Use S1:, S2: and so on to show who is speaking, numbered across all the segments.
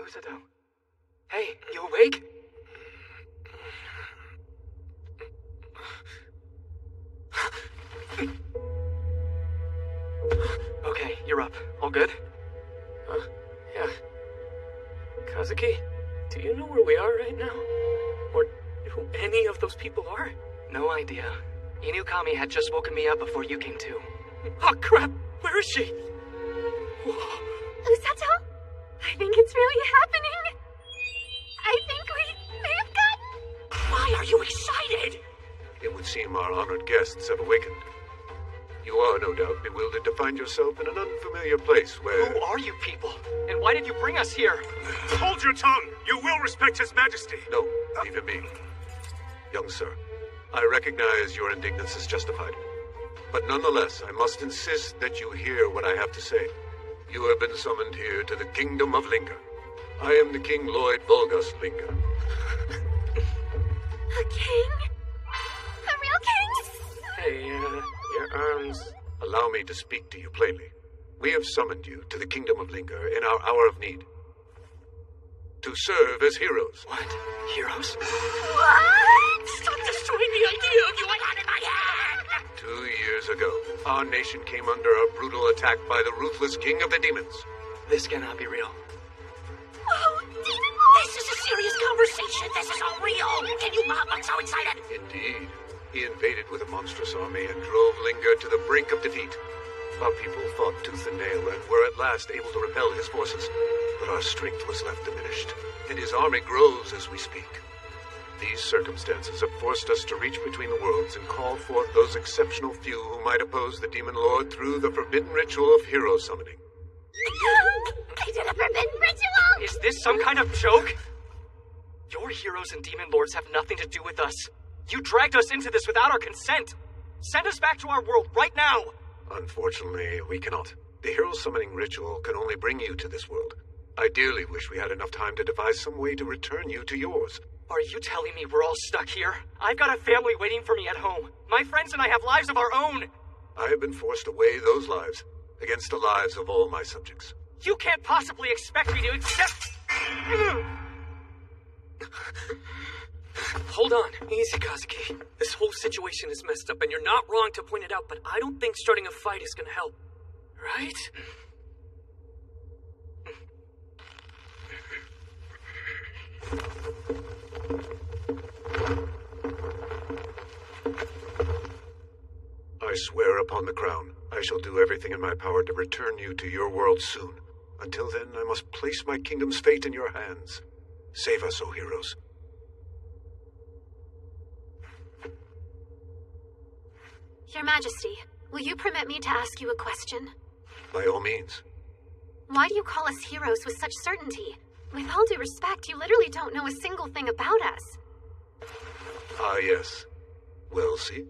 S1: Usato. Hey, you awake? Okay, you're up. All good?
S2: Yeah. Kazuki, do you know where we are right now? Or who any of those people are?
S1: No idea. Inukami had just woken me up before you came to.
S2: Oh crap! Where is she?
S3: Usato? I think it's really happening. I think we have gotten...
S2: Why are you excited?
S4: It would seem our honored guests have awakened. You are no doubt bewildered to find yourself in an unfamiliar place where...
S1: Who are you people? And why did you bring us here?
S5: Hold your tongue! You will respect His Majesty!
S4: No, leave it be. Young sir, I recognize your indignance is justified. But nonetheless, I must insist that you hear what I have to say. You have been summoned here to the Kingdom of Linga. I am the King Lloyd Vulgus Linga.
S3: A king? A real king?
S2: Hey, your arms...
S4: Allow me to speak to you plainly. We have summoned you to the Kingdom of Linga in our hour of need. To serve as heroes.
S1: What? Heroes?
S3: What?
S2: Stop destroying the idea of you I had in my head!
S4: 2 years ago, our nation came under a brutal attack by the ruthless King of the Demons.
S1: This cannot be real.
S3: Oh, Demon Lord!
S2: This is a serious conversation! This is all real! Can you not? I'm so excited!
S4: Indeed. He invaded with a monstrous army and drove Linga to the brink of defeat. Our people fought tooth and nail and were at last able to repel his forces. But our strength was left diminished, and his army grows as we speak. These circumstances have forced us to reach between the worlds and call forth those exceptional few who might oppose the Demon Lord through the forbidden ritual of hero summoning.
S3: They did a forbidden ritual!
S1: Is this some kind of joke? Your heroes and demon lords have nothing to do with us. You dragged us into this without our consent. Send us back to our world right now!
S4: Unfortunately, we cannot. The hero summoning ritual can only bring you to this world. I dearly wish we had enough time to devise some way to return you to yours.
S1: Are you telling me we're all stuck here? I've got a family waiting for me at home. My friends and I have lives of our own.
S4: I have been forced to weigh those lives against the lives of all my subjects.
S1: You can't possibly expect me to accept...
S2: Hold on. Easy, Kazuki. This whole situation is messed up, and you're not wrong to point it out, but I don't think starting a fight is gonna help. Right?
S4: I swear upon the crown, I shall do everything in my power to return you to your world soon. Until then, I must place my kingdom's fate in your hands. Save us, O heroes.
S3: Your Majesty, will you permit me to ask you a question?
S4: By all means.
S3: Why do you call us heroes with such certainty? With all due respect, you literally don't know a single thing about us.
S4: Ah, yes. Well, see?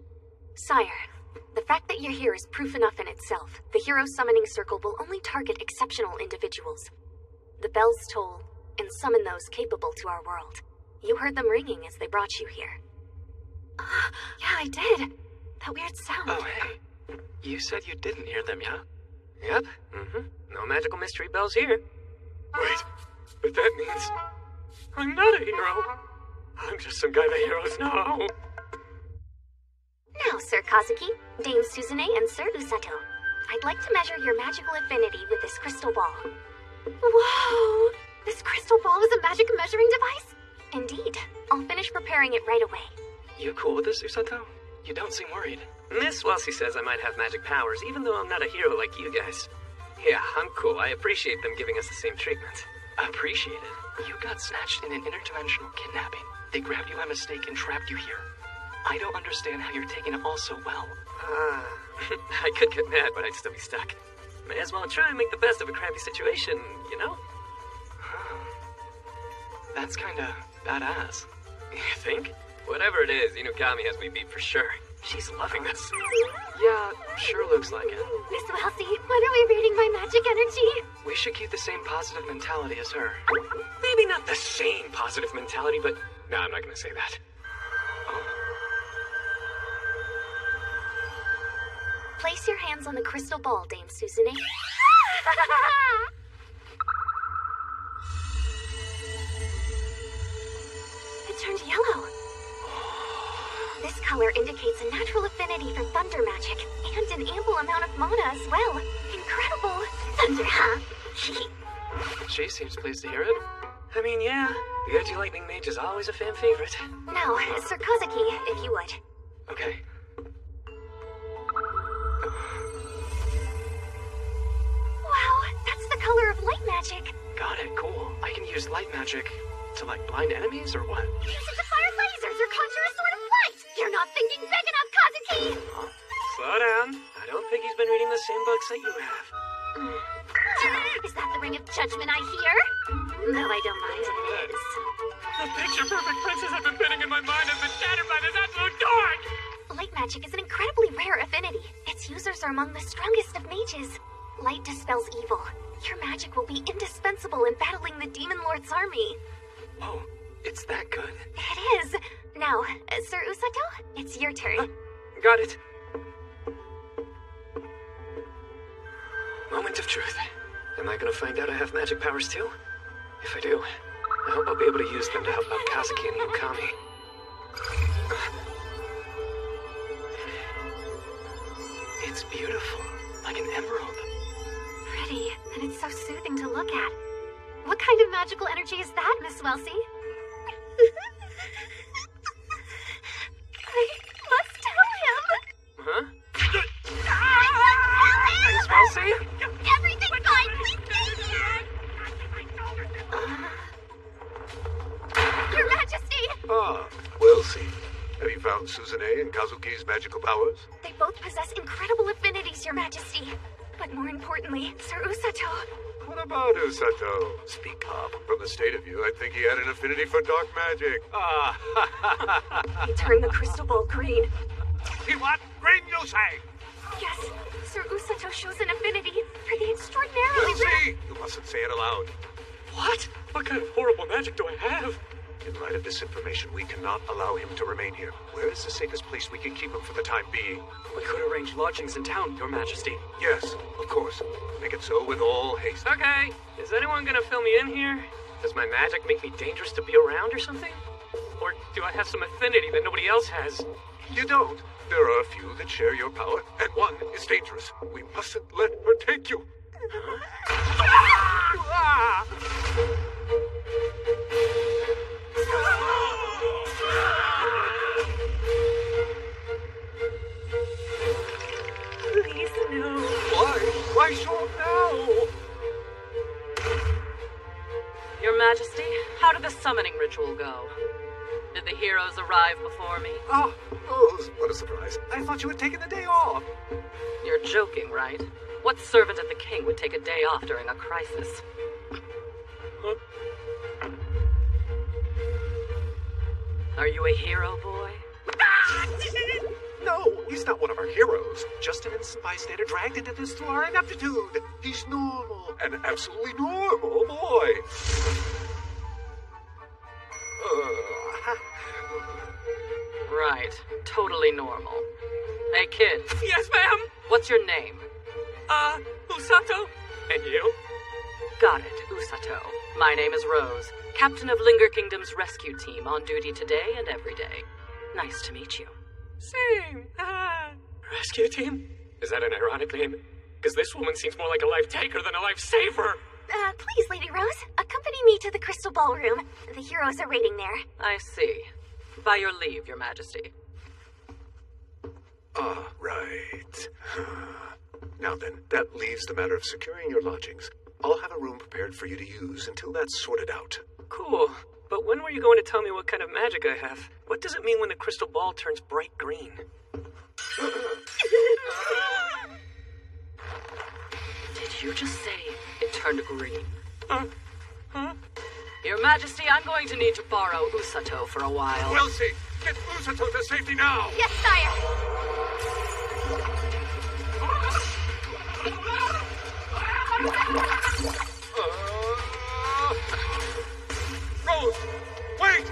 S3: Sire, the fact that you're here is proof enough in itself. The Hero Summoning Circle will only target exceptional individuals. The bells toll and summon those capable to our world. You heard them ringing as they brought you here. Yeah, I did. That weird sound.
S1: Oh, hey. You said you didn't hear them, yeah?
S2: Yep. No magical mystery bells here. Wait, but that means I'm not a hero. I'm just some guy the heroes know.
S3: Now, Sir Kazuki, Dame Suzune, and Sir Usato, I'd like to measure your magical affinity with this crystal ball. Whoa! This crystal ball is a magic measuring device? Indeed. I'll finish preparing it right away.
S1: You cool with this, Usato? You don't seem worried.
S2: Miss Welsie says I might have magic powers, even though I'm not a hero like you guys. Yeah, I'm cool. I appreciate them giving us the same treatment.
S1: Appreciate it. You got snatched in an interdimensional kidnapping. They grabbed you by mistake and trapped you here. I don't understand how you're taking it all so well.
S2: I could get mad, but I'd still be stuck. May as well try and make the best of a crappy situation, you know?
S1: That's kinda badass.
S2: You think? Whatever it is, Inukami has me beat for sure. She's loving this.
S1: Yeah, sure looks like it.
S3: Miss Welsie, when are we reading my magic energy?
S1: We should keep the same positive mentality as her.
S2: Maybe not the same positive mentality, but... No, I'm not gonna say that.
S3: Place your hands on the crystal ball, Dame Suzune. turned yellow. This color indicates a natural affinity for thunder magic, and an ample amount of mana as well. Incredible! Thunder, huh?
S2: She seems pleased to hear it. I mean, yeah, the edgy lightning mage is always a fan favorite.
S3: Now, Sir Kazuki, if you would.
S2: Okay.
S3: Wow, that's the color of light magic.
S2: Got it, cool. I can use light magic to, like, blind enemies or what?
S3: Use it to fire lasers or conjure a sword of light! You're not thinking big enough, Kazuki!
S2: Slow down. I don't think he's been reading the same books that you have.
S3: Is that the ring of judgment I hear? No, I don't mind if it is.
S2: The picture-perfect princess I've been pinning in my mind has been shattered by this absolute dork!
S3: Light magic is an incredibly rare affinity. Its users are among the strongest of mages. Light dispels evil. Your magic will be indispensable in battling the Demon Lord's army.
S2: Oh, it's that good.
S3: It is. Now, Sir Usato, it's your turn.
S2: Got it. Moment of truth. Am I gonna find out I have magic powers too? If I do, I hope I'll be able to use them to help out Kazuki and Yukami. It's beautiful, like an emerald.
S3: Pretty, and it's so soothing to look at. What kind of magical energy is that, Miss Welsie? I must tell him.
S2: Huh?
S3: Miss
S2: Welsie?
S3: Everything's fine. Please stay here. Your Majesty!
S4: Ah, Welsie. Have you found Suzune and Kazuki's magical powers?
S3: They both possess incredible affinities, Your Majesty. But more importantly, Sir Usato.
S4: What about Usato? Speak up. From the state of you, I'd think he had an affinity for dark magic.
S3: He turned the crystal ball green.
S5: He what? Green, you say?
S3: Yes, Sir Usato shows an affinity for the extraordinarily
S4: Welsie! You mustn't say it aloud.
S2: What? What kind of horrible magic do I have?
S4: In light of this information, we cannot allow him to remain here. Where is the safest place we can keep him for the time being?
S2: We could arrange lodgings in town, Your Majesty.
S4: Yes, of course. Make it so with all haste.
S2: Okay. Is anyone gonna fill me in here? Does my magic make me dangerous to be around or something? Or do I have some affinity that nobody else has?
S4: You don't. There are a few that share your power, and one is dangerous. We mustn't let her take you.
S2: Ah!
S3: Please, no.
S4: Why? Why so now?
S6: Your Majesty, how did the summoning ritual go? Did the heroes arrive before me?
S4: Oh, what a surprise. I thought you had taken the day off.
S6: You're joking, right? What servant of the king would take a day off during a crisis? Are you a hero, boy?
S4: No, he's not one of our heroes. Just an innocent bystander dragged into this through our ineptitude. He's normal. An absolutely normal boy.
S6: Right. Totally normal. Hey, kid.
S2: Yes, ma'am!
S6: What's your name?
S2: Usato? And you?
S6: Got it, Usato. My name is Rose, captain of Linger Kingdom's rescue team on duty today and every day. Nice to meet you.
S2: Same. Rescue team? Is that an ironic name? Because this woman seems more like a life taker than a life saver.
S3: Please, Lady Rose, accompany me to the crystal ballroom. The heroes are waiting there.
S6: I see. By your leave, Your Majesty.
S4: Ah, right. Now then, that leaves the matter of securing your lodgings. I'll have a room prepared for you to use until that's sorted out.
S2: Cool. But when were you going to tell me what kind of magic I have? What does it mean when the crystal ball turns bright green?
S6: Did you just say it turned green?
S2: Huh?
S6: Your Majesty, I'm going to need to borrow Usato for a while.
S4: Welsie, get Usato to safety now!
S3: Yes, sire.
S4: Rose, wait!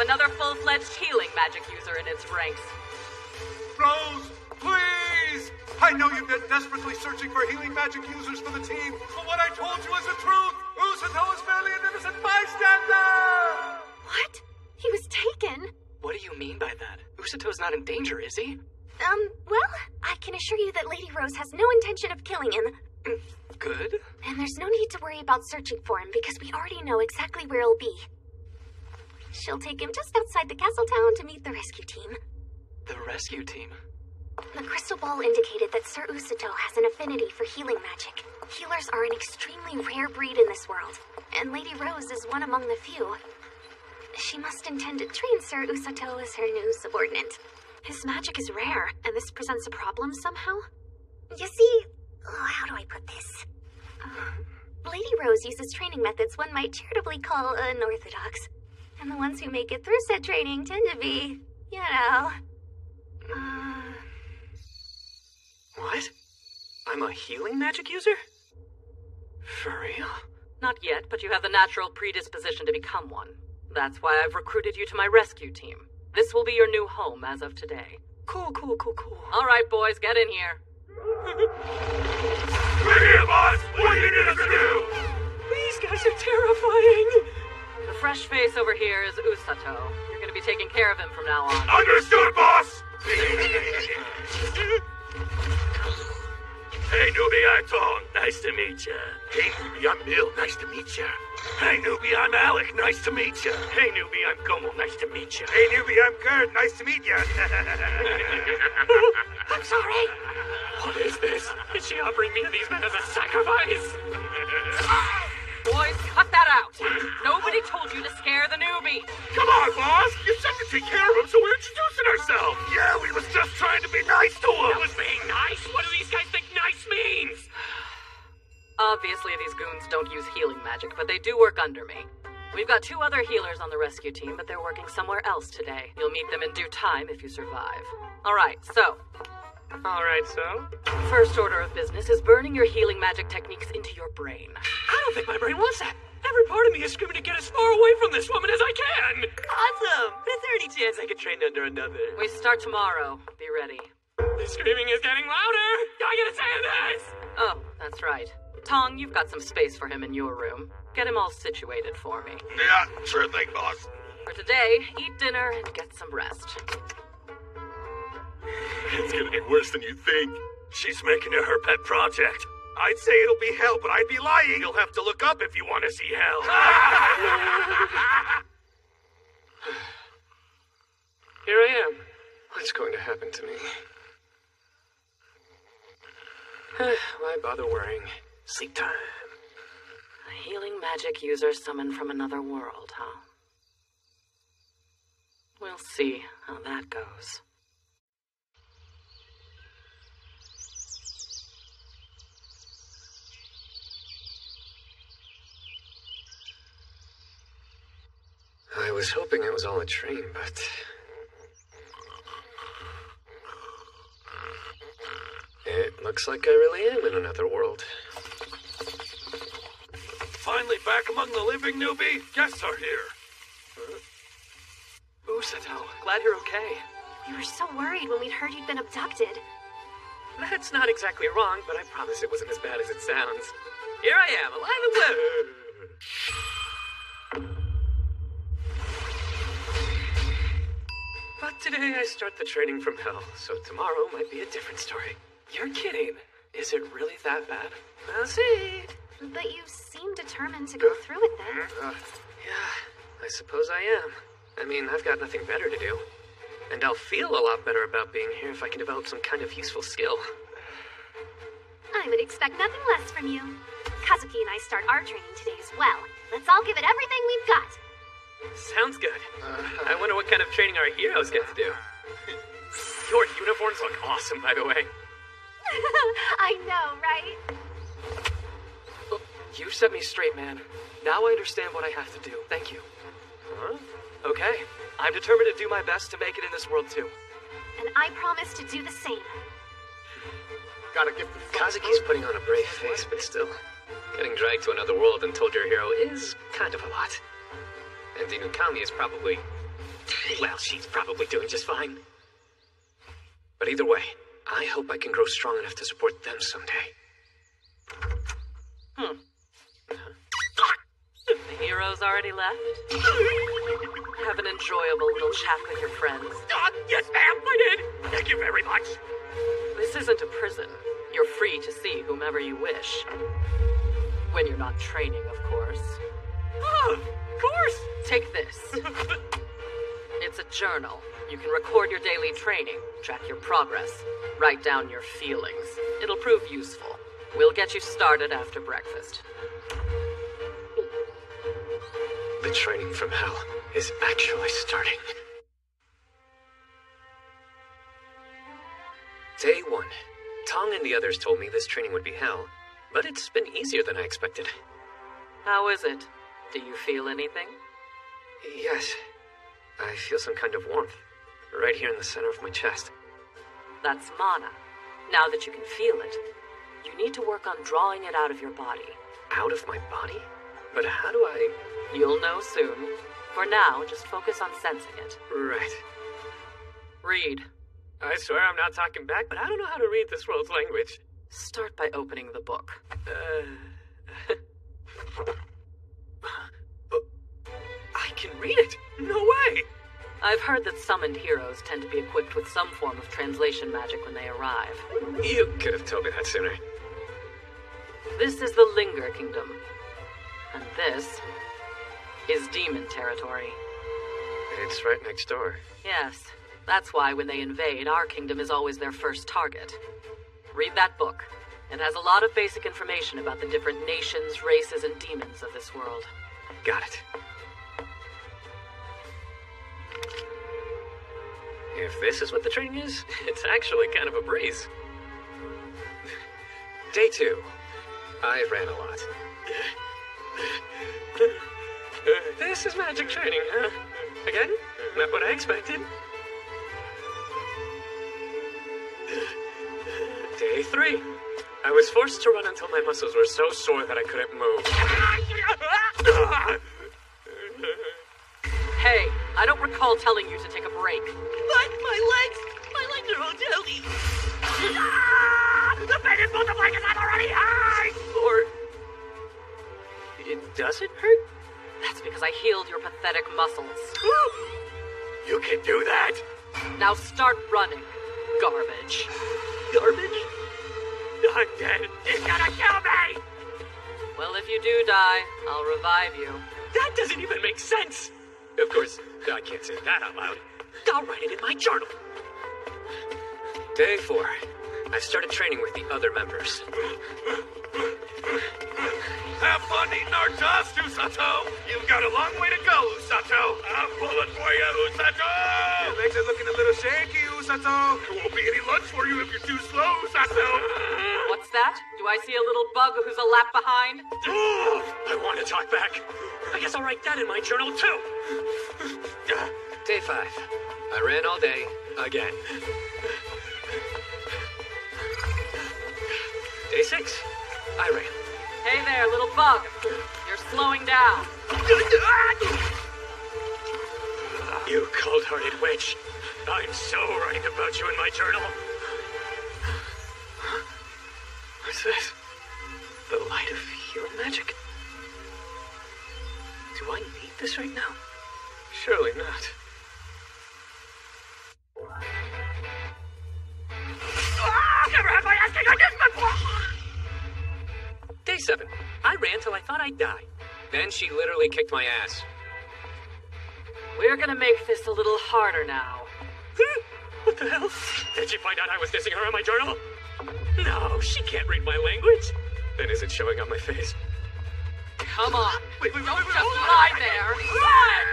S6: have another full-fledged healing magic user in its ranks.
S4: Rose, please! I know you've been desperately searching for healing magic users for the team, but what I told you was the truth! Usato is merely an innocent bystander!
S3: What? He was taken?
S1: What do you mean by that? Usato's not in danger, is he?
S3: Well, I can assure you that Lady Rose has no intention of killing him.
S1: Good.
S3: And there's no need to worry about searching for him because we already know exactly where he'll be. She'll take him just outside the castle town to meet the rescue team.
S1: The rescue team.
S3: The crystal ball indicated that Sir Usato has an affinity for healing magic. Healers are an extremely rare breed in this world, and Lady Rose is one among the few. She must intend to train Sir Usato as her new subordinate. His magic is rare, and this presents a problem somehow. You see, how do I put this? Lady Rose uses training methods one might charitably call unorthodox. And the ones who make it through said training tend to be, you know...
S2: What? I'm a healing magic user?
S1: For real?
S6: Not yet, but you have the natural predisposition to become one. That's why I've recruited you to my rescue team. This will be your new home as of today.
S1: Cool.
S6: All right, boys, get in here.
S5: We're here, boss! What do you need us to do?
S6: These guys are terrifying. The fresh face over here is Usato. You're going to be taking care of him from now on.
S5: Understood, boss! Hey, newbie, I'm Tong. Nice to meet ya. Hey, newbie, I'm Bill. Nice to meet ya. Hey, newbie, I'm Alec. Nice to meet ya. Hey, newbie, I'm Gomo. Nice to meet ya. Hey, newbie, I'm Gerd. Nice to meet ya.
S6: I'm sorry.
S2: What is this? Is she offering me and these men as a sacrifice?
S6: Boys, cut that out. Nobody told you to scare the newbie.
S5: Come on, boss. You said to take care of him, so we're introducing ourselves. Yeah, we was just trying to be nice to him.
S2: That was being nice? What do these guys think nice means?
S6: Obviously, these goons don't use healing magic, but they do work under me. We've got 2 other healers on the rescue team, but they're working somewhere else today. You'll meet them in due time if you survive. All right, so first order of business is burning your healing magic techniques into your brain.
S2: I don't think my brain wants that. Every part of me is screaming to get as far away from this woman as I can. Awesome. Is there any chance I could train under another?
S6: We start tomorrow. Be ready.
S2: The screaming is getting louder. I gotta say this.
S6: Oh, that's right. Tong, you've got some space for him in your room. Get him all situated for me.
S5: Yeah, sure thing, boss.
S6: For today, eat dinner and get some rest.
S5: It's gonna get worse than you think. She's making it her pet project. I'd say it'll be hell, but I'd be lying. You'll have to look up if you want to see hell.
S2: Here I am. What's going to happen to me? Why bother worrying? Sleep time.
S6: A healing magic user summoned from another world, huh? We'll see how that goes.
S2: I was hoping it was all a dream, but... it looks like I really am in another world.
S5: Finally back among the living, newbie. Guests are here.
S1: Usato, glad you're okay.
S3: We were so worried when we'd heard you'd been abducted.
S2: That's not exactly wrong, but I promise it wasn't as bad as it sounds. Here I am, alive and well. But today I start the training from hell, so tomorrow might be a different story.
S1: You're kidding. Is it really that bad?
S2: We'll see.
S3: But you seem determined to go through with it.
S2: Yeah, I suppose I am. I mean, I've got nothing better to do. And I'll feel a lot better about being here if I can develop some kind of useful skill.
S3: I would expect nothing less from you. Kazuki and I start our training today as well. Let's all give it everything we've got.
S2: Sounds good. I wonder what kind of training our heroes get to do. Your uniforms look awesome, by the way.
S3: I know, right?
S1: You set me straight, man. Now I understand what I have to do. Thank you.
S2: Huh?
S1: Okay. I'm determined to do my best to make it in this world, too.
S3: And I promise to do the same.
S4: Gotta give the
S2: Kazuki's putting on a brave face, but still. Getting dragged to another world and told your hero is kind of a lot. And Inukami is probably Well, she's probably doing just fine. But either way, I hope I can grow strong enough to support them someday.
S6: The heroes already left? Have an enjoyable little chat with your friends.
S5: Yes, ma'am, I did. Thank you very much.
S6: This isn't a prison. You're free to see whomever you wish. When you're not training, of course.
S5: Oh, of course.
S6: Take this. It's a journal. You can record your daily training, track your progress, write down your feelings. It'll prove useful. We'll get you started after breakfast.
S2: The training from hell is actually starting. Day 1. Tong and the others told me this training would be hell, but it's been easier than I expected.
S6: How is it? Do you feel anything?
S2: Yes. I feel some kind of warmth, right here in the center of my chest.
S6: That's mana. Now that you can feel it, you need to work on drawing it out of your body.
S2: Out of my body? But how do I...
S6: You'll know soon. For now, just focus on sensing it.
S2: Right.
S6: Read.
S2: I swear I'm not talking back, but I don't know how to read this world's language.
S6: Start by opening the book.
S2: I can read it! No way!
S6: I've heard that summoned heroes tend to be equipped with some form of translation magic when they arrive.
S2: You could have told me that sooner.
S6: This is the Linger Kingdom. And this is demon territory.
S2: It's right next door.
S6: Yes, that's why when they invade, our kingdom is always their first target. Read that book. It has a lot of basic information about the different nations, races, and demons of this world.
S2: Got it. If this is what the training is, it's actually kind of a breeze. Day 2. I ran a lot. This is magic training, huh? Again? Not what I expected. Day 3. I was forced to run until my muscles were so sore that I couldn't move.
S6: Hey, I don't recall telling you to take a break.
S5: But my legs are all jelly. The pain is multiplying as I'm already hurt.
S2: Or... it doesn't hurt?
S6: That's because I healed your pathetic muscles.
S5: You can do that.
S6: Now start running, garbage.
S5: Garbage? I'm dead. He's gonna kill me.
S6: Well, if you do die, I'll revive you.
S2: That doesn't even make sense. Of course, I can't say that out loud. I'll write it in my journal. Day 4. I've started training with the other members.
S5: Have fun eating our dust, Usato! You've got a long way to go, Usato! I'm pulling for you, Usato!
S4: Your legs are looking a little shaky, Usato.
S5: There won't be any lunch for you if you're too slow, Usato!
S6: What's that? Do I see a little bug who's a lap behind?
S2: I want to talk back. I guess I'll write that in my journal, too. Day 5. I ran all day, again. Day 6. I ran.
S6: Hey there, little bug. You're slowing down.
S2: You cold-hearted witch. I'm so writing about you in my journal. What's this? The light of healing magic? Do I need this right now? Surely not.
S5: Never had my ass kicked like this before!
S2: Day 7. I ran till I thought I'd die. Then she literally kicked my ass.
S6: We're gonna make this a little harder now.
S2: What the hell? Did she find out I was dissing her in my journal? No, she can't read my language. Then is it showing on my face?
S6: Come on. Don't just lie there. Run!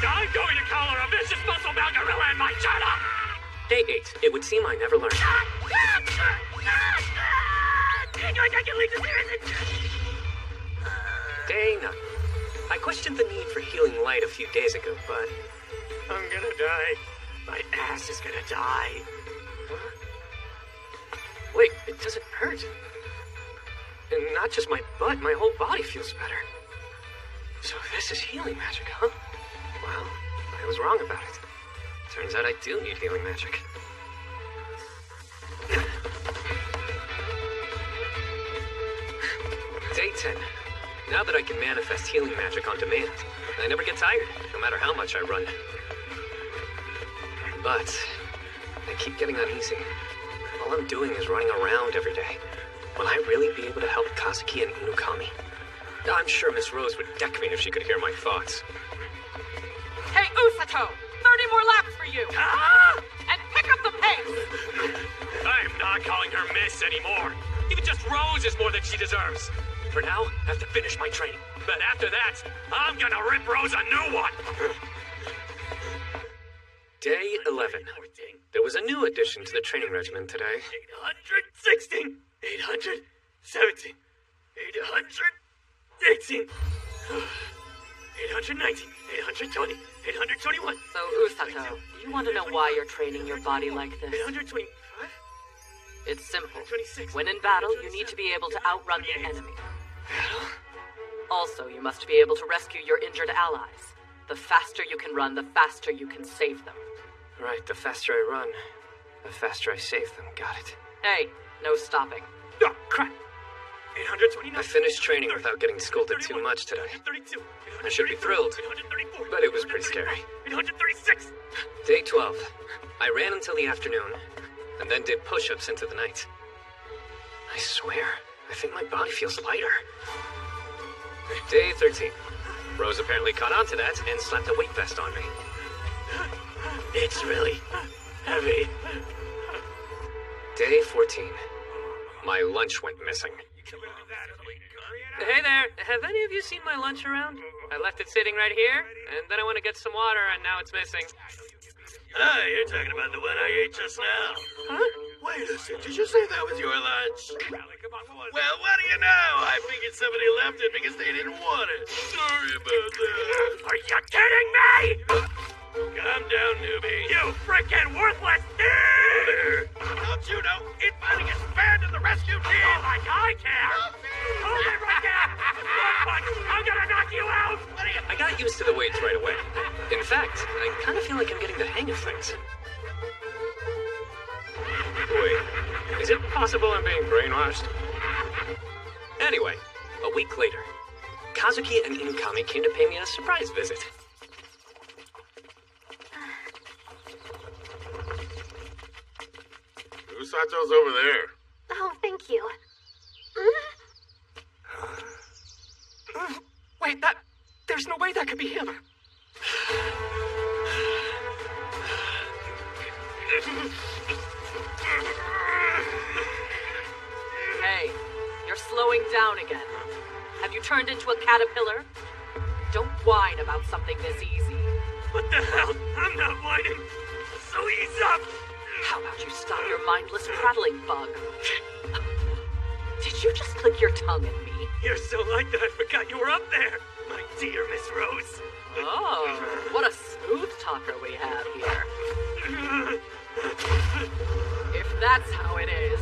S2: I'm going to call her a vicious muscle bound gorilla in my journal! Day 8. It would seem I never learned. Day 9. I questioned the need for healing light a few days ago, but...
S5: I'm gonna die. My ass is gonna die.
S2: Huh? Wait, it doesn't hurt. And not just my butt, my whole body feels better. So this is healing magic, huh? Well, I was wrong about it. Turns out I do need healing magic. Day 10. Now that I can manifest healing magic on demand, I never get tired, no matter how much I run. But I keep getting uneasy. All I'm doing is running around every day. Will I really be able to help Kazuki and Inukami? I'm sure Miss Rose would deck me if she could hear my thoughts.
S6: Hey, Usato! 30 more laps for you!
S5: Ah!
S6: And pick up the pace!
S5: I am not calling her Miss anymore. Even just Rose is more than she deserves. For now, I have to finish my training. But after that, I'm gonna rip Rose a new one.
S2: Day 11. There was a new addition to the training regimen today.
S5: 816, 817, 818, 819, 820, 821.
S6: So, Usato, you want to know why you're training your body like this?
S5: 825?
S6: It's simple.
S5: 26.
S6: When in battle, you need to be able to outrun the enemy.
S5: Battle?
S6: Also, you must be able to rescue your injured allies. The faster you can run, the faster you can save them.
S2: Right, the faster I run, the faster I save them. Got it.
S6: Hey, no stopping.
S5: Oh, crap. 829.
S2: I finished training without getting scolded too much today.
S5: 832.
S2: I should be thrilled,
S5: 834.
S2: but it was pretty scary.
S5: 836.
S2: Day 12. I ran until the afternoon, and then did push-ups into the night. I swear, I think my body feels lighter. Day 13. Rose apparently caught on to that and slapped a weight vest on me.
S5: It's really heavy.
S2: Day 14. My lunch went missing. Hey there, have any of you seen my lunch around? I left it sitting right here, and then I went to get some water, and now it's missing.
S5: Ah, you're talking about the one I ate just now.
S2: Huh?
S5: Wait a second, did you say that was your lunch? Well, what do you know? I figured somebody left it because they didn't want it. Sorry about that. Are you kidding me? Calm down, newbie. You freaking worthless thing! Don't you know? It might get spared to the rescue team! Oh, like I can! Hold it right there! I'm gonna knock you out!
S2: I got used to the weights right away. In fact, I kind of feel like I'm getting the hang of things. Wait, is it possible I'm being brainwashed? Anyway, a week later, Kazuki and Inukami came to pay me a surprise visit.
S5: Usato's over there.
S3: Oh, thank you.
S1: Wait, there's no way that could be him.
S6: Hey, you're slowing down again. Have you turned into a caterpillar? Don't whine about something this easy.
S5: What the hell? I'm not whining. So ease up.
S6: How about you stop your mindless prattling, bug? Did you just click your tongue at me?
S5: You're so light that I forgot you were up there, my dear Miss Rose.
S6: Oh, what a smooth talker we have here. If that's how it is.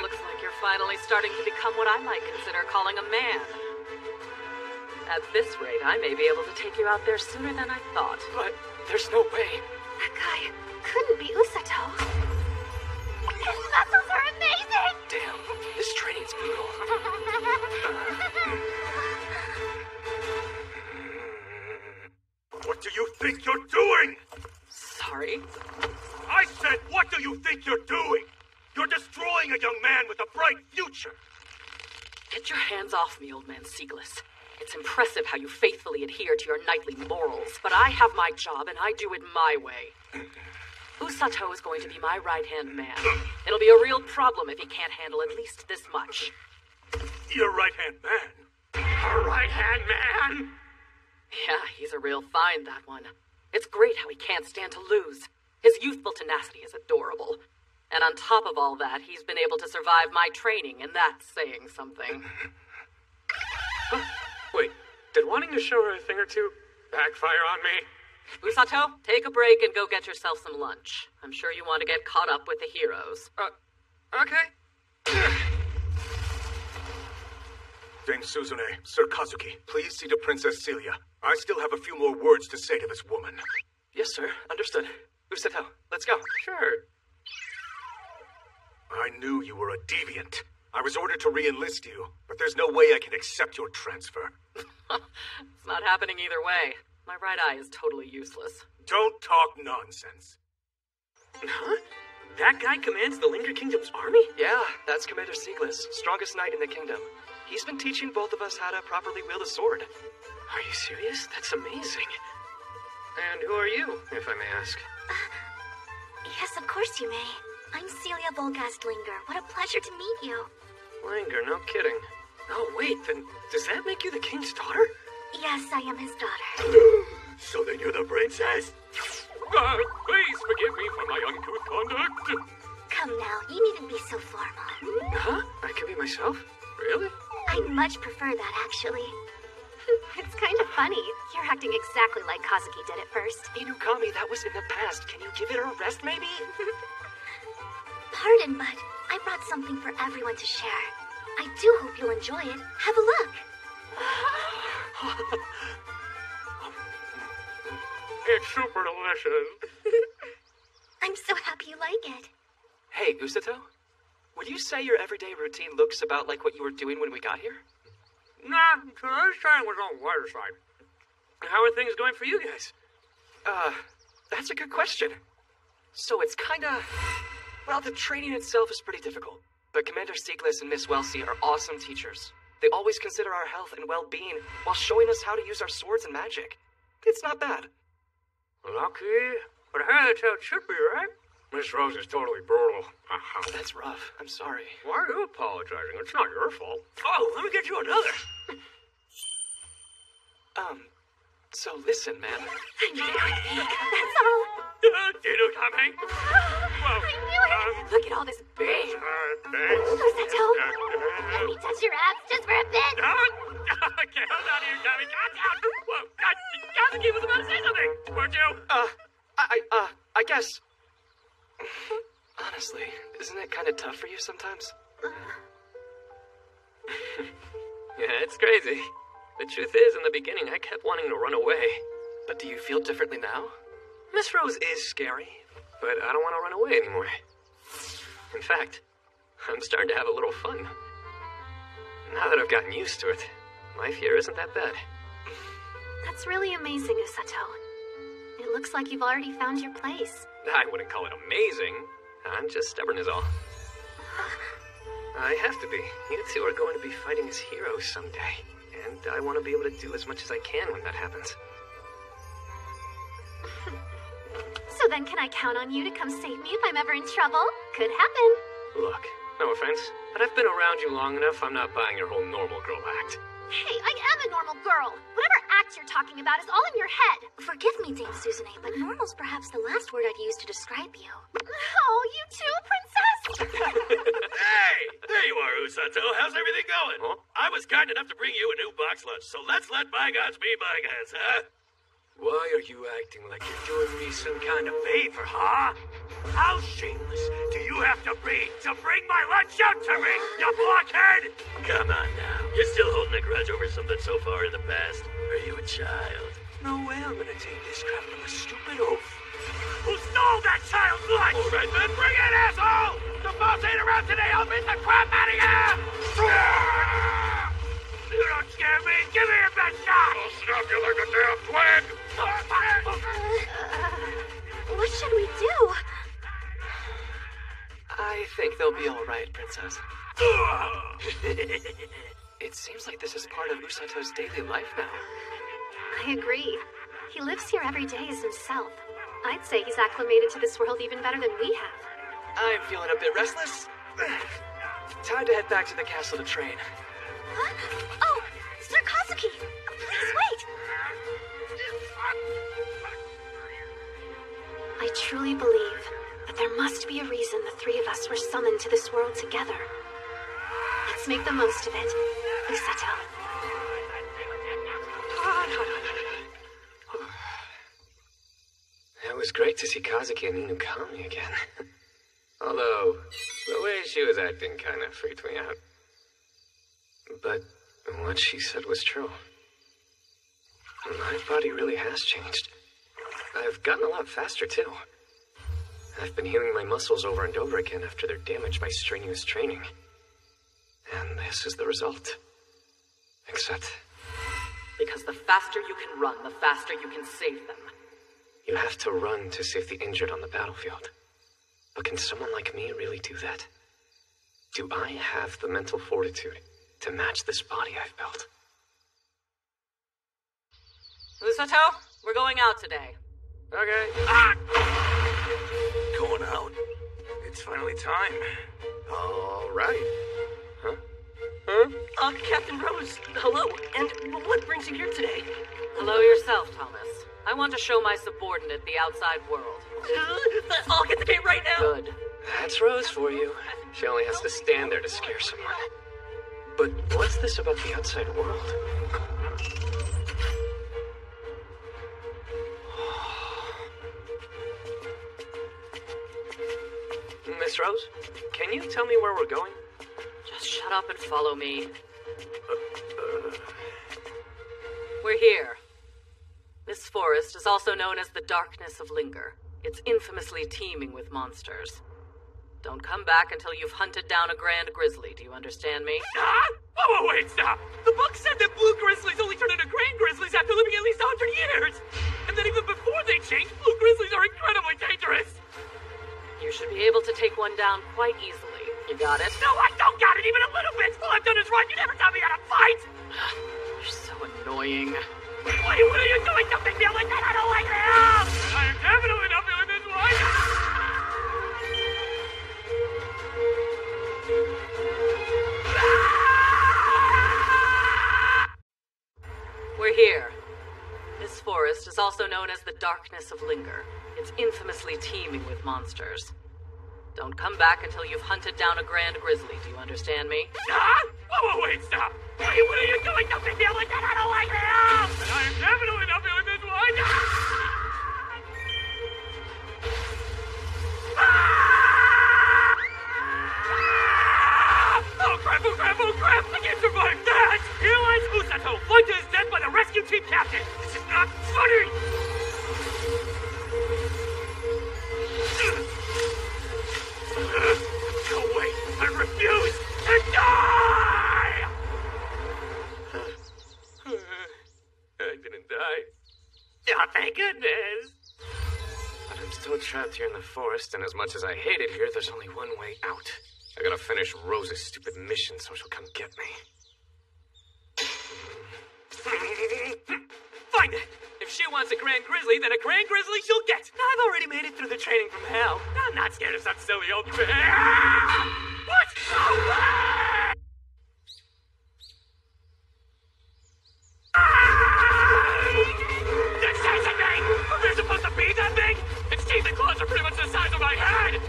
S6: Looks like you're finally starting to become what I might consider calling a man. At this rate, I may be able to take you out there sooner than I thought.
S1: But there's no way.
S3: That guy couldn't be Usato. His muscles are amazing!
S1: Damn, this training's brutal.
S5: What do you think you're doing?
S6: Sorry?
S5: I said, what do you think you're doing? You're destroying a young man with a bright future.
S6: Get your hands off me, old man Seaglis. It's impressive how you faithfully adhere to your knightly morals, but I have my job and I do it my way. Usato is going to be my right-hand man. It'll be a real problem if he can't handle at least this much.
S5: Your right-hand man? A right-hand man?
S6: Yeah, he's a real find, that one. It's great how he can't stand to lose. His youthful tenacity is adorable. And on top of all that, he's been able to survive my training, and that's saying something.
S2: Wait, did wanting to show her a thing or two backfire on me?
S6: Usato, take a break and go get yourself some lunch. I'm sure you want to get caught up with the heroes.
S2: Okay.
S7: Dame Suzune, Sir Kazuki, please see to Princess Celia. I still have a few more words to say to this woman.
S1: Yes, sir. Understood. Usato, let's go.
S2: Sure.
S7: I knew you were a deviant. I was ordered to re-enlist you, but there's no way I can accept your transfer.
S6: It's not happening either way. My right eye is totally useless.
S7: Don't talk nonsense.
S5: Huh? That guy commands the Linger Kingdom's army?
S1: Yeah, that's Commander Siegless, strongest knight in the kingdom. He's been teaching both of us how to properly wield a sword.
S2: Are you serious? That's amazing. And who are you, if I may ask?
S3: Yes, of course you may. I'm Celia Volgast Linger. What a pleasure to meet you.
S2: Linger, no kidding. Oh, wait, then does that make you the king's daughter?
S3: Yes, I am his daughter.
S5: So then you're the princess?
S2: Please forgive me for my uncouth conduct.
S3: Come now, you needn't be so formal.
S2: Huh? I can be myself? Really?
S3: I much prefer that, actually. It's kind of funny. You're acting exactly like Kazuki did at first.
S1: Inukami, that was in the past. Can you give it a rest, maybe?
S3: Pardon, but I brought something for everyone to share. I do hope you'll enjoy it. Have a look.
S2: It's super delicious.
S3: I'm so happy you like it.
S1: Hey, Usato? Would you say your everyday routine looks about like what you were doing when we got here?
S2: Nah, today's time was on the lighter side. How are things going for you guys?
S1: That's a good question. So it's kinda... Well, the training itself is pretty difficult. But Commander Siegless and Miss Welsi are awesome teachers. They always consider our health and well-being while showing us how to use our swords and magic. It's not bad.
S2: Lucky. But hey, that's how it should be, right? Miss Rose is totally brutal.
S1: That's rough. I'm sorry.
S2: Why are you apologizing? It's not your fault. Oh, let me get you another.
S1: So listen, man.
S3: I knew it would be. That's all.
S2: Inukami. Whoa.
S3: I knew it. Look at all this beef.
S2: Thanks.
S3: Usato, let me touch your abs just for a bit.
S2: Okay, hold on, Inukami. Calm down. Whoa. Kazuki was about to say something. Weren't you?
S1: I guess... Honestly, isn't it kind of tough for you sometimes?
S2: Yeah, it's crazy. The truth is, in the beginning, I kept wanting to run away.
S1: But do you feel differently now?
S2: Miss Rose is scary, but I don't want to run away anymore. In fact, I'm starting to have a little fun. Now that I've gotten used to it, life here isn't that bad.
S3: That's really amazing, Usato. It looks like you've already found your place.
S2: I wouldn't call it amazing. I'm just stubborn is all. I have to be. You two are going to be fighting as heroes someday. And I want to be able to do as much as I can when that happens.
S3: So then can I count on you to come save me if I'm ever in trouble? Could happen.
S2: Look, no offense, but I've been around you long enough, I'm not buying your whole normal girl act.
S3: Hey, I am a normal girl. Whatever act you're talking about is all in your head. Forgive me, Dame Suzune, but normal's perhaps the last word I'd use to describe you. Oh, you too, princess?
S5: Hey! There you are, Usato. How's everything going?
S2: Huh?
S5: I was kind enough to bring you a new box lunch, so let's let bygones be bygones, huh? Why are you acting like you're doing me some kind of favor, huh? How shameless do you have to be to bring my lunch out to me, you blockhead? Come on now. You're still holding a grudge over something so far in the past? Are you a child? No way I'm gonna take this crap from a stupid oaf. Who stole that child's lunch? All right, then bring it, asshole! The boss ain't around today. I'll beat the crap out of you! You don't scare me. Give me your best shot! I'll snap you like a damn twig!
S3: What should we do?
S1: I think they'll be all right, Princess. It seems like this is part of Usato's daily life now.
S3: I agree. He lives here every day as himself. I'd say he's acclimated to this world even better than we have.
S1: I'm feeling a bit restless. Time to head back to the castle to train.
S3: Huh? Oh, Sir Kazuki! Please wait! I truly believe that there must be a reason the three of us were summoned to this world together. Let's make the most of it, Usato.
S2: It was great to see Kazuki and Inukami again. Although, the way she was acting kind of freaked me out. But what she said was true. My body really has changed. I've gotten a lot faster, too. I've been healing my muscles over and over again after they're damaged by strenuous training. And this is the result. Except...
S6: Because the faster you can run, the faster you can save them.
S2: You have to run to save the injured on the battlefield. But can someone like me really do that? Do I have the mental fortitude to match this body I've built?
S6: Usato, we're going out today.
S2: Okay.
S5: Going out. It's finally time.
S2: All right. Huh?
S8: Captain Rose, hello. And what brings you here today?
S6: Hello yourself, Thomas. I want to show my subordinate the outside world.
S8: I'll get the gate right now.
S6: Good.
S2: That's Rose for you. She only has to stand there to scare someone. But what's this about the outside world? Miss Rose, can you tell me where we're going?
S6: Just shut up and follow me. We're here. This forest is also known as the Darkness of Linger. It's infamously teeming with monsters. Don't come back until you've hunted down a grand grizzly, do you understand me?
S8: Oh, wait, stop! The book said that blue grizzlies only turn into grand grizzlies after living at least 100 years! And that even before they change, blue grizzlies are incredibly dangerous!
S6: You should be able to take one down quite easily. You got it?
S8: No, I don't got it even a little bit! All I've done is run, you never taught me how to fight!
S6: You're so annoying.
S8: What are you doing? Don't make me like that! I don't like that! I am definitely not feeling this one!
S6: We're here. This forest is also known as the Darkness of Linger. It's infamously teeming with monsters. Don't come back until you've hunted down a grand grizzly, do you understand me?
S8: Oh, wait, stop! What are you doing? Don't make me like that! I don't like that! I am definitely not feeling this one! Oh crap, oh crap, oh crap! I can't survive that! Here lies Usato, flung to his death by the rescue team captain! This is not funny! Go away! I refuse to die! I didn't die. Oh, thank goodness!
S2: But I'm still trapped here in the forest, and as much as I hate it here, there's only one way out. I gotta finish Rose's stupid mission so she'll come get me.
S8: Fine then! If she wants a grand grizzly, then a grand grizzly she'll get! I've already made it through the training from hell. I'm not scared of such silly old... What? That's chasing me! They're supposed to be that big? Its teeth and claws are pretty much the size of my head!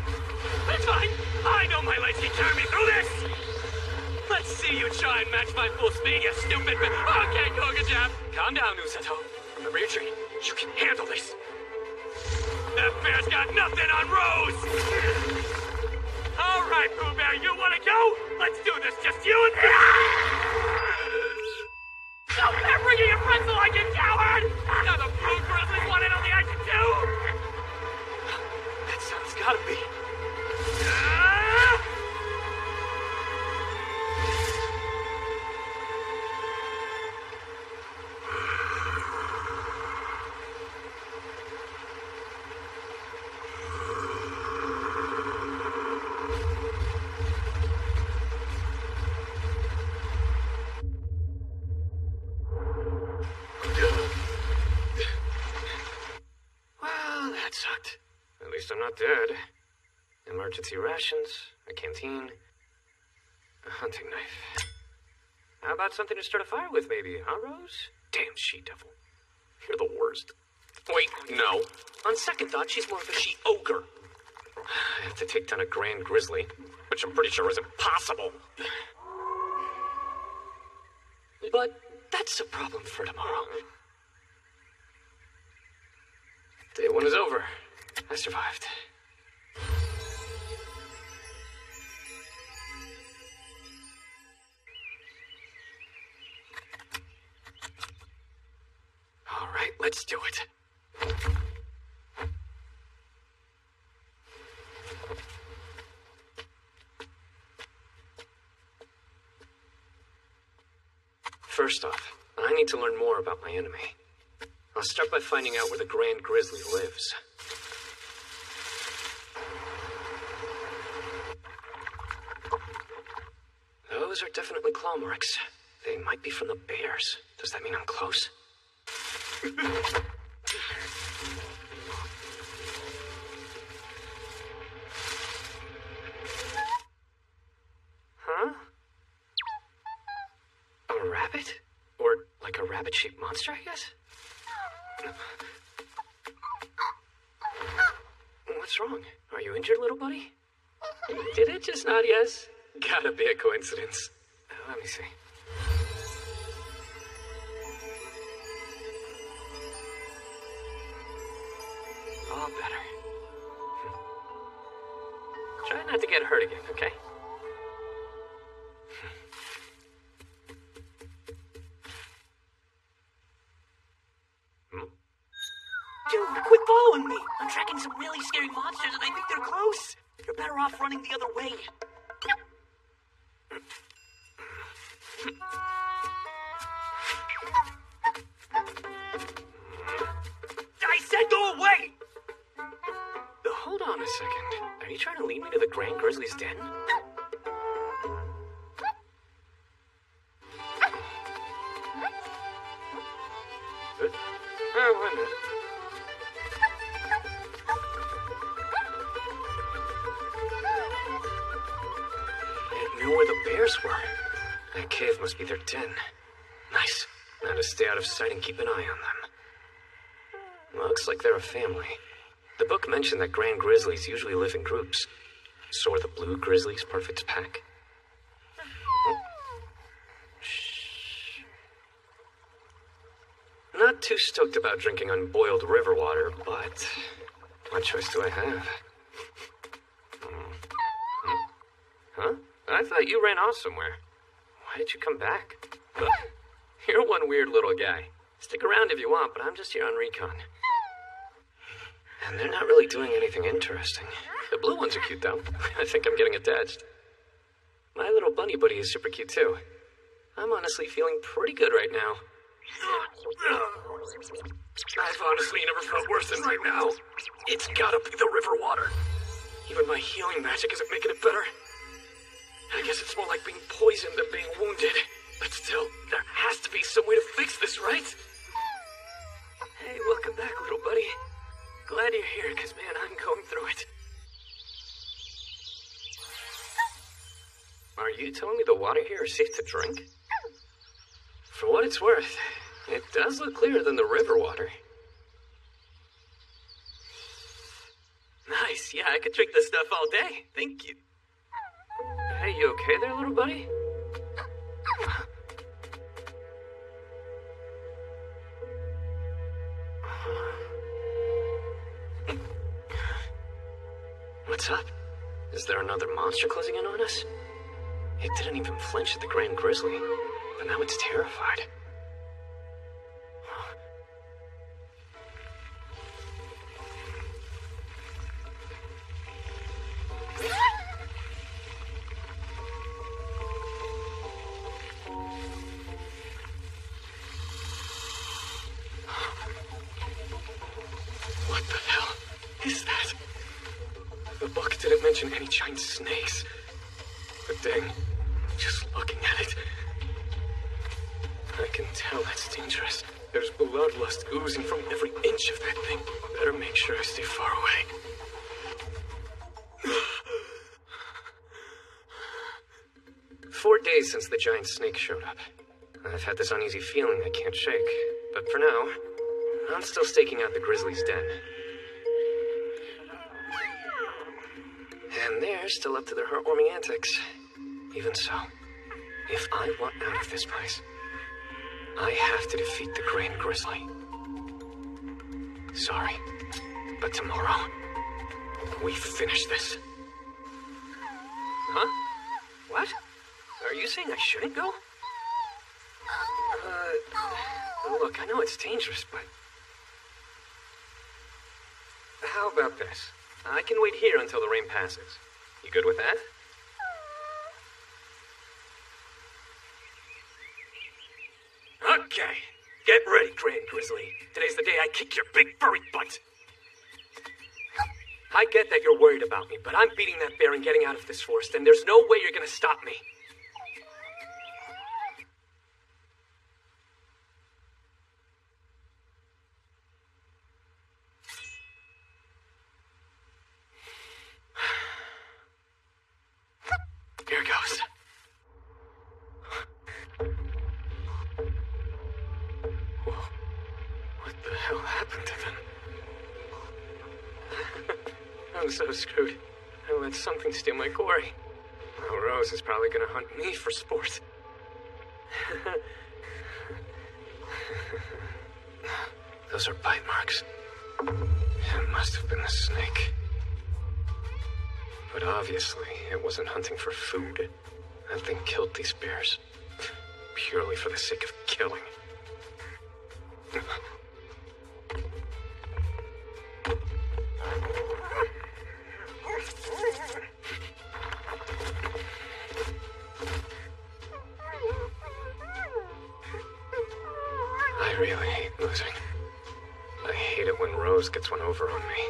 S8: That's fine. I know my legs can carry me through this! Let's see you try and match my full speed, you stupid... Okay, Koga-jab. Calm down, Usato. Remember your training. You can handle this. That bear's got nothing on Rose! All right, Pooh Bear, you want to go? Let's do this, just you and me! No, they're bringing your friends along, you coward! Now the blue grizzlies want in on the action, too! That sounds gotta be...
S2: Well, that sucked. At least I'm not dead. Emergency rations, a canteen, a hunting knife. How about something to start a fire with, maybe, huh, Rose? Damn she-devil. You're the worst. Wait, no. On second thought, she's more of a she-ogre. I have to take down a grand grizzly, which I'm pretty sure isn't possible. But that's a problem for tomorrow. Day one is over. I survived. All right, let's do it. First off, I need to learn more about my enemy. I'll start by finding out where the Grand Grizzly lives. Those are definitely claw marks. They might be from the bears. Does that mean I'm close? Huh? A rabbit? Or like a rabbit-shaped monster, I guess? What's wrong? Are you injured, little buddy? Did it just nod yes? Gotta be a coincidence. Let me see. All better. Try not to get hurt again, okay?
S8: Dude, quit following me! I'm tracking some really scary monsters and I think they're close! You're better off running the other way. I said go away!
S2: Hold on a second. Are you trying to lead me to the Grand Grizzly's den? Oh, wait a minute. It knew where the bears were. That cave must be their den. Nice. Now to stay out of sight and keep an eye on them. Looks like they're a family. The book mentioned that Grand Grizzlies usually live in groups. So are the Blue Grizzlies part of its pack? Not too stoked about drinking unboiled river water, but what choice do I have? Huh? I thought you ran off somewhere. Why did you come back? You're one weird little guy. Stick around if you want, but I'm just here on recon. And they're not really doing anything interesting. The blue ones are cute, though. I think I'm getting attached. My little bunny buddy is super cute, too. I'm honestly feeling pretty good right now.
S5: I've honestly never felt worse than right now. It's gotta be the river water. Even my healing magic isn't making it better. I guess it's more like being poisoned than being wounded. But still, there has to be some way to fix this, right?
S2: Hey, welcome back, little buddy. Glad you're here, because, man, I'm going through it. Are you telling me the water here is safe to drink? For what it's worth, it does look clearer than the river water. Nice, yeah, I could drink this stuff all day. Thank you. Hey, you okay there, little buddy? What's up? Is there another monster closing in on us? It didn't even flinch at the Grand Grizzly, but now it's terrified. What the hell is that? The book didn't mention any giant snakes. But dang, just looking at it, I can tell that's dangerous. There's bloodlust oozing from every inch of that thing. Better make sure I stay far away. 4 days since the giant snake showed up. I've had this uneasy feeling I can't shake. But for now, I'm still staking out the Grizzly's den. And they're still up to their heartwarming antics. Even so, if I want out of this place, I have to defeat the Grand Grizzly. Sorry. But tomorrow, we finish this. Huh? What? Are you saying I shouldn't go? Look, I know it's dangerous, but... How about this? I can wait here until the rain passes. You good with that?
S8: Okay. Get ready, Grand Grizzly. Today's the day I kick your big furry butt.
S2: I get that you're worried about me, but I'm beating that bear and getting out of this forest, and there's no way you're gonna stop me.
S1: Here goes.
S2: What the hell happened to them? I'm so screwed. I let something steal my quarry. Now Rose is probably gonna hunt me for sport. Those are bite marks. It must have been the snake. But obviously, it wasn't hunting for food. That thing killed these bears. Purely for the sake of killing. I really hate losing. I hate it when Rose gets one over on me.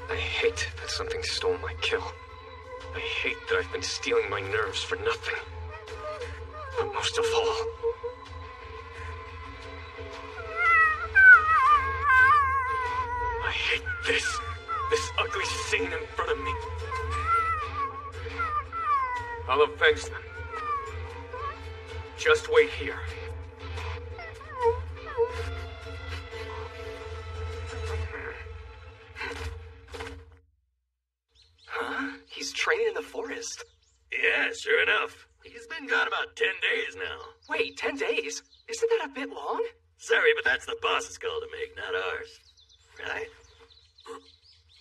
S2: I hate that something stole my kill. I hate that I've been stealing my nerves for nothing. But most of all, I hate this ugly scene in front of me. I'll avenge them. Just wait here.
S1: Huh? He's training in the forest.
S5: Yeah, sure enough. He's been gone about 10 days now.
S1: Wait, 10 days? Isn't that a bit long?
S5: Sorry, but that's the boss's call to make, not ours. Right?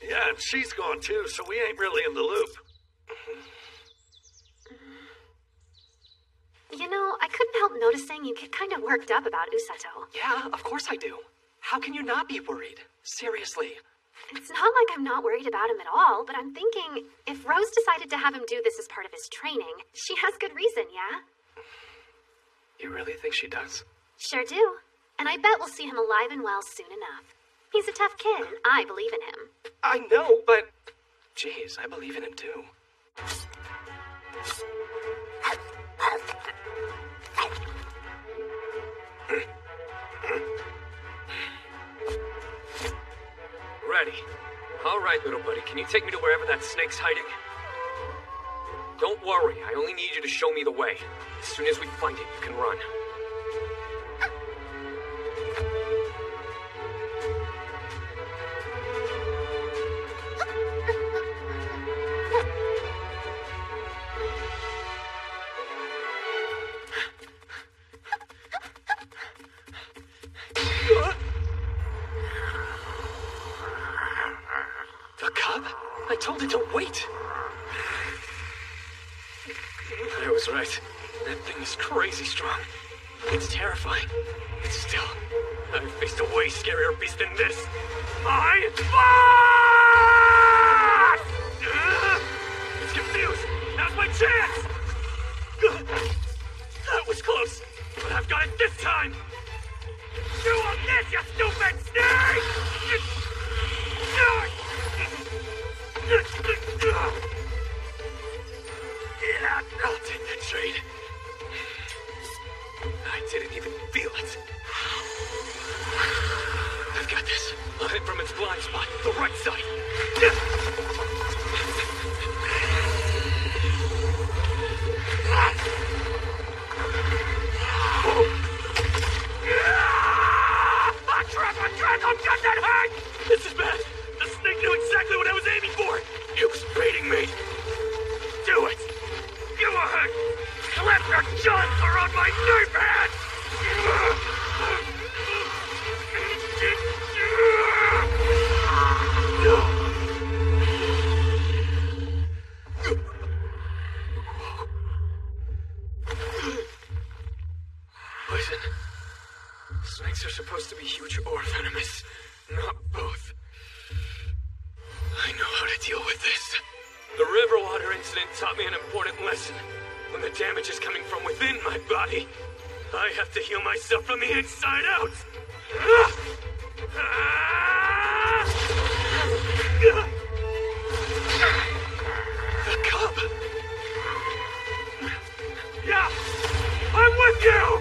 S5: Yeah, and she's gone too, so we ain't really in the loop.
S3: You know, I couldn't help noticing you get kind of worked up about Usato.
S1: Yeah, of course I do. How can you not be worried? Seriously.
S3: It's not like I'm not worried about him at all, but I'm thinking, if Rose decided to have him do this as part of his training, she has good reason, yeah?
S1: You really think she does?
S3: Sure do. And I bet we'll see him alive and well soon enough. He's a tough kid, and I believe in him.
S1: I know, but... Jeez, I believe in him too.
S2: Ready. All right, little buddy. Can you take me to wherever that snake's hiding? Don't worry. I only need you to show me the way. As soon as we find it, you can run.
S1: The cub? I told it to wait.
S2: I was right. That thing is crazy strong. It's terrifying. But still, I've faced a way scarier beast than this. My boss!
S8: It's confused. Now's my chance! That was close, but I've got it this time! You want this, you stupid snake!
S2: Yeah, I'll take that trade. I didn't even feel it. I've got this. I'll hit from its blind spot, the right side.
S8: I'm got that hurt! This is bad! The snake knew exactly what I was aiming for!
S2: It was
S8: deal with this. The river water incident taught me an important lesson. When the damage is coming from within my body, I have to heal myself from the inside out.
S7: The cub!
S8: Yeah, I'm with you!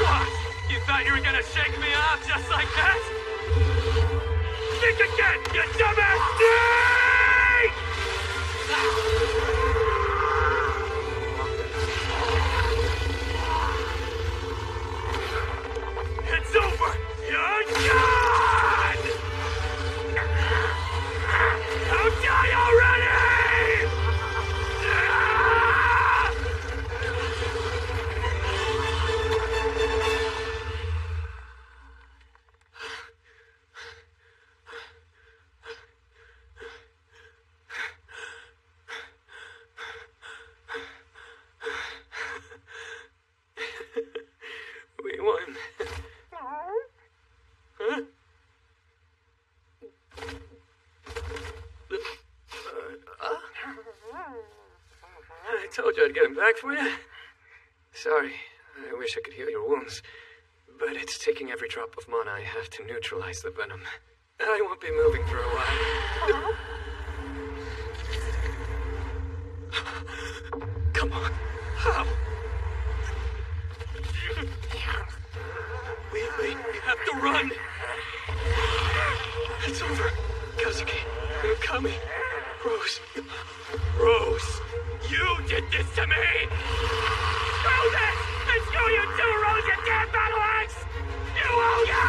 S8: What? You thought you were gonna shake me off just like that? Think again, you dumbass snake! It's over! You're done! Now die already! We won. Huh? I told you I'd get him back for you. Sorry, I wish I could heal your wounds. But it's taking every drop of mana I have to neutralize the venom. I won't be moving for a while. Come on. How? We have to run. It's over. Kazuki, Kami, Rose. Rose, you did this to me! Screw this! And screw you too, Rose, you damn battle axe! You owe ya!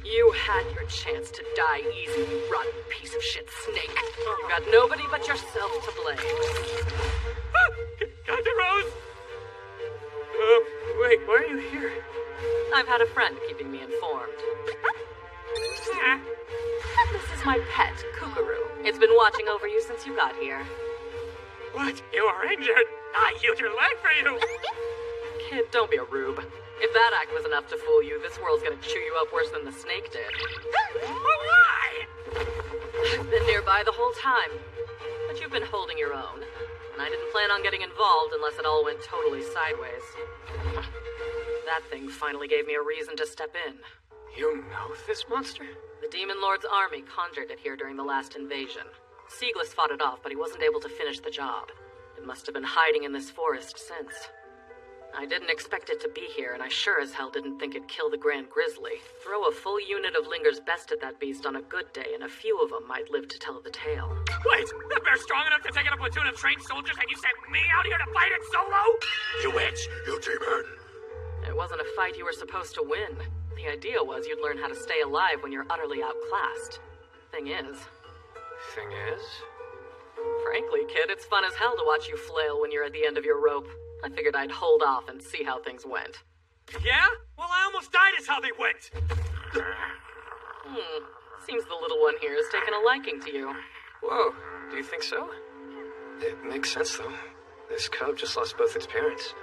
S6: You had your chance to die easy, you rotten piece of shit snake. You got nobody but yourself to blame.
S8: Captain Rose! Wait, why are you here?
S6: I've had a friend keeping me informed. This is my pet, Kukuru. It's been watching over you since you got here.
S8: What? You are injured? I healed your leg for you!
S6: Kid, don't be a rube. If that act was enough to fool you, this world's gonna chew you up worse than the snake did.
S8: But why?
S6: I've been nearby the whole time. But you've been holding your own. And I didn't plan on getting involved unless it all went totally sideways. That thing finally gave me a reason to step in.
S2: You know this monster?
S6: The Demon Lord's army conjured it here during the last invasion. Siegless fought it off, but he wasn't able to finish the job. It must have been hiding in this forest since. I didn't expect it to be here, and I sure as hell didn't think it'd kill the Grand Grizzly. Throw a full unit of Linger's best at that beast on a good day, and a few of them might live to tell the tale.
S8: Wait, that bear's strong enough to take out a platoon of trained soldiers, and you sent me out here to fight it solo? You witch! You demon!
S6: It wasn't a fight you were supposed to win. The idea was you'd learn how to stay alive when you're utterly outclassed. Thing is, frankly, kid, it's fun as hell to watch you flail when you're at the end of your rope. I figured I'd hold off and see how things went.
S8: Yeah? Well, I almost died is how they went!
S6: Seems the little one here has taken a liking to you.
S2: Whoa, do you think so? It makes sense, though. This cub just lost both its parents.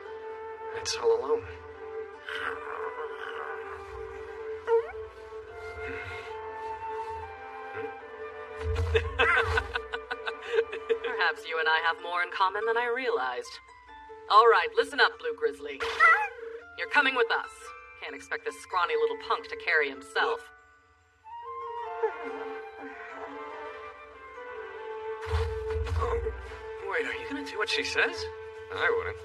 S2: It's all alone.
S6: Perhaps you and I have more in common than I realized. All right, listen up, Blue Grizzly. You're coming with us. Can't expect this scrawny little punk to carry himself.
S2: Wait, are you gonna do what she says? I wouldn't.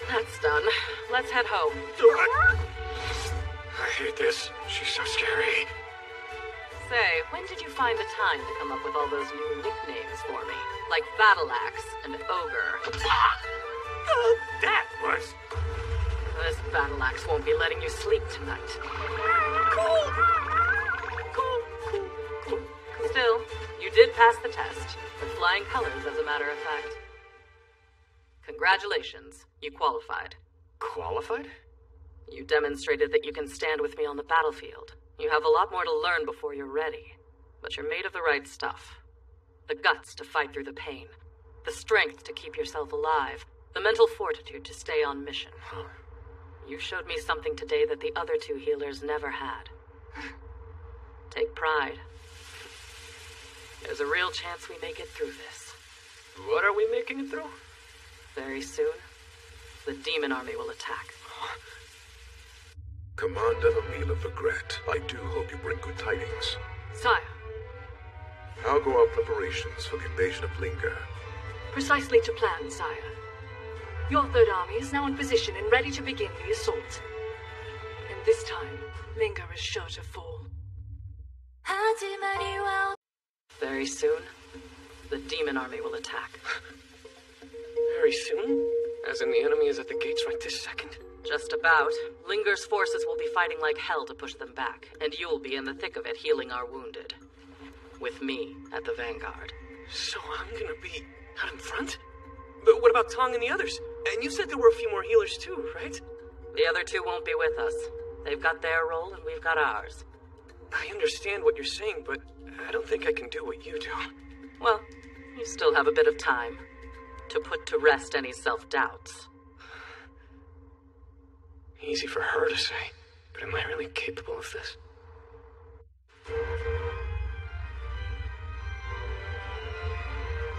S6: That's done. Let's head home.
S2: I hate this. She's so scary.
S6: Say, when did you find the time to come up with all those new nicknames for me? Like Battle Axe and Ogre.
S8: That was...
S6: This Battle Axe won't be letting you sleep tonight.
S8: Cool.
S6: Still, you did pass the test. With flying colors, as a matter of fact. Congratulations. You qualified.
S2: Qualified?
S6: You demonstrated that you can stand with me on the battlefield. You have a lot more to learn before you're ready. But you're made of the right stuff. The guts to fight through the pain. The strength to keep yourself alive. The mental fortitude to stay on mission. You showed me something today that the other two healers never had. Take pride. There's a real chance we make it through this.
S2: What are we making it through?
S6: Very soon, the demon army will attack.
S4: Commander Amila Vegret, I do hope you bring good tidings.
S6: Sire,
S4: How go our preparations for the invasion of Linga?
S9: Precisely to plan, sire. Your Third Army is now in position and ready to begin the assault. And this time, Linga is sure to fall.
S6: Very soon, the demon army will attack.
S2: Very soon? As in the enemy is at the gates right this second?
S6: Just about. Linger's forces will be fighting like hell to push them back, and you'll be in the thick of it healing our wounded. With me at the vanguard.
S2: So I'm gonna be out in front? But what about Tong and the others? And you said there were a few more healers too, right?
S6: The other two won't be with us. They've got their role and we've got ours.
S2: I understand what you're saying, but I don't think I can do what you do.
S6: Well, you still have a bit of time to put to rest any self-doubts.
S2: Easy for her to say, but am I really capable of this?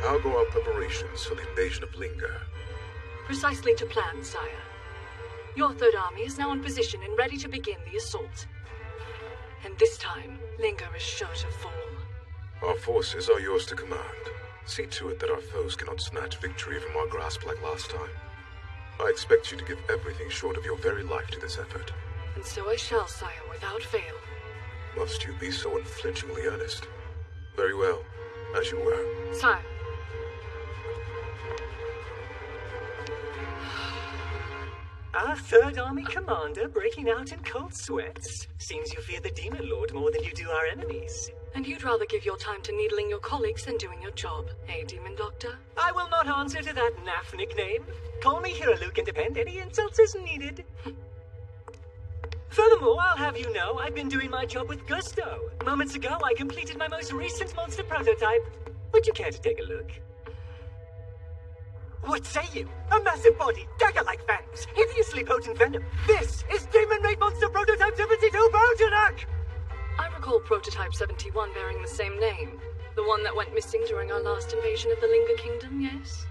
S4: How go our preparations for the invasion of Linga?
S9: Precisely to plan, sire. Your Third Army is now in position and ready to begin the assault. And this time, Linga is sure to fall.
S4: Our forces are yours to command. See to it that our foes cannot snatch victory from our grasp like last time. I expect you to give everything short of your very life to this effort.
S9: And so I shall, sire, without fail.
S4: Must you be so unflinchingly earnest? Very well, as you were.
S9: Sire.
S8: Our Third Army commander breaking out in cold sweats. Seems you fear the Demon Lord more than you do our enemies.
S9: And you'd rather give your time to needling your colleagues than doing your job, eh, Demon Doctor?
S8: I will not answer to that naff nickname. Call me Hero Luke and depend any insults as needed. Furthermore, I'll have you know I've been doing my job with gusto. Moments ago, I completed my most recent monster prototype. Would you care to take a look? What say you? A massive body, dagger-like fangs, hideously potent venom. This is Demon Raid Monster Prototype 72 Bojack!
S9: I recall Prototype 71 bearing the same name. The one that went missing during our last invasion of the Linga Kingdom, yes?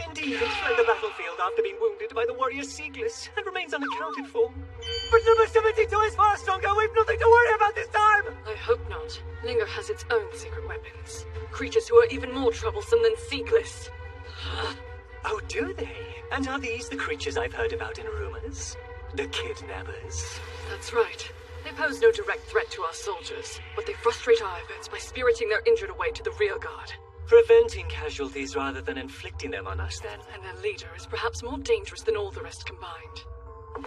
S8: Indeed, it fled the battlefield after being wounded by the warrior Seegless and remains unaccounted for. But number 72 is far stronger. We've nothing to worry about this time!
S9: I hope not. Linga has its own secret weapons. Creatures who are even more troublesome than Seegless.
S8: Oh, do they? And are these the creatures I've heard about in rumors? The kidnappers?
S9: That's right. They pose no direct threat to our soldiers, but they frustrate our efforts by spiriting their injured away to the rear guard.
S8: Preventing casualties rather than inflicting them on us, then.
S9: And their leader is perhaps more dangerous than all the rest combined.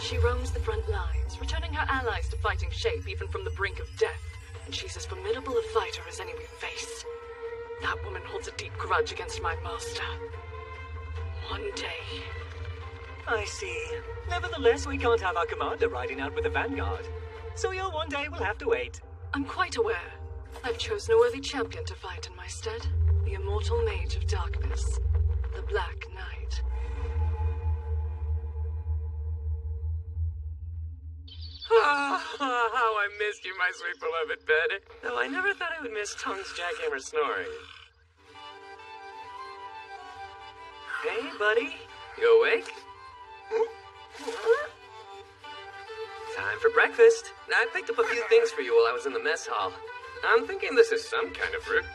S9: She roams the front lines, returning her allies to fighting shape even from the brink of death, and she's as formidable a fighter as any we face. That woman holds a deep grudge against my master. One day.
S8: I see. Nevertheless, we can't have our commander riding out with the vanguard. So your one day will have to wait.
S9: I'm quite aware. I've chosen a worthy champion to fight in my stead. The immortal mage of darkness. The Black Knight.
S2: How I missed you, my sweet beloved bed. Though I never thought I would miss Tong's jackhammer snoring.
S8: Hey, buddy.
S2: You awake? Time for breakfast. I picked up a few things for you while I was in the mess hall. I'm thinking this is some kind of fruit.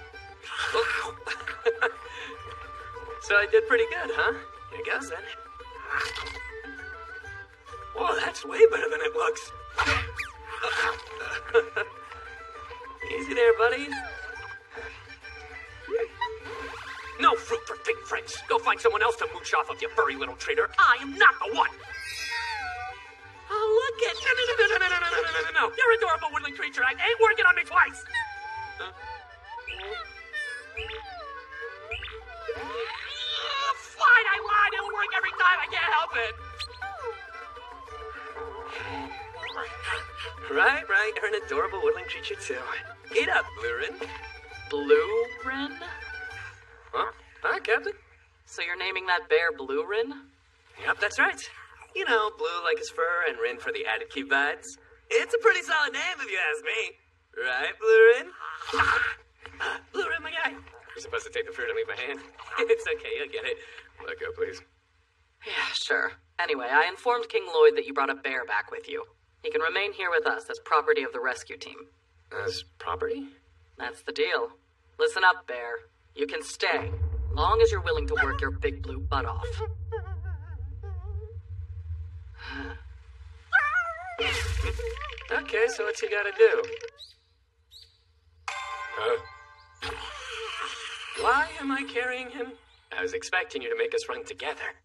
S2: Oh. So I did pretty good, huh? Here goes then.
S8: Whoa, that's way better than it looks.
S2: Easy there, buddy. No fruit for fake friends. Go find someone else to mooch off of, you furry little traitor. I am not the one. Oh, look at... No. You're adorable woodland creature. I ain't working on me twice. Fine, I lied. It'll work every time. I can't help it. Right. You're an adorable woodland creature, too. Eat up, Blue Wren.
S6: Blue Wren?
S2: Captain?
S6: So you're naming that bear Blue Rin?
S2: Yep, that's right. You know, blue like his fur and Rin for the added cute vibes. It's a pretty solid name if you ask me. Right, Blue Rin? Blue Rin, my guy. You're supposed to take the fruit and leave my hand. It's okay, you'll get it. Let go, please.
S6: Yeah, sure. Anyway, I informed King Lloyd that you brought a bear back with you. He can remain here with us as property of the rescue team.
S2: As property?
S6: That's the deal. Listen up, Bear. You can stay, long as you're willing to work your big blue butt off.
S2: Okay, so what's he gotta do? Why am I carrying him? I was expecting you to make us run together.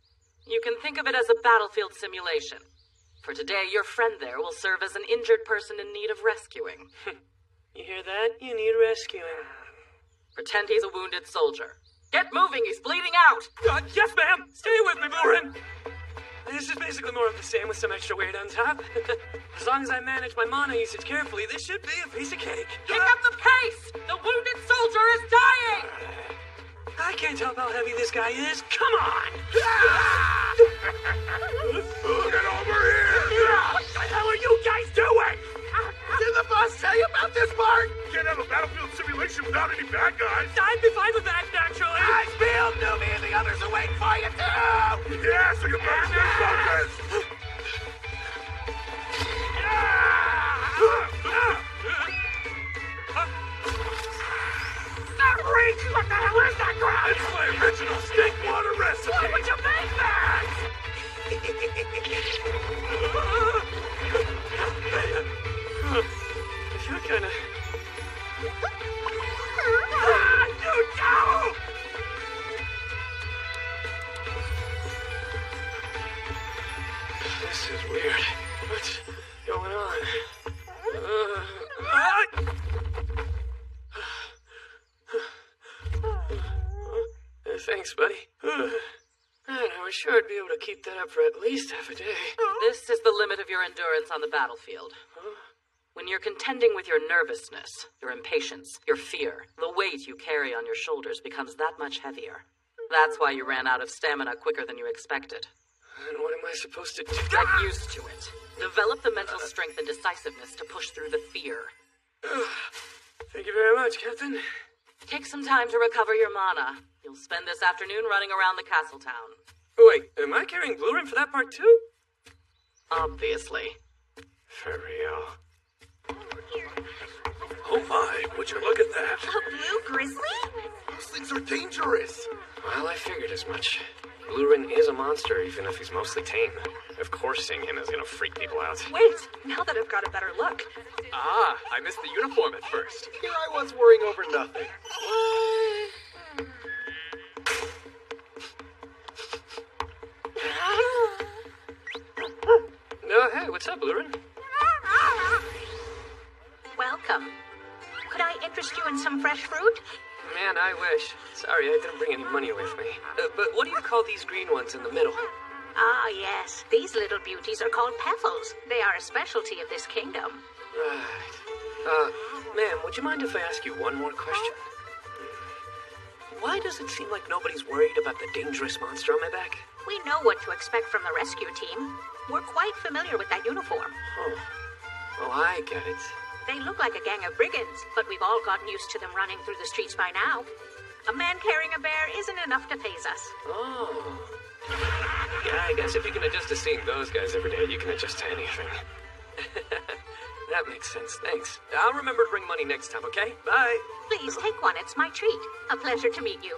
S6: You can think of it as a battlefield simulation. For today, your friend there will serve as an injured person in need of rescuing.
S2: You hear that? You need rescuing.
S6: Pretend he's a wounded soldier. Get moving, he's bleeding out!
S2: Yes, ma'am! Stay with me, Blue Rin! This is basically more of the same with some extra weight on top. As long as I manage my mana usage carefully, this should be a piece of cake.
S6: Pick up the pace! The wounded soldier is dying!
S2: I can't tell how heavy this guy is. Come on!
S5: Get over here!
S8: What the hell are you guys doing?
S5: Did the boss tell you about this part? Can't have a battlefield simulation without any bad guys.
S8: I'd be fine with that, naturally.
S5: I feel Newbie and the others are waiting for you too! Yeah, so you better stay focused!
S8: That reeks! What the hell is that crap?
S5: It's my original stink water recipe!
S8: Why would you make that?
S2: I feel kinda...
S8: You go!
S2: This is weird. What's going on? Thanks, buddy. Man, I was sure I'd be able to keep that up for at least half a day.
S6: This is the limit of your endurance on the battlefield. When you're contending with your nervousness, your impatience, your fear, the weight you carry on your shoulders becomes that much heavier. That's why you ran out of stamina quicker than you expected.
S2: And what am I supposed to do?
S6: Get used to it. Develop the mental strength and decisiveness to push through the fear.
S2: Thank you very much, Captain.
S6: Take some time to recover your mana. You'll spend this afternoon running around the castle town.
S2: Wait, am I carrying Blue Rin for that part too?
S6: Obviously.
S2: For real.
S5: Oh my, would you look at that?
S3: A blue grizzly?
S5: Those things are dangerous.
S2: Well, I figured as much. Blue Rin is a monster, even if he's mostly tame. Of course seeing him is gonna freak people out.
S9: Wait, now that I've got a better look.
S7: Ah, I missed the uniform at first. Here I was worrying over nothing.
S2: No, hey, what's up, Blue Rin?
S3: Welcome. Could I interest you in some fresh fruit?
S2: Man, I wish. Sorry, I didn't bring any money with me. But what do you call these green ones in the middle?
S3: Ah, yes. These little beauties are called Peffles. They are a specialty of this kingdom.
S2: Right. Ma'am, would you mind if I ask you one more question? Why does it seem like nobody's worried about the dangerous monster on my back?
S3: We know what to expect from the rescue team. We're quite familiar with that uniform.
S2: Oh, I get it.
S3: They look like a gang of brigands, but we've all gotten used to them running through the streets by now. A man carrying a bear isn't enough to faze us.
S2: Oh. Yeah, I guess if you can adjust to seeing those guys every day, you can adjust to anything. That makes sense, thanks. I'll remember to bring money next time, okay? Bye.
S3: Please take one, it's my treat. A pleasure to meet you.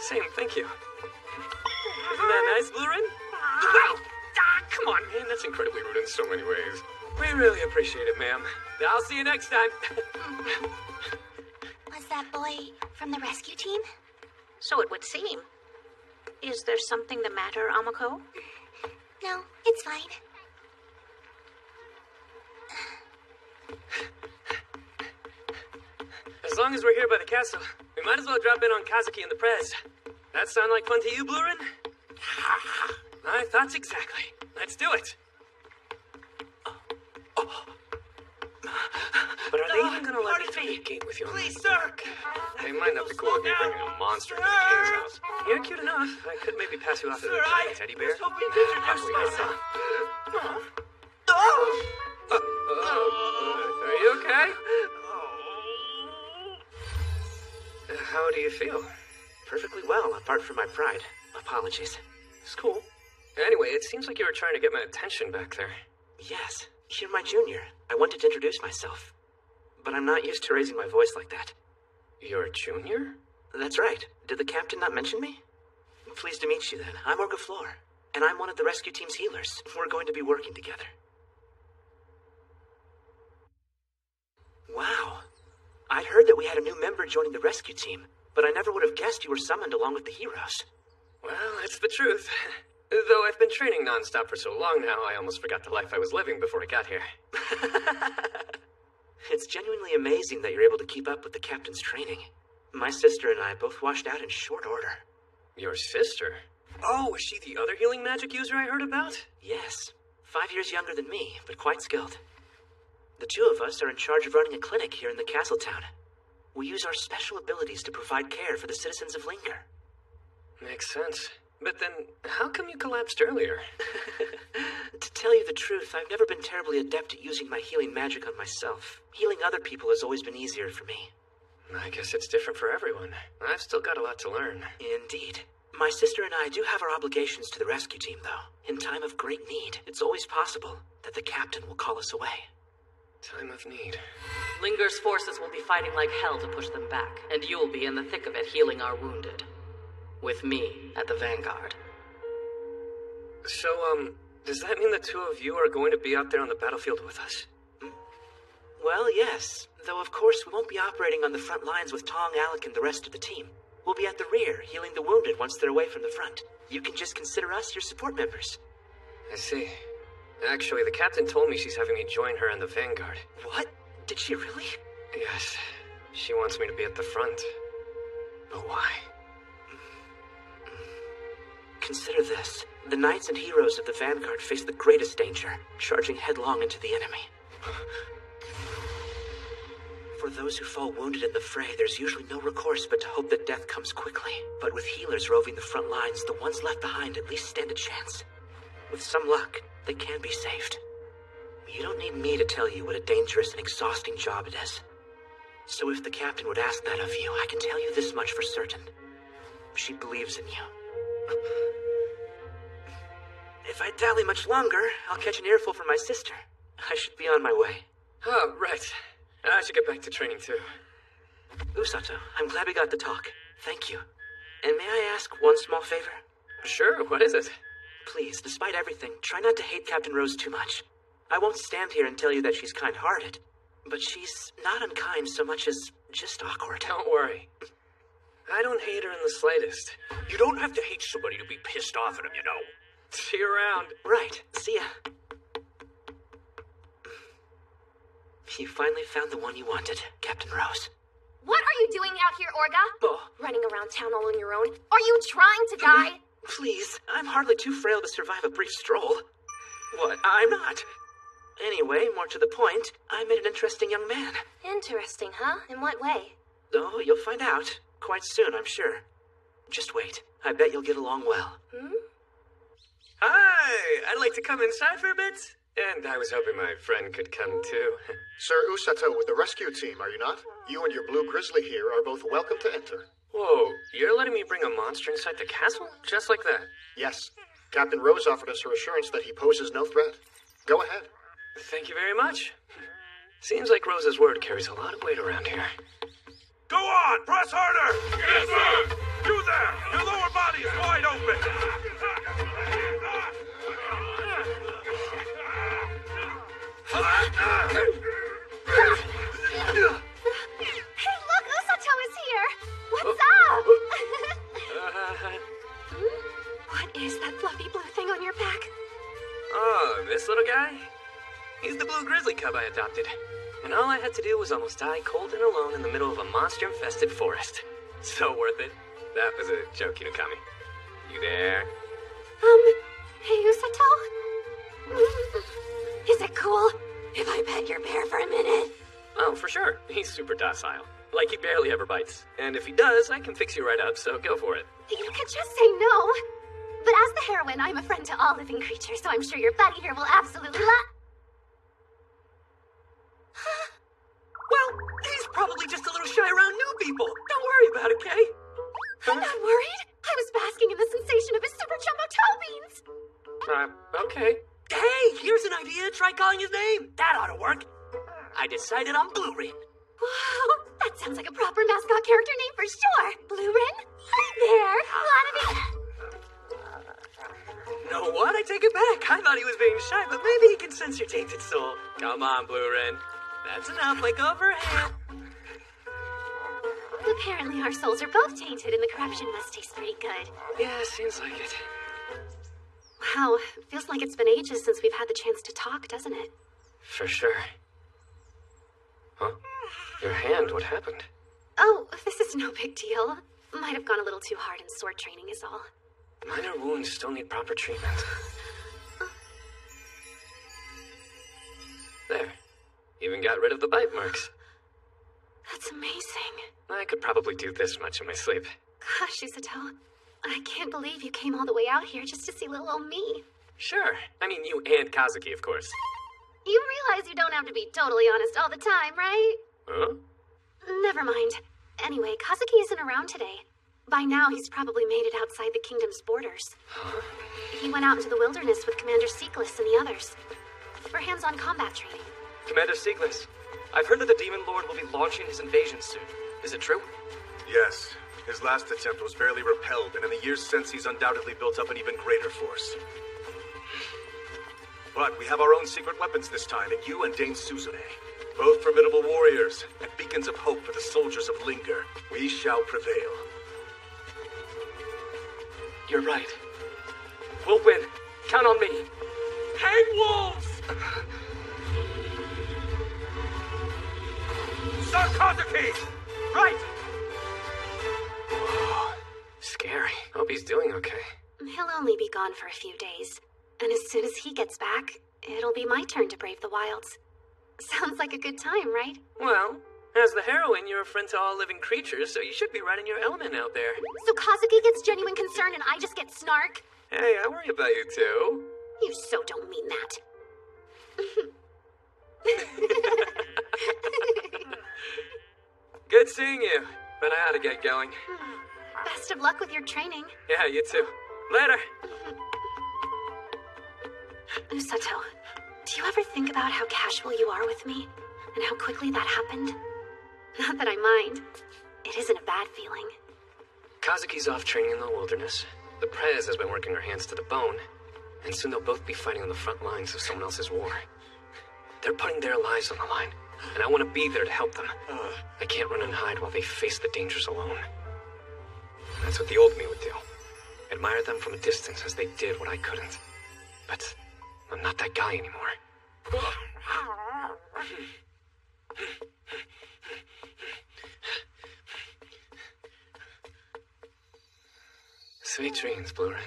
S2: Same, thank you. Isn't that nice, Blue Rin? Come on, man, that's incredibly rude in so many ways. We really appreciate it, ma'am. I'll see you next time.
S3: Was that boy from the rescue team? So it would seem. Is there something the matter, Amako? No, it's fine.
S2: As long as we're here by the castle, we might as well drop in on Kazuki and the Prez. That sound like fun to you, Blue Rin? My thoughts exactly. Let's do it. But are they even gonna let me through the gate with you?
S5: Please, sir!
S2: They might not be cool with me bringing a monster into the king's house. You're cute enough. I could maybe pass you off as a tiny teddy bear.
S5: I was hoping to introduce myself.
S2: Are you okay? How do you feel?
S1: Perfectly well, apart from my pride. Apologies.
S2: It's cool. Anyway, it seems like you were trying to get my attention back there.
S1: Yes, you're my junior. I wanted to introduce myself. But I'm not used to raising my voice like that.
S2: You're a junior?
S1: That's right. Did the captain not mention me? Pleased to meet you then. I'm Orga Floor, and I'm one of the rescue team's healers. We're going to be working together. Wow. I'd heard that we had a new member joining the rescue team, but I never would have guessed you were summoned along with the heroes.
S2: Well, it's the truth. Though I've been training nonstop for so long now, I almost forgot the life I was living before I got here.
S1: It's genuinely amazing that you're able to keep up with the captain's training. My sister and I both washed out in short order.
S2: Your sister? Oh, is she the other healing magic user I heard about?
S1: Yes. 5 years younger than me, but quite skilled. The two of us are in charge of running a clinic here in the castle town. We use our special abilities to provide care for the citizens of Linger.
S2: Makes sense. But then, how come you collapsed earlier?
S1: To tell you the truth, I've never been terribly adept at using my healing magic on myself. Healing other people has always been easier for me.
S2: I guess it's different for everyone. I've still got a lot to learn.
S1: Indeed. My sister and I do have our obligations to the rescue team, though. In time of great need, it's always possible that the captain will call us away.
S2: Time of need.
S6: Linger's forces will be fighting like hell to push them back, and you'll be in the thick of it healing our wounded. With me at the vanguard.
S2: So, does that mean the two of you are going to be out there on the battlefield with us?
S1: Well, yes. Though, of course, we won't be operating on the front lines with Tong, Alec, and the rest of the team. We'll be at the rear, healing the wounded once they're away from the front. You can just consider us your support members.
S2: I see. Actually, the captain told me she's having me join her in the vanguard.
S1: What? Did she really?
S2: Yes. She wants me to be at the front. But why?
S1: Consider this. The knights and heroes of the vanguard face the greatest danger, charging headlong into the enemy. For those who fall wounded in the fray, there's usually no recourse but to hope that death comes quickly. But with healers roving the front lines, the ones left behind at least stand a chance. With some luck, they can be saved. You don't need me to tell you what a dangerous and exhausting job it is. So if the captain would ask that of you, I can tell you this much for certain. She believes in you. If I dally much longer, I'll catch an earful from my sister. I should be on my way.
S2: Oh, right. I should get back to training too.
S1: Usato, I'm glad we got to talk. Thank you. And may I ask one small favor?
S2: Sure, what is it?
S1: Please, despite everything, try not to hate Captain Rose too much. I won't stand here and tell you that she's kind-hearted, but she's not unkind so much as just awkward.
S2: Don't worry. I don't hate her in the slightest.
S5: You don't have to hate somebody to be pissed off at them, you know.
S2: See you around.
S1: Right. See ya. You finally found the one you wanted, Captain Rose.
S3: What are you doing out here, Orga?
S1: Oh.
S3: Running around town all on your own? Are you trying to die?
S1: Please, I'm hardly too frail to survive a brief stroll. What? I'm not. Anyway, more to the point, I met an interesting young man.
S3: Interesting, huh? In what way?
S1: Oh, you'll find out. Quite soon, I'm sure. Just wait. I bet you'll get along well.
S2: Hi! I'd like to come inside for a bit. And I was hoping my friend could come too.
S10: Sir Usato with the rescue team, are you not? You and your blue grizzly here are both welcome to enter.
S2: Whoa, you're letting me bring a monster inside the castle? Just like that?
S10: Yes. Captain Rose offered us her assurance that he poses no threat. Go ahead.
S2: Thank you very much. Seems like Rose's word carries a lot of weight around here.
S5: Go on! Press harder! Yes, sir! You there! Your lower body is wide open!
S3: Hey, look! Usato is here! What's up? What is that fluffy blue thing on your back?
S2: Oh, this little guy? He's the blue grizzly cub I adopted. And all I had to do was almost die cold and alone in the middle of a monster-infested forest. So worth it. That was a joke, Inukami. You there?
S3: Hey, Usato? Is it cool? if I pet your bear for a minute?
S2: Oh, for sure. He's super docile. Like he barely ever bites. And if he does, I can fix you right up, so go for it.
S3: You could just say no. But as the heroine, I'm a friend to all living creatures, so I'm sure your buddy here will absolutely
S2: Well, he's probably just a little shy around new people. Don't worry about it, Kay.
S3: I'm not worried. I was basking in the sensation of his super jumbo toe beans.
S2: Okay.
S8: Hey, here's an idea. Try calling his name. That ought to work. I decided on Blue Rin.
S3: Wow, that sounds like a proper mascot character name for sure. Blue Rin? Hi there.
S2: Know what? I take it back. I thought he was being shy, but maybe he can sense your tainted soul. Come on, Blue Rin. That's enough, like overhand.
S3: Apparently our souls are both tainted and the corruption must taste pretty good.
S2: Yeah, seems like it.
S3: Wow, feels like it's been ages since we've had the chance to talk, doesn't it?
S2: For sure. Huh? Your hand, what happened?
S3: Oh, this is no big deal. Might have gone a little too hard in sword training is all.
S2: Minor wounds still need proper treatment. There. Even got rid of the bite marks.
S3: That's amazing.
S2: I could probably do this much in my sleep.
S3: Gosh, Usato, I can't believe you came all the way out here just to see little old me.
S2: Sure. I mean, you and Kazuki, of course.
S3: You realize you don't have to be totally honest all the time, right?
S2: Huh?
S3: Never mind. Anyway, Kazuki isn't around today. By now, he's probably made it outside the kingdom's borders.
S2: Huh?
S3: He went out into the wilderness with Commander Seekless and the others for hands-on combat training.
S1: Commander Seekless, I've heard that the Demon Lord will be launching his invasion soon. Is it true?
S7: Yes. His last attempt was barely repelled, and in the years since, he's undoubtedly built up an even greater force. But we have our own secret weapons this time, in you and Dame Suzune. Both formidable warriors, and beacons of hope for the soldiers of Linger. We shall prevail.
S1: You're right. We'll win. Count on me.
S8: Hang wolves!
S5: Sir Kazuki! Right!
S2: Scary. Hope he's doing okay.
S3: He'll only be gone for a few days. And as soon as he gets back, it'll be my turn to brave the wilds. Sounds like a good time, right?
S2: Well, as the heroine, you're a friend to all living creatures, so you should be right in your element out there.
S3: So Kazuki gets genuine concern and I just get snark?
S2: Hey, I worry about you too.
S3: You so don't mean that.
S2: Good seeing you, but I ought to get going.
S3: Best of luck with your training.
S2: Yeah, you too. Later.
S3: Usato, do you ever think about how casual you are with me? And how quickly that happened? Not that I mind. It isn't a bad feeling.
S2: Kazuki's off training in the wilderness. The Prez has been working her hands to the bone. And soon they'll both be fighting on the front lines of someone else's war. They're putting their lives on the line. And I want to be there to help them. I can't run and hide while they face the dangers alone. That's what the old me would do. Admire them from a distance as they did what I couldn't. But I'm not that guy anymore. Sweet dreams, Blue Rin.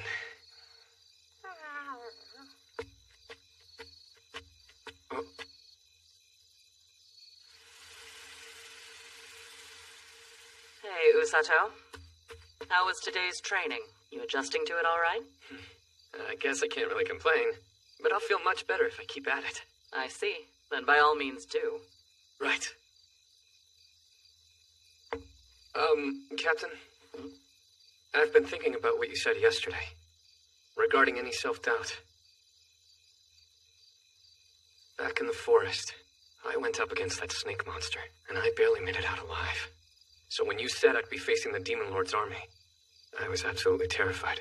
S2: Oh.
S6: Hey, Usato. How was today's training? You adjusting to it all right?
S2: I guess I can't really complain, but I'll feel much better if I keep at it.
S6: I see. Then by all means do.
S2: Right. Captain? I've been thinking about what you said yesterday, regarding any self-doubt. Back in the forest, I went up against that snake monster, and I barely made it out alive. So when you said I'd be facing the Demon Lord's army, I was absolutely terrified.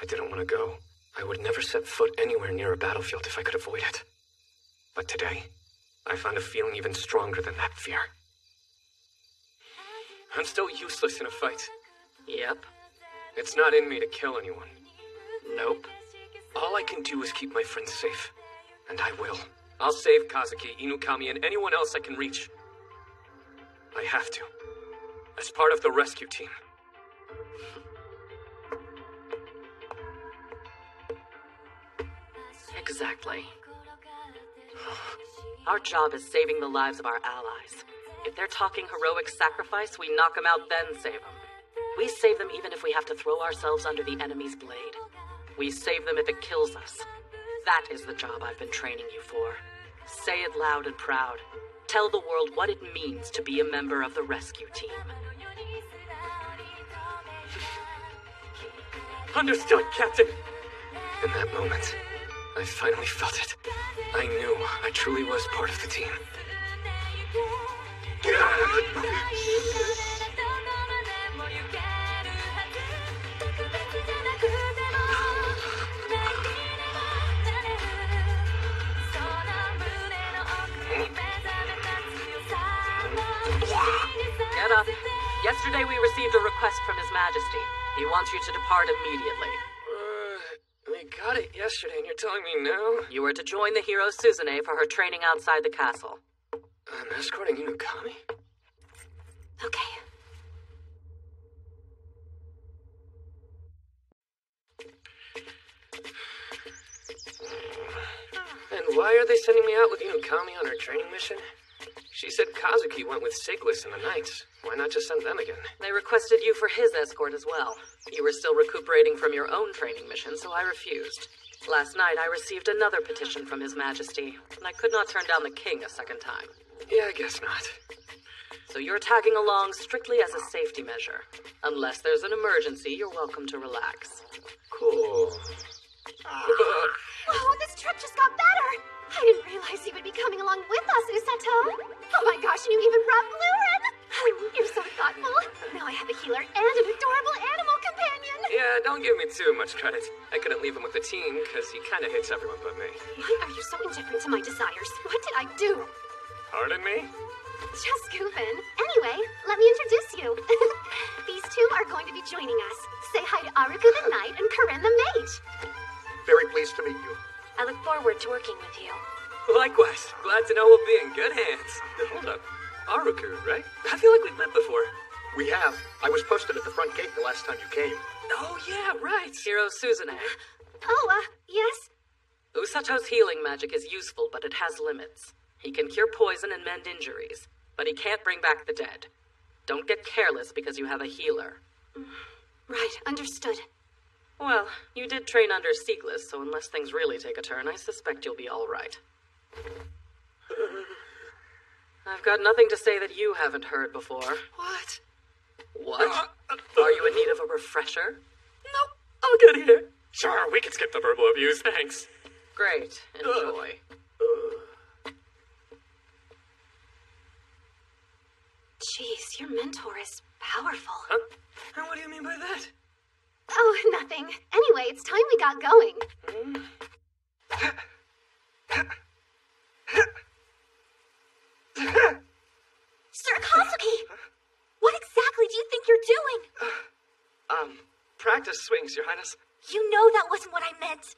S2: I didn't want to go. I would never set foot anywhere near a battlefield if I could avoid it. But today, I found a feeling even stronger than that fear. I'm still useless in a fight.
S6: Yep.
S2: It's not in me to kill anyone.
S6: Nope.
S2: All I can do is keep my friends safe. And I will. I'll save Kazuki, Inukami, and anyone else I can reach. I have to. As part of the rescue team.
S6: Exactly. Our job is saving the lives of our allies. If they're talking heroic sacrifice, we knock them out, then save them. We save them even if we have to throw ourselves under the enemy's blade. We save them if it kills us. That is the job I've been training you for. Say it loud and proud. Tell the world what it means to be a member of the rescue team.
S2: Understood, Captain. In that moment, I finally felt it. I knew I truly was part of the team.
S6: Get up. Yesterday we received a request from His Majesty. He wants you to depart immediately.
S2: We got it yesterday and you're telling me now?
S6: You are to join the hero Suzune for her training outside the castle.
S2: I'm escorting Inukami?
S3: Okay.
S2: And why are they sending me out with Inukami on her training mission? She said Kazuki went with Siglis and the Knights. Why not just send them again?
S6: They requested you for his escort as well. You were still recuperating from your own training mission, so I refused. Last night I received another petition from His Majesty, and I could not turn down the king a second time.
S2: Yeah, I guess not.
S6: So you're tagging along strictly as a safety measure. Unless there's an emergency, you're welcome to relax.
S2: Cool.
S3: Whoa, this trip just got better! I didn't realize you would be coming along with us, Usato! Oh my gosh, and you even brought Blurin! You're so thoughtful. Now I have a healer and an adorable animal companion!
S2: Yeah, don't give me too much credit. I couldn't leave him with the team, because he kind of hates everyone but me.
S3: Why are you so indifferent to my desires? What did I do?
S2: Pardon me?
S3: Just goofing. Anyway, let me introduce you. These two are going to be joining us. Say hi to Aruku the Knight and Karen the Mage.
S10: Very pleased to meet you.
S3: I look forward to working with you.
S2: Likewise. Glad to know we'll be in good hands. Hold up. Aruku, right? I feel like we've met before.
S10: We have. I was posted at the front gate the last time you came.
S2: Oh, yeah, right.
S6: Hero Suzune.
S3: Oh, yes?
S6: Usato's healing magic is useful, but it has limits. He can cure poison and mend injuries, but he can't bring back the dead. Don't get careless because you have a healer.
S3: Right, understood.
S6: Well, you did train under Siglis, so unless things really take a turn, I suspect you'll be all right. I've got nothing to say that you haven't heard before.
S2: What?
S6: What? Are you in need of a refresher?
S2: Nope, I'm good here. Sure, we can skip the verbal abuse, thanks.
S6: Great. Enjoy.
S3: Jeez, your mentor is powerful.
S2: Huh? And what do you mean by that?
S3: Oh, nothing. Anyway, it's time we got going. Sir Kazuki! What exactly do you think you're doing?
S1: Practice swings, Your Highness.
S3: You know that wasn't what I meant.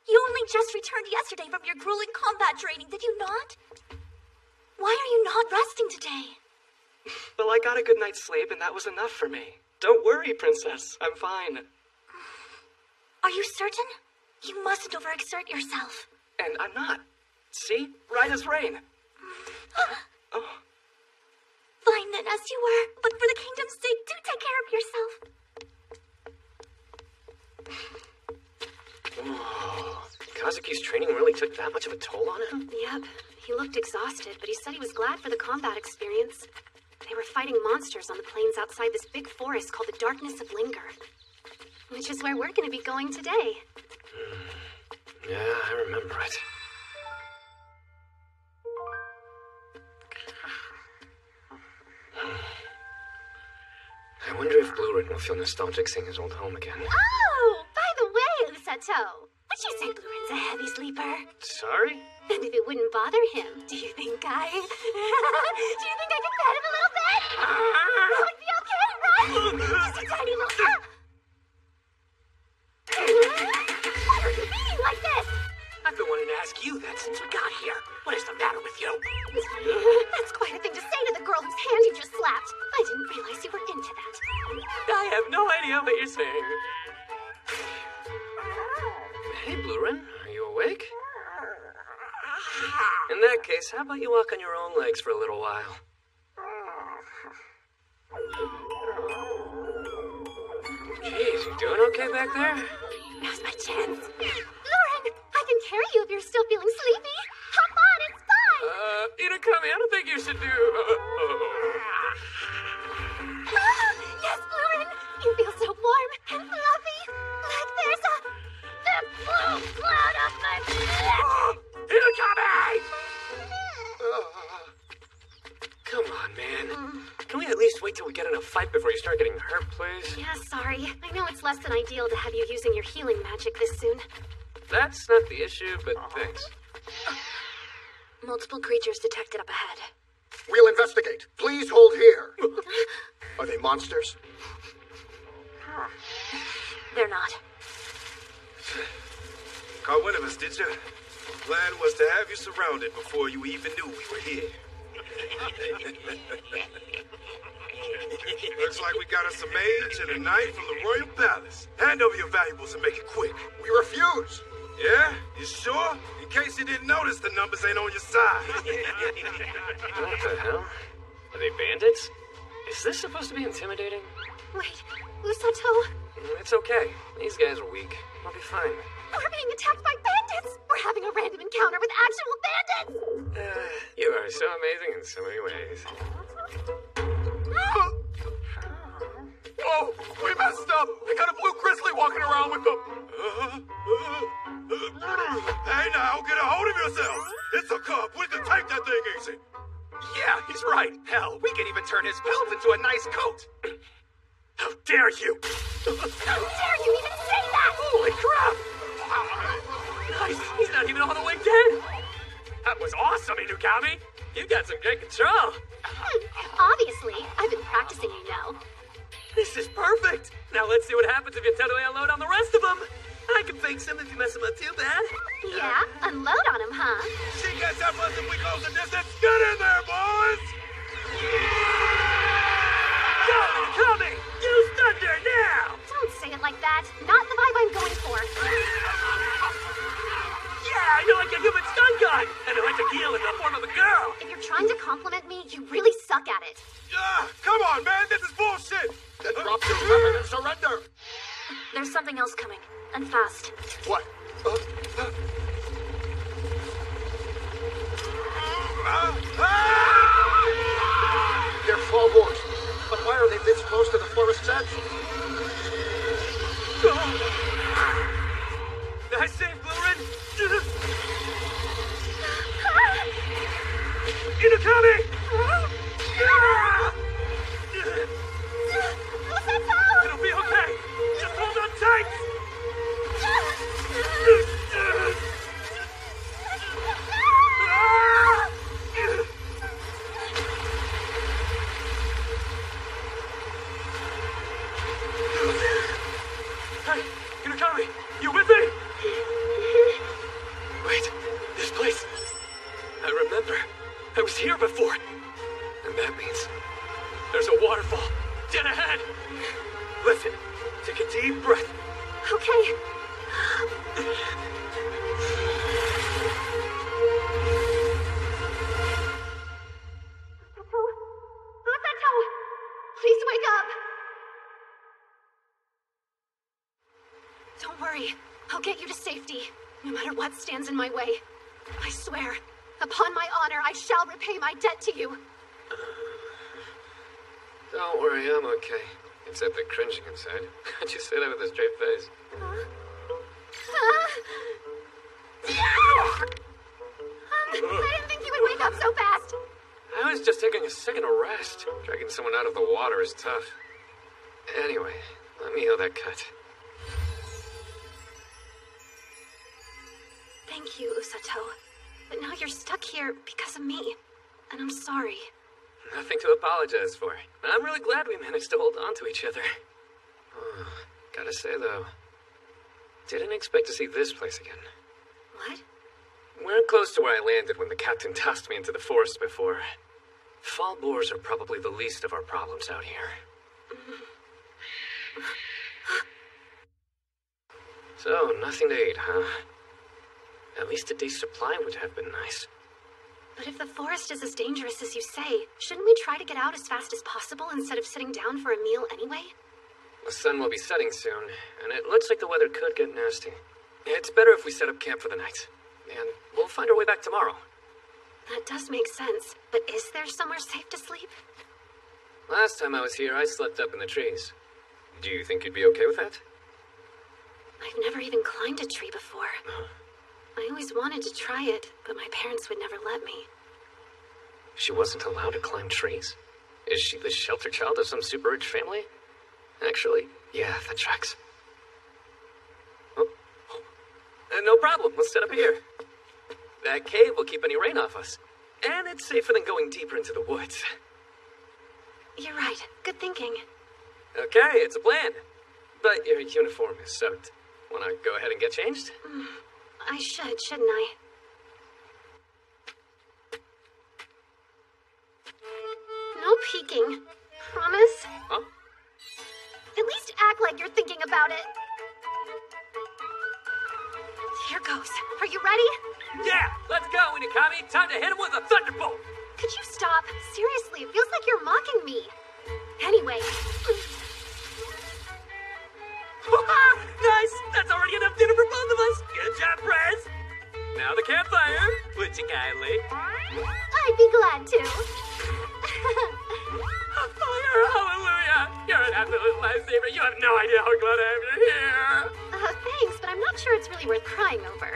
S3: You only just returned yesterday from your grueling combat training, did you not? Why are you not resting today?
S1: Well, I got a good night's sleep, and that was enough for me. Don't worry, Princess. I'm fine.
S3: Are you certain? You mustn't overexert yourself.
S1: And I'm not. See? Right as rain. Oh.
S3: Fine then, as you were. But for the kingdom's sake, do take care of yourself.
S2: Whoa. Kazuki's training really took that much of a toll on him?
S3: Yep. He looked exhausted, but he said he was glad for the combat experience. They were fighting monsters on the plains outside this big forest called the Darkness of Linger. Which is where we're going to be going today.
S2: Yeah, I remember it. I wonder if Blurin will feel nostalgic seeing his old home again.
S3: Oh, by the way, Usato, would you say Blurin's a heavy sleeper?
S2: Sorry?
S3: And if it wouldn't bother him, do you think I... do you think I could pet him a little bit? That would be okay, right? Just a tiny little... What are you being like this?
S5: I've been wanting to ask you that since we got here. What is the matter with you?
S3: That's quite a thing to say to the girl whose hand you just slapped. I didn't realize you were into that.
S2: I have no idea what you're saying. Hey, Blurin, are you awake? In that case, how about you walk on your own legs for a little while? Jeez, you doing okay back there?
S3: Now's my chance. Lauren, I can carry you if you're still feeling sleepy. Hop on, it's fine.
S2: Inokami, I don't think you should do...
S3: Yes, Lauren. You feel so warm and fluffy. Like there's a big blue cloud up my back.
S2: Inokami! Come on, man. Can we at least wait till we get in a fight before you start getting hurt, please?
S3: Yeah, sorry. I know it's less than ideal to have you using your healing magic this soon.
S2: That's not the issue, but thanks.
S3: Multiple creatures detected up ahead.
S10: We'll investigate. Please hold here. Are they monsters?
S3: They're not.
S7: Caught wind of us, did you? Plan was to have you surrounded before you even knew we were here. Looks like we got us a mage and a knight from the royal palace. Hand over your valuables and make it quick.
S10: We refuse.
S7: Yeah? You sure? In case you didn't notice, the numbers ain't on your side.
S2: What the hell? Are they bandits? Is this supposed to be intimidating?
S3: Wait, Usato?
S2: It's okay. These guys are weak. I'll be fine.
S3: We're being attacked by bandits! We're having a random encounter with actual bandits!
S2: You are so amazing in so many ways.
S7: Whoa! We messed up! They got a blue grizzly walking around with them! Hey now, get a hold of yourself! It's a cub! We can take that thing easy!
S8: Yeah, he's right. Hell, we can even turn his pelt into a nice coat. How dare you!
S3: How dare you even say that!
S8: Holy crap! Nice, he's not even all the way dead! That was awesome, Inokami!
S2: You got some great control.
S3: Obviously, I've been practicing, you know.
S8: This is perfect! Now let's see what happens if you totally unload on the rest of them! I can fake some if you mess them up too bad.
S3: Yeah? Unload on him, huh?
S7: She gets up us if we close the distance! Get in there, boys!
S8: Go, Inokami! Use thunder now!
S3: Don't say it like that. Not the vibe I'm going for.
S8: Yeah, you're like a human stun gun! And I like to heal in the form of a girl!
S3: If you're trying to compliment me, you really suck at it.
S7: Come on, man! This is bullshit!
S10: Then drop your weapon and surrender.
S3: There's something else coming. And fast.
S10: What? They're fall boars. But why are they this close to the forest's edge?
S8: Nice save, Lauren! Inokami! It'll be okay! Just hold on tight! Hey, Inokami, you with me? Wait, this place. I remember. I was here before. And that means there's a waterfall dead ahead. Listen, take a deep breath.
S3: Okay. Usato! Please wake up! Don't worry. I'll get you to safety, no matter what stands in my way. I swear, upon my honor, I shall repay my debt to you.
S2: Don't worry, I'm okay. Except the cringing inside. How'd you say that with a straight face?
S3: I didn't think you would wake up so fast.
S2: I was just taking a second to rest. Dragging someone out of the water is tough. Anyway, let me heal that cut.
S3: Thank you, Usato. But now you're stuck here because of me. And I'm sorry.
S2: Nothing to apologize for. I'm really glad we managed to hold on to each other. Oh, gotta say, though, didn't expect to see this place again.
S3: What?
S2: We're close to where I landed when the captain tossed me into the forest before. Fall boars are probably the least of our problems out here. So, nothing to eat, huh? At least a day's supply would have been nice.
S3: But if the forest is as dangerous as you say, shouldn't we try to get out as fast as possible instead of sitting down for a meal anyway?
S2: The sun will be setting soon, and it looks like the weather could get nasty. It's better if we set up camp for the night, and we'll find our way back tomorrow.
S3: That does make sense, but is there somewhere safe to sleep?
S2: Last time I was here, I slept up in the trees. Do you think you'd be okay with that?
S3: I've never even climbed a tree before. I always wanted to try it, but my parents would never let me.
S2: She wasn't allowed to climb trees? Is she the shelter child of some super rich family? Actually, yeah, that tracks. Oh. No problem, let's set up here. That cave will keep any rain off us. And it's safer than going deeper into the woods.
S3: You're right. Good thinking.
S2: Okay, it's a plan. But your uniform is soaked. Wanna go ahead and get changed?
S3: I should, shouldn't I? No peeking. Promise?
S2: Huh?
S3: At least act like you're thinking about it. Here goes. Are you ready?
S8: Yeah, let's go, Inukami. Time to hit him with a thunderbolt.
S3: Could you stop? Seriously, it feels like you're mocking me. Anyway.
S8: Nice! That's already enough dinner for both of us. Good job, Prez. Now the campfire. Would you kindly?
S3: I'd be glad to.
S8: A fire! Hallelujah! You're an absolute lifesaver. You have no idea how glad I am you're here.
S3: Thanks, but I'm not sure it's really worth crying over.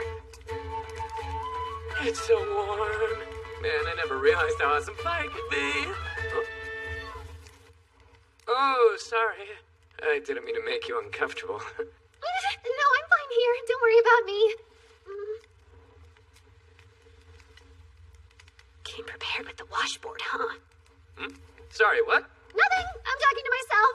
S2: It's so warm. Man, I never realized how awesome fire could be. Oh, sorry. I didn't mean to make you uncomfortable.
S3: No, I'm fine here. Don't worry about me. Came prepared with the washboard, huh?
S2: Sorry, what?
S3: Nothing. I'm talking to myself.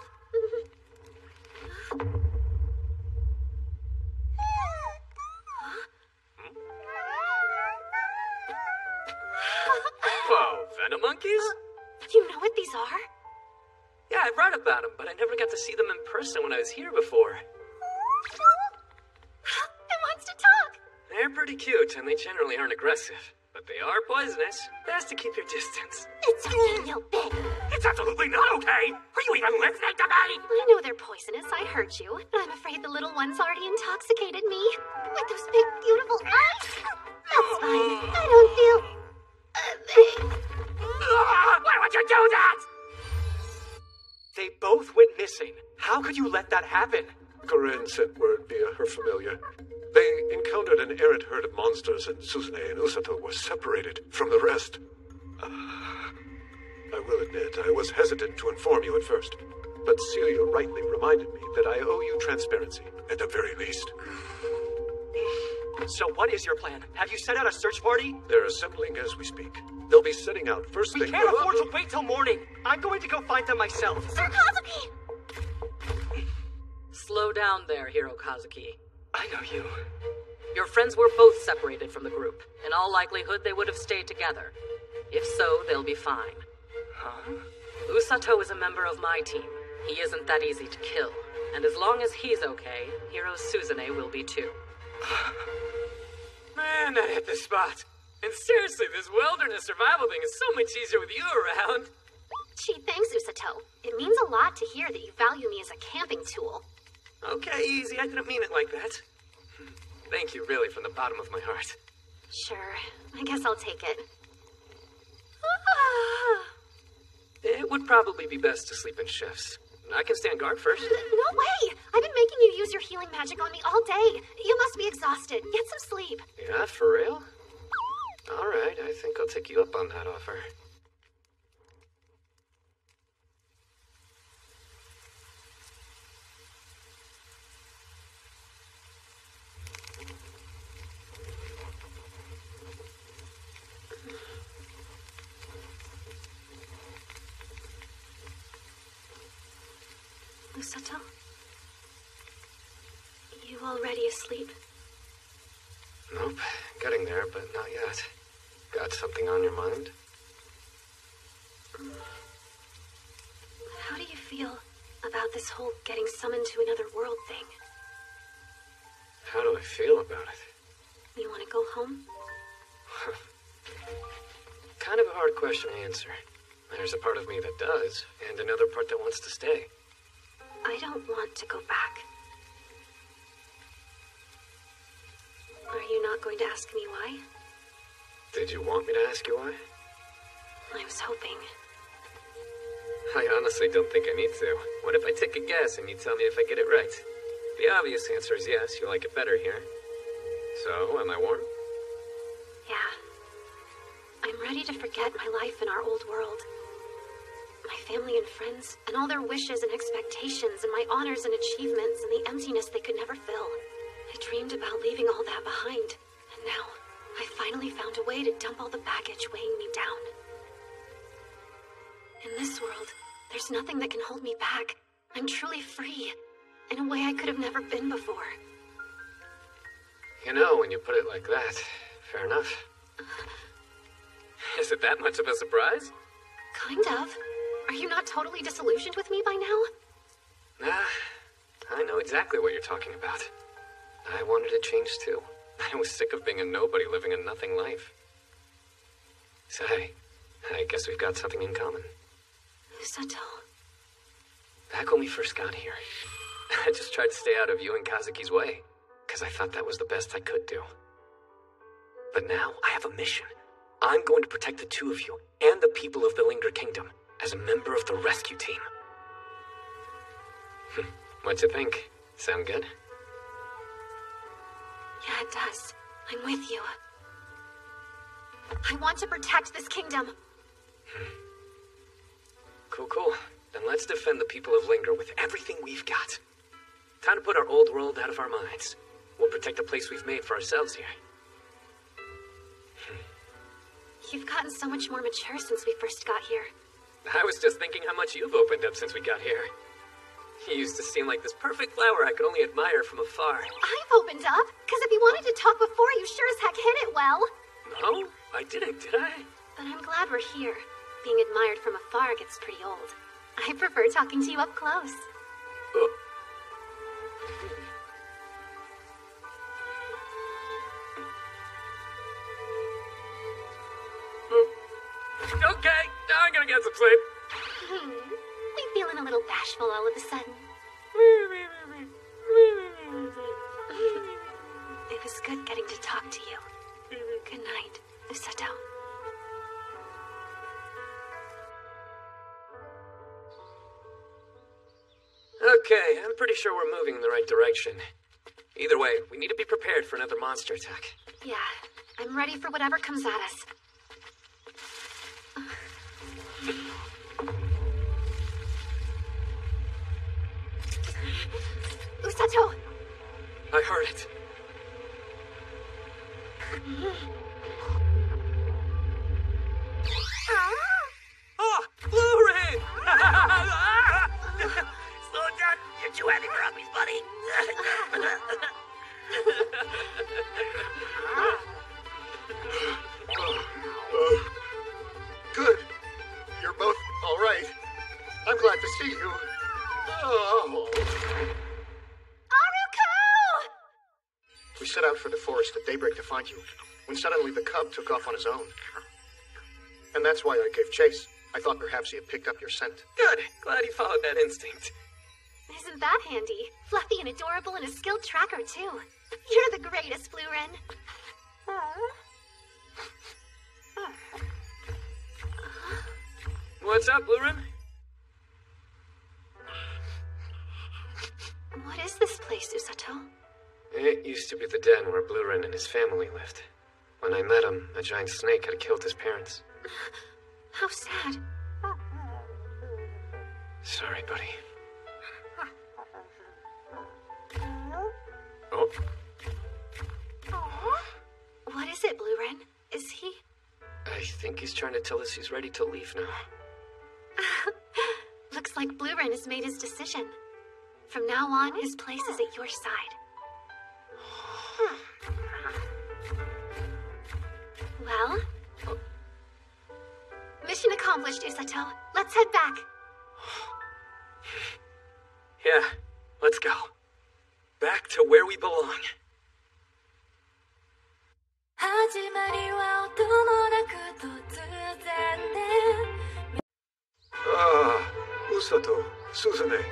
S2: Whoa, venom monkeys?
S3: You know what these are?
S2: Yeah, I've read about them, but I never got to see them in person when I was here before.
S3: It wants to talk.
S2: They're pretty cute, and they generally aren't aggressive. But they are poisonous. Best to keep your distance.
S3: It's okay, you big.
S8: It's absolutely not okay. Are you even listening to me?
S3: I know they're poisonous. I heard you. But I'm afraid the little one's already intoxicated me. With those big, beautiful eyes. That's fine. I don't feel...
S8: Why would you do that?
S1: They both went missing. How could you let that happen?
S4: Corinne sent word via her familiar. They encountered an errant herd of monsters, and Suzune and Usato were separated from the rest. I will admit, I was hesitant to inform you at first, but Celia rightly reminded me that I owe you transparency, at the very least.
S1: So what is your plan? Have you set out a search party?
S4: They're assembling as we speak. They'll be setting out first
S1: We
S4: thing...
S1: can't afford to wait till morning. I'm going to go find them myself.
S3: Sir Kazuki!
S6: Slow down there, Hiro Kazuki.
S1: I know you.
S6: Your friends were both separated from the group. In all likelihood, they would have stayed together. If so, they'll be fine.
S1: Huh?
S6: Usato is a member of my team. He isn't that easy to kill. And as long as he's okay, Hiro Suzune will be too.
S2: Man, that hit the spot. And seriously, this wilderness survival thing is so much easier with you around.
S3: Gee, thanks, Usato. It means a lot to hear that you value me as a camping tool.
S2: Okay, easy. I didn't mean it like that. Thank you, really, from the bottom of my heart.
S3: Sure. I guess I'll take it.
S2: It would probably be best to sleep in shifts. I can stand guard first.
S3: No way! I've been making you use your healing magic on me all day. You must be exhausted. Get some sleep.
S2: Yeah, for real? All right, I think I'll take you up on that offer.
S3: Usato? You already asleep?
S2: Nope, getting there, but not yet. Got something on your mind?
S3: How do you feel about this whole getting summoned to another world thing?
S2: How do I feel about it?
S3: You want to go home?
S2: Kind of a hard question to answer. There's a part of me that does, and another part that wants to stay.
S3: I don't want to go back. Are you not going to ask me why?
S2: Did you want me to ask you why?
S3: I was hoping.
S2: I honestly don't think I need to. What if I take a guess and you tell me if I get it right? The obvious answer is yes, you like it better here. So, am I warm?
S3: Yeah. I'm ready to forget my life in our old world. My family and friends, and all their wishes and expectations, and my honors and achievements, and the emptiness they could never fill. I dreamed about leaving all that behind, and now, I finally found a way to dump all the baggage weighing me down. In this world, there's nothing that can hold me back. I'm truly free, in a way I could have never been before.
S2: You know, when you put it like that, fair enough. Is it that much of a surprise?
S3: Kind of. Are you not totally disillusioned with me by now?
S2: Nah, I know exactly what you're talking about. I wanted to change too. I was sick of being a nobody living a nothing life. So hey, I guess we've got something in common.
S3: Usato.
S2: Back when we first got here, I just tried to stay out of you and Kazuki's way, because I thought that was the best I could do. But now I have a mission. I'm going to protect the two of you and the people of the Linger Kingdom as a member of the rescue team. What you think? Sound good?
S3: Yeah, it does. I'm with you. I want to protect this kingdom.
S2: Cool. Then let's defend the people of Linger with everything we've got. Time to put our old world out of our minds. We'll protect the place we've made for ourselves here.
S3: You've gotten so much more mature since we first got here.
S2: I was just thinking how much you've opened up since we got here. You used to seem like this perfect flower I could only admire from afar.
S3: I've opened up, because if you wanted to talk before, you sure as heck hit it well.
S2: No, I didn't, did I?
S3: But I'm glad we're here. Being admired from afar gets pretty old. I prefer talking to you up close.
S2: Okay, now I'm gonna get some sleep.
S3: I'm feeling a little bashful all of a sudden. It was good getting to talk to you. Good night, Usato.
S2: Okay, I'm pretty sure we're moving in the right direction. Either way, we need to be prepared for another monster attack.
S3: Yeah, I'm ready for whatever comes at us. Usato!
S2: I heard it. Oh, Blue-Ray!
S5: Slow it down. You're too heavy for Uglies, buddy.
S10: Good. You're both all right. I'm glad to see you. Oh.
S3: Aruko!
S10: We set out for the forest at daybreak to find you, when suddenly the cub took off on his own. And that's why I gave chase. I thought perhaps he had picked up your scent.
S2: Good. Glad you followed that instinct.
S3: Isn't that handy? Fluffy and adorable and a skilled tracker, too. You're the greatest, Blue Wren.
S2: What's up, Blue-Ren?
S3: What is this place, Usato?
S2: It used to be the den where Blue-Ren and his family lived. When I met him, a giant snake had killed his parents.
S3: How sad.
S2: Sorry, buddy. Oh.
S3: What is it, Blue Wren? Is he...
S2: I think he's trying to tell us he's ready to leave now.
S3: Looks like Blue Wren has made his decision. From now on, his place is at your side. Well? Mission accomplished, Usato. Let's head back.
S2: Yeah, let's go. Back to where we belong.
S4: Ah, Usato, Suzune.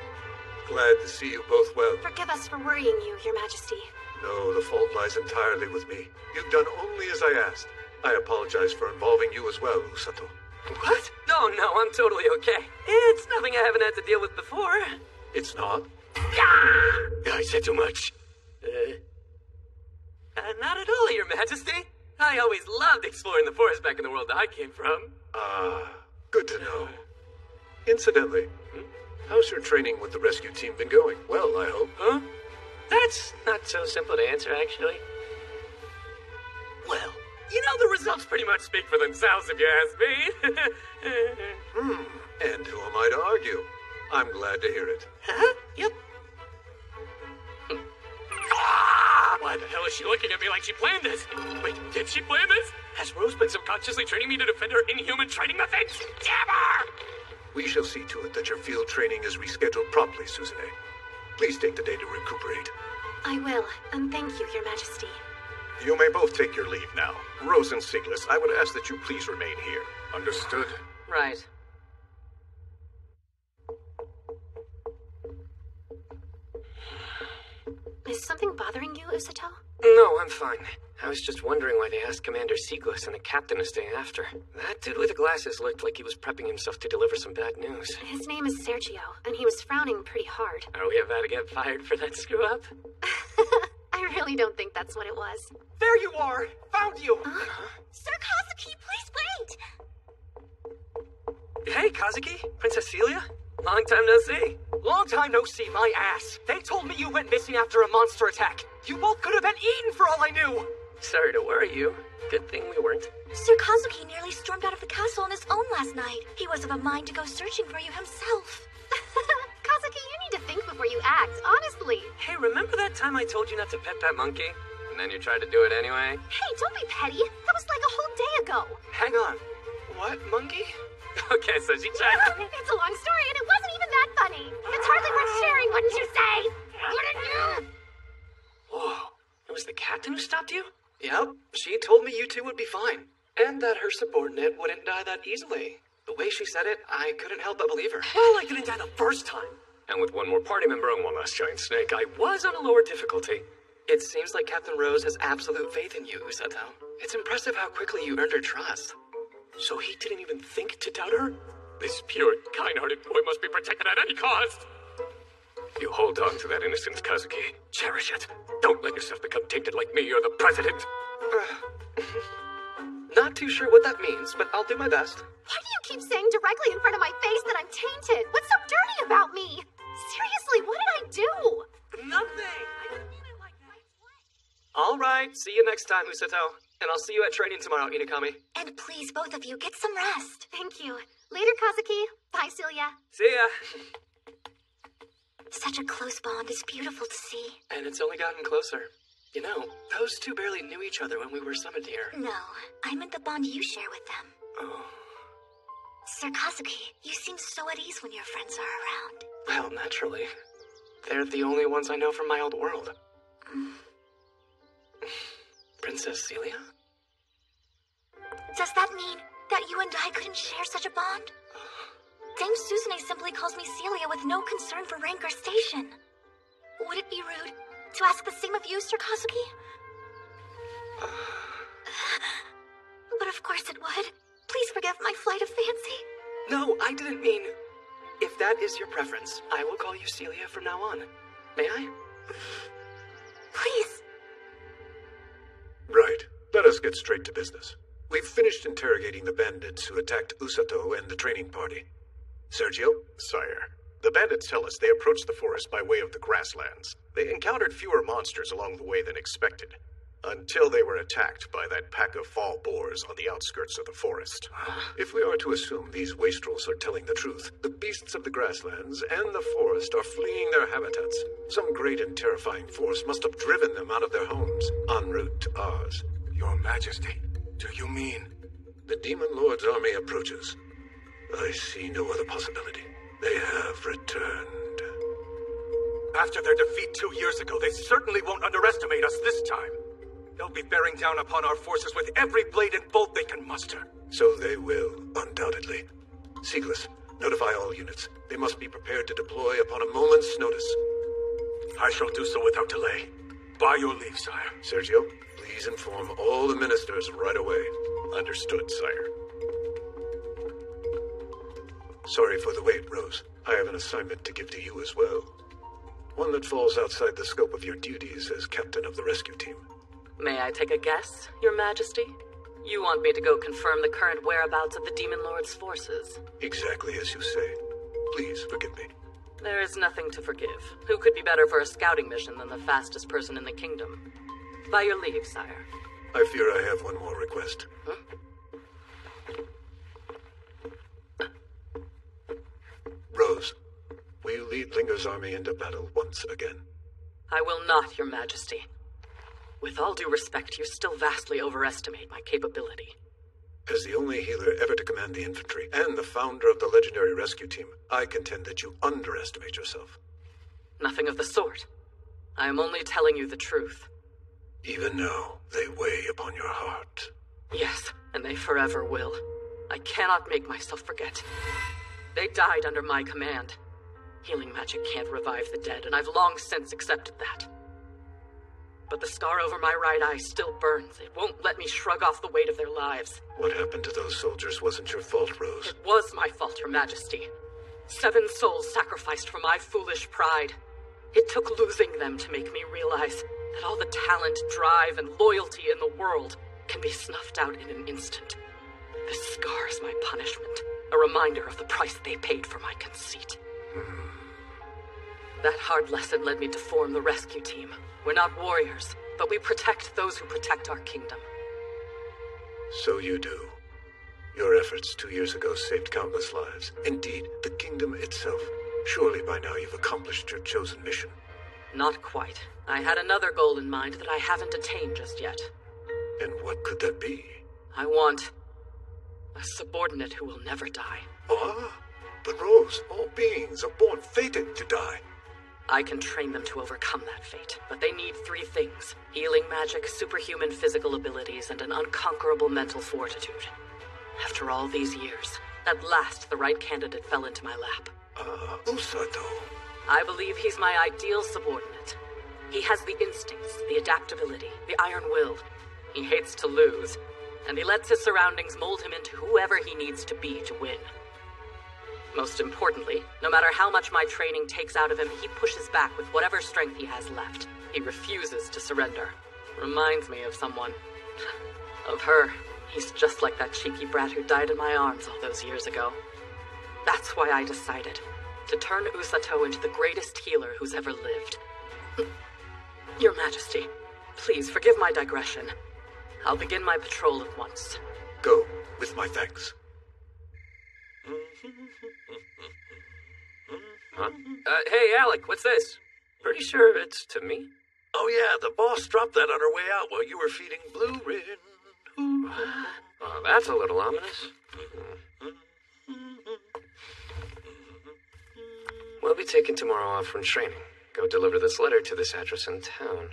S4: Glad to see you both well.
S3: Forgive us for worrying you, Your Majesty.
S4: No, the fault lies entirely with me. You've done only as I asked. I apologize for involving you as well, Usato.
S2: What? No, I'm totally okay. It's nothing I haven't had to deal with before.
S4: It's not?
S5: I said too much.
S2: Not at all, Your Majesty. I always loved exploring the forest back in the world I came from.
S4: Ah, good to know. Incidentally, how's your training with the rescue team been going? Well, I hope.
S2: Huh? That's not so simple to answer, actually. Well, you know, the results pretty much speak for themselves, if you ask me.
S4: And who am I to argue? I'm glad to hear it.
S2: Huh? Yep. Why the hell is she looking at me like she planned this? Wait, did she plan this? Has Rose been subconsciously training me to defend her inhuman training methods? Damn her!
S4: We shall see to it that your field training is rescheduled promptly, Suzune. Please take the day to recuperate.
S3: I will, and thank you, Your Majesty.
S7: You may both take your leave now. Rose and Siglis, I would ask that you please remain here.
S4: Understood.
S6: Right.
S3: Is something bothering you, Usato?
S2: No, I'm fine. I was just wondering why they asked Commander Siglis and the captain to stay after. That dude with the glasses looked like he was prepping himself to deliver some bad news.
S3: His name is Sergio, and he was frowning pretty hard.
S2: Are we about to get fired for that screw-up?
S3: I really don't think that's what it was.
S1: There you are! Found you!
S3: Sir Kazuki, please wait!
S2: Hey, Kazuki. Princess Celia? Long time no see.
S1: Long time no see, my ass. They told me you went missing after a monster attack. You both could have been eaten for all I knew.
S2: Sorry to worry you. Good thing we weren't.
S11: Sir Kazuki nearly stormed out of the castle on his own last night. He was of a mind to go searching for you himself.
S3: Kazuki, you need to think before you act, honestly.
S2: Hey, remember that time I told you not to pet that monkey? And then you tried to do it anyway?
S3: Hey, don't be petty. That was like a whole day ago.
S2: Hang on. What, monkey? Okay, so she tried.
S3: It's a long story, and it wasn't even that funny. It's hardly worth sharing, wouldn't you say? Wouldn't you?
S2: Whoa. It was the captain who stopped you?
S1: Yep, she told me you two would be fine. And that her subordinate wouldn't die that easily. The way she said it, I couldn't help but believe her.
S2: Well, I didn't die the first time. And with one more party member and one last giant snake, I was on a lower difficulty.
S1: It seems like Captain Rose has absolute faith in you, Usato. It's impressive how quickly you earned her trust.
S2: So he didn't even think to doubt her? This pure, kind-hearted boy must be protected at any cost. You hold on to that innocence, Kazuki. Cherish it. Don't let yourself become tainted like me or the president.
S1: Not too sure what that means, but I'll do my best.
S3: Why do you keep saying directly in front of my face that I'm tainted? What's so dirty about me? Seriously, what did I do?
S2: Nothing. I didn't mean it like that.
S1: All right, see you next time, Usato. And I'll see you at training tomorrow, Inakami.
S11: And please, both of you, get some rest.
S3: Thank you. Later, Kazuki. Bye, Celia.
S2: See ya.
S11: Such a close bond is beautiful to see.
S1: And it's only gotten closer. You know, those two barely knew each other when we were summoned here.
S11: No, I meant the bond you share with them.
S1: Oh.
S11: Sir Kazuki, you seem so at ease when your friends are around.
S1: Well, naturally. They're the only ones I know from my old world. Princess Celia?
S11: Does that mean that you and I couldn't share such a bond? Dame Suzune simply calls me Celia with no concern for rank or station. Would it be rude to ask the same of you, Sir Kazuki? But of course it would. Please forgive my flight of fancy.
S1: No, I didn't mean... If that is your preference, I will call you Celia from now on. May I?
S11: Please.
S4: Right. Let us get straight to business. We've finished interrogating the bandits who attacked Usato and the training party. Sergio?
S7: Sire, the bandits tell us they approached the forest by way of the grasslands. They encountered fewer monsters along the way than expected, until they were attacked by that pack of fall boars on the outskirts of the forest.
S4: If we are to assume these wastrels are telling the truth, the beasts of the grasslands and the forest are fleeing their habitats. Some great and terrifying force must have driven them out of their homes, en route to ours.
S5: Your Majesty, do you mean?
S4: The Demon Lord's army approaches. I see no other possibility. They have returned.
S5: After their defeat 2 years ago, they certainly won't underestimate us this time.
S4: They'll be bearing down upon our forces with every blade and bolt they can muster. So they will, undoubtedly. Seekless, notify all units. They must be prepared to deploy upon a moment's notice. I shall do so without delay. By your leave, sire. Sergio, please inform all the ministers right away.
S7: Understood, sire.
S4: Sorry for the wait, Rose. I have an assignment to give to you as well. One that falls outside the scope of your duties as captain of the rescue team.
S6: May I take a guess, Your Majesty? You want me to go confirm the current whereabouts of the Demon Lord's forces?
S4: Exactly as you say. Please forgive me.
S6: There is nothing to forgive. Who could be better for a scouting mission than the fastest person in the kingdom? By your leave, sire.
S4: I fear I have one more request.
S6: Huh?
S4: Rose, will you lead Linger's army into battle once again?
S6: I will not, Your Majesty. With all due respect, you still vastly overestimate my capability.
S4: As the only healer ever to command the infantry, and the founder of the legendary rescue team, I contend that you underestimate yourself.
S6: Nothing of the sort. I am only telling you the truth.
S4: Even now, they weigh upon your heart.
S6: Yes, and they forever will. I cannot make myself forget. They died under my command. Healing magic can't revive the dead, and I've long since accepted that. But the scar over my right eye still burns. It won't let me shrug off the weight of their lives.
S4: What happened to those soldiers wasn't your fault, Rose.
S6: It was my fault, Your Majesty. 7 souls sacrificed for my foolish pride. It took losing them to make me realize that all the talent, drive, and loyalty in the world can be snuffed out in an instant. This scar is my punishment, a reminder of the price they paid for my conceit. That hard lesson led me to form the rescue team. We're not warriors, but we protect those who protect our kingdom.
S4: So you do. Your efforts 2 years ago saved countless lives. Indeed, the kingdom itself. Surely by now you've accomplished your chosen mission.
S6: Not quite. I had another goal in mind that I haven't attained just yet.
S4: And what could that be?
S6: I want a subordinate who will never die.
S4: Ah, but Rose, all beings are born fated to die.
S6: I can train them to overcome that fate, but they need 3 things: healing magic, superhuman physical abilities, and an unconquerable mental fortitude. After all these years, at last the right candidate fell into my lap.
S4: Usato.
S6: I believe he's my ideal subordinate. He has the instincts, the adaptability, the iron will. He hates to lose, and he lets his surroundings mold him into whoever he needs to be to win. Most importantly, no matter how much my training takes out of him, he pushes back with whatever strength he has left. He refuses to surrender. Reminds me of someone. Of her. He's just like that cheeky brat who died in my arms all those years ago. That's why I decided to turn Usato into the greatest healer who's ever lived. Your Majesty, please forgive my digression. I'll begin my patrol at once.
S4: Go, with my thanks.
S2: Huh? Hey, Alec, what's this? Pretty sure it's to me.
S5: Oh yeah, the boss dropped that on her way out while you were feeding Blue Rin.
S2: Oh, that's a little ominous. We'll be taking tomorrow off from training. Go deliver this letter to this address in town.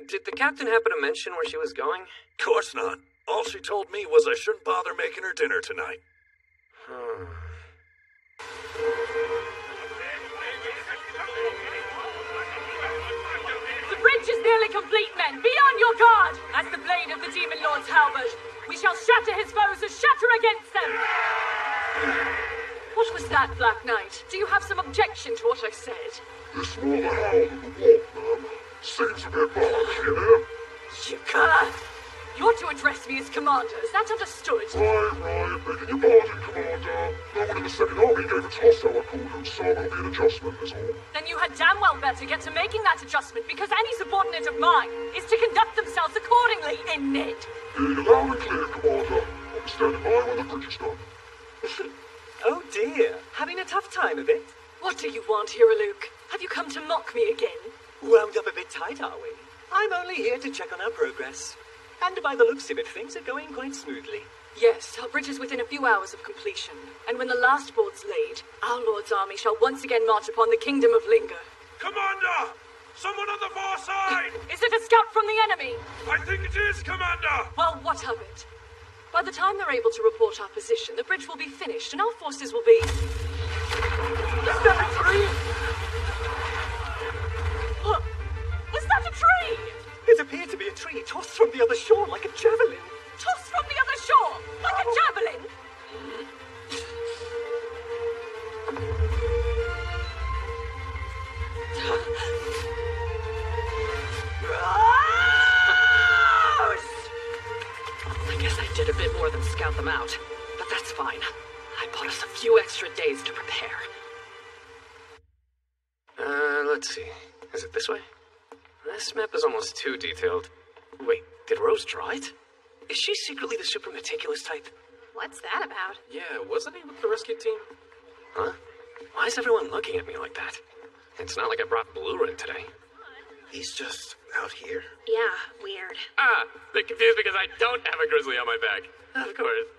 S2: Did the captain happen to mention where she was going?
S5: Course not. All she told me was I shouldn't bother making her dinner tonight.
S9: The bridge is nearly complete, men. Be on your guard! As the blade of the Demon Lord's halberd, we shall shatter his foes as shatter against them! What was that, Black Knight? Do you have some objection to what I said?
S12: It's more the howl than the walk, ma'am. Seems a bit much, you know?
S9: You can't. You're to address me as Commander. Is that understood?
S12: Right. Begging your pardon, Commander. No one in the Second Army gave its hostile accordance, so there'll be an adjustment, is all.
S9: Then you had damn well better get to making that adjustment, because any subordinate of mine is to conduct themselves accordingly, isn't it?
S12: Hear you loud and clear, Commander. I'll be standing by when the bridge is done.
S1: Oh dear, having a tough time of it?
S9: What do you want, Hero Luke? Have you come to mock me again?
S1: Wound up a bit tight, are we? I'm only here to check on our progress. And by the looks of it, things are going quite smoothly.
S9: Yes, our bridge is within a few hours of completion. And when the last board's laid, our Lord's army shall once again march upon the kingdom of Linger.
S5: Commander! Someone on the far side!
S9: Is it a scout from from the enemy?
S12: I think it is, Commander!
S9: Well, what of it? By the time they're able to report our position, the bridge will be finished and our forces will be...
S8: Is that a tree?
S9: Look! Was that a tree?
S8: It appeared to be a tree tossed from the other shore like a javelin.
S9: Tossed from the other shore, like a javelin?
S6: I guess I did a bit more than scout them out, but that's fine. I bought us a few extra days to prepare.
S2: Let's see. Is it this way? This map is almost too detailed. Wait, did Rose draw it? Is she secretly the super meticulous type?
S11: What's that about?
S2: Yeah, wasn't he with the rescue team? Huh? Why is everyone looking at me like that? It's not like I brought Blue in today.
S7: He's just out here.
S11: Yeah, weird.
S2: They're confused because I don't have a grizzly on my back. Of course.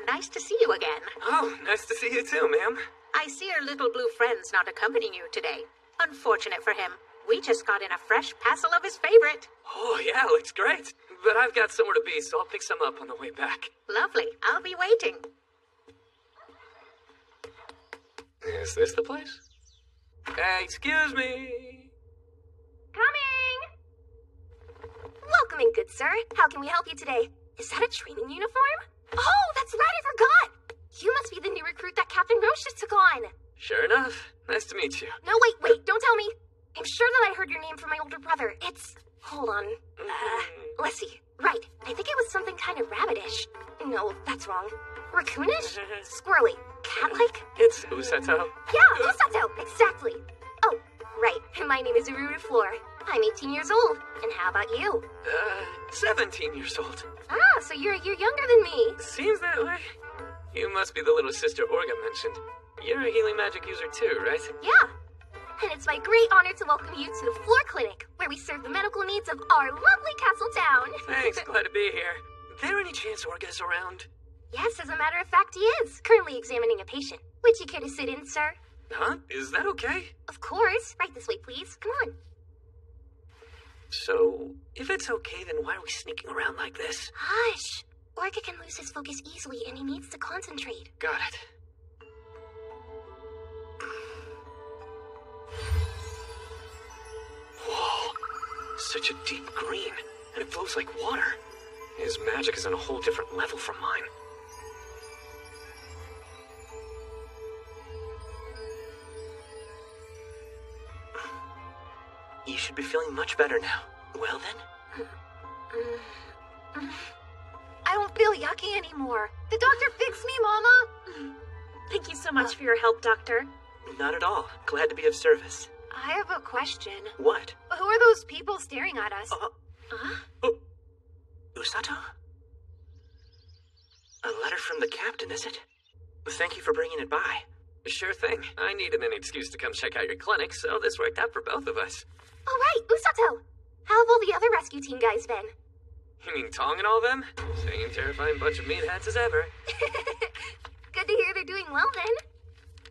S11: Nice to see you again.
S2: Oh, nice to see you too, ma'am.
S11: I see your little blue friend's not accompanying you today. Unfortunate for him. We just got in a fresh passel of his favorite.
S2: Oh, yeah, looks great. But I've got somewhere to be, so I'll pick some up on the way back.
S11: Lovely. I'll be waiting.
S2: Is this the place? Hey, excuse me.
S3: Coming! Welcome in, good sir. How can we help you today? Is that a training uniform? Oh, that's right, I forgot! You must be the new recruit that Captain Roche just took on.
S2: Sure enough. Nice to meet you.
S3: No, wait, don't tell me. I'm sure that I heard your name from my older brother. It's... Hold on. Let's see. Right, I think it was something kind of rabbitish. No, that's wrong. Raccoonish? Squirrely. Cat-like?
S2: It's Usato.
S3: Yeah, Usato, exactly. Oh, right, my name is Uruta Floor. I'm 18 years old. And how about you?
S2: 17 years old.
S3: Ah, so you're a year younger than me.
S2: Seems that way. You must be the little sister Orga mentioned. You're a healing magic user too, right?
S3: Yeah. And it's my great honor to welcome you to the Floor Clinic, where we serve the medical needs of our lovely castle town.
S2: Thanks, glad to be here. There any chance Orga's around?
S3: Yes, as a matter of fact, he is. Currently examining a patient. Would you care to sit in, sir?
S2: Huh? Is that okay?
S3: Of course. Right this way, please. Come on.
S2: So, if it's okay, then why are we sneaking around like this?
S3: Hush. Orga can lose his focus easily, and he needs to concentrate.
S2: Got it. Whoa. Such a deep green, and it flows like water. His magic is on a whole different level from mine. You should be feeling much better now. Well then?
S3: I don't feel yucky anymore. The doctor fixed me, Mama.
S11: Thank you so much for your help, Doctor.
S2: Not at all. Glad to be of service.
S3: I have a question.
S2: What?
S3: Who are those people staring at us?
S2: Usato? A letter from the captain, is it? Thank you for bringing it by. Sure thing. I needed an excuse to come check out your clinic, so this worked out for both of us.
S3: All right, Usato. How have all the other rescue team guys been?
S2: You mean Tong and all them? Same terrifying bunch of meatheads as ever.
S3: Good to hear they're doing well, then.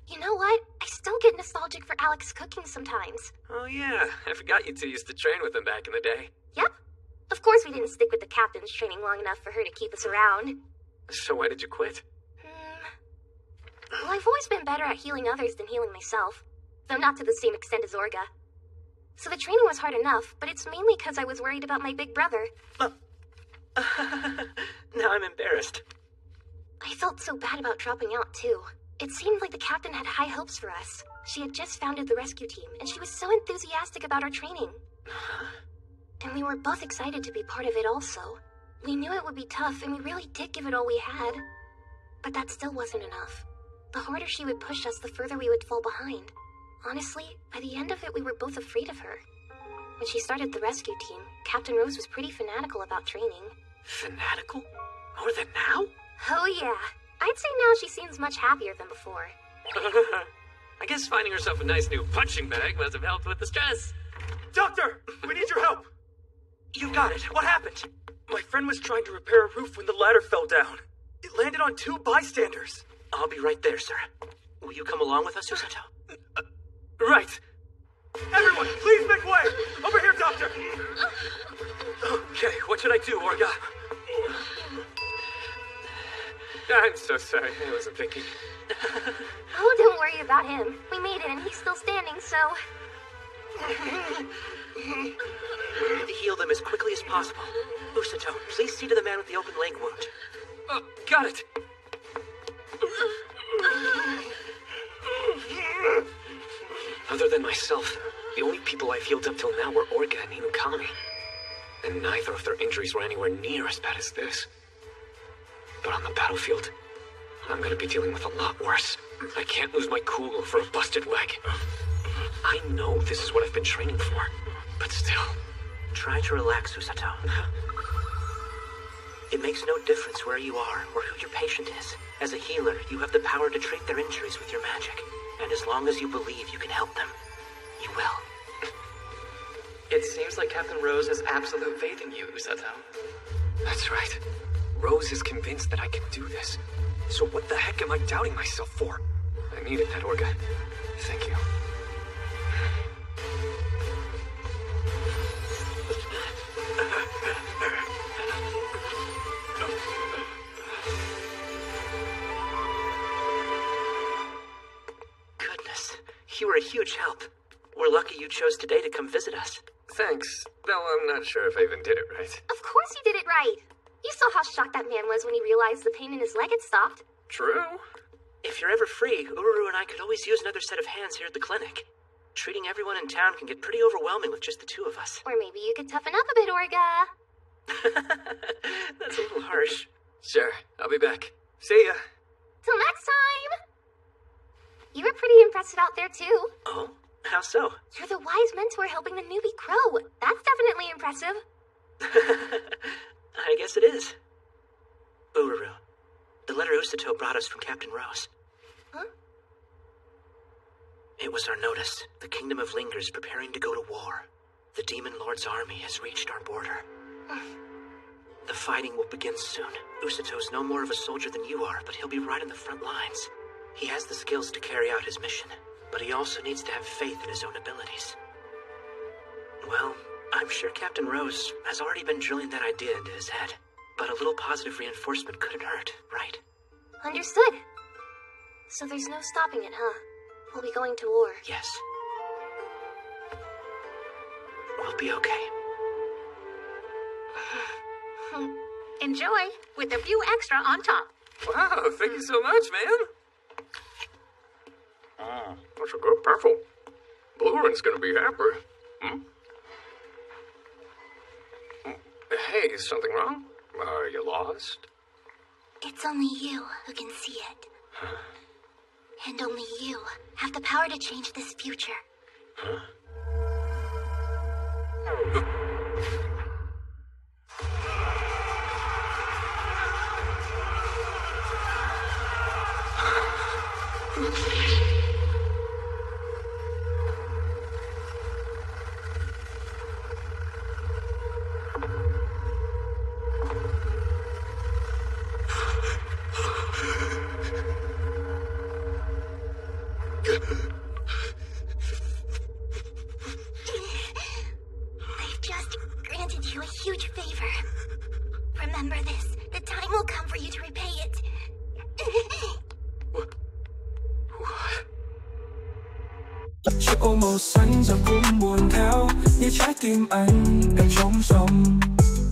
S3: You know what? I still get nostalgic for Alex cooking sometimes.
S2: Oh yeah, I forgot you two used to train with him back in the day.
S3: Yep. Of course we didn't stick with the captain's training long enough for her to keep us around.
S2: So why did you quit?
S3: Well, I've always been better at healing others than healing myself. Though not to the same extent as Orga. So the training was hard enough, but it's mainly because I was worried about my big brother.
S2: Now I'm embarrassed.
S3: I felt so bad about dropping out, too. It seemed like the captain had high hopes for us. She had just founded the rescue team, and she was so enthusiastic about our training. And we were both excited to be part of it also. We knew it would be tough, and we really did give it all we had. But that still wasn't enough. The harder she would push us, the further we would fall behind. Honestly, by the end of it, we were both afraid of her. When she started the rescue team, Captain Rose was pretty fanatical about training.
S2: Fanatical? More than now?
S3: Oh yeah. I'd say now she seems much happier than before.
S2: I guess finding herself a nice new punching bag must have helped with the stress.
S8: Doctor, we need your help.
S2: You got it. What happened?
S8: My friend was trying to repair a roof when the ladder fell down. It landed on 2 bystanders.
S2: I'll be right there, sir. Will you come along with us, Usato?
S8: Right. Everyone, please make way! Over here, Doctor!
S2: should I do, Orga? I'm so sorry. I wasn't thinking.
S11: Oh, don't worry about him. We made it and he's still standing, so...
S1: We need to heal them as quickly as possible. Usato, please see to the man with the open leg wound.
S2: Got it. Other than myself, the only people I've healed up till now were Orga and Inukami. And neither of their injuries were anywhere near as bad as this. But on the battlefield, I'm gonna be dealing with a lot worse. I can't lose my cool over a busted leg. I know this is what I've been training for, but still.
S1: Try to relax, Usato. It makes no difference where you are or who your patient is. As a healer, you have the power to treat their injuries with your magic. And as long as you believe you can help them, you will.
S6: It seems like Captain Rose has absolute faith in you, Usato.
S2: That's right. Rose is convinced that I can do this. So what the heck am I doubting myself for? I needed that, Orga. Thank you.
S1: Goodness, you were a huge help. We're lucky you chose today to come visit us.
S2: Thanks, though I'm not sure if I even did it right.
S11: Of course you did it right. You saw how shocked that man was when he realized the pain in his leg had stopped.
S2: True.
S1: If you're ever free, Ururu and I could always use another set of hands here at the clinic. Treating everyone in town can get pretty overwhelming with just the two of us.
S11: Or maybe you could toughen up a bit, Orga.
S1: That's a little harsh.
S2: Sure, I'll be back. See ya.
S11: Till next time! You were pretty impressive out there, too.
S1: Oh? How so?
S11: You're the wise mentor helping the newbie grow. That's definitely impressive.
S1: I guess it is. Ururu, the letter Usato brought us from Captain Rose.
S11: Huh?
S1: It was our notice. The Kingdom of Lingers preparing to go to war. The Demon Lord's army has reached our border. The fighting will begin soon. Usato's no more of a soldier than you are, but he'll be right in the front lines. He has the skills to carry out his mission, but he also needs to have faith in his own abilities. Well, I'm sure Captain Rose has already been drilling that idea into his head, but a little positive reinforcement couldn't hurt, right?
S11: Understood. So there's no stopping it, huh? We'll be going to war.
S1: Yes. We'll be okay.
S13: Enjoy, with a few extra on top.
S2: Wow, thank you so much, man. That's a good purple. Blurin's gonna be happy. Hey, is something wrong? Are you lost?
S11: It's only you who can see it. And only you have the power to change this future.
S2: Huh?
S11: They've just granted you a huge favor. Remember this. The time will come for you to repay it.
S14: Chiếc ô màu xanh giờ cũng buồn theo như trái tim anh đang trống rỗng.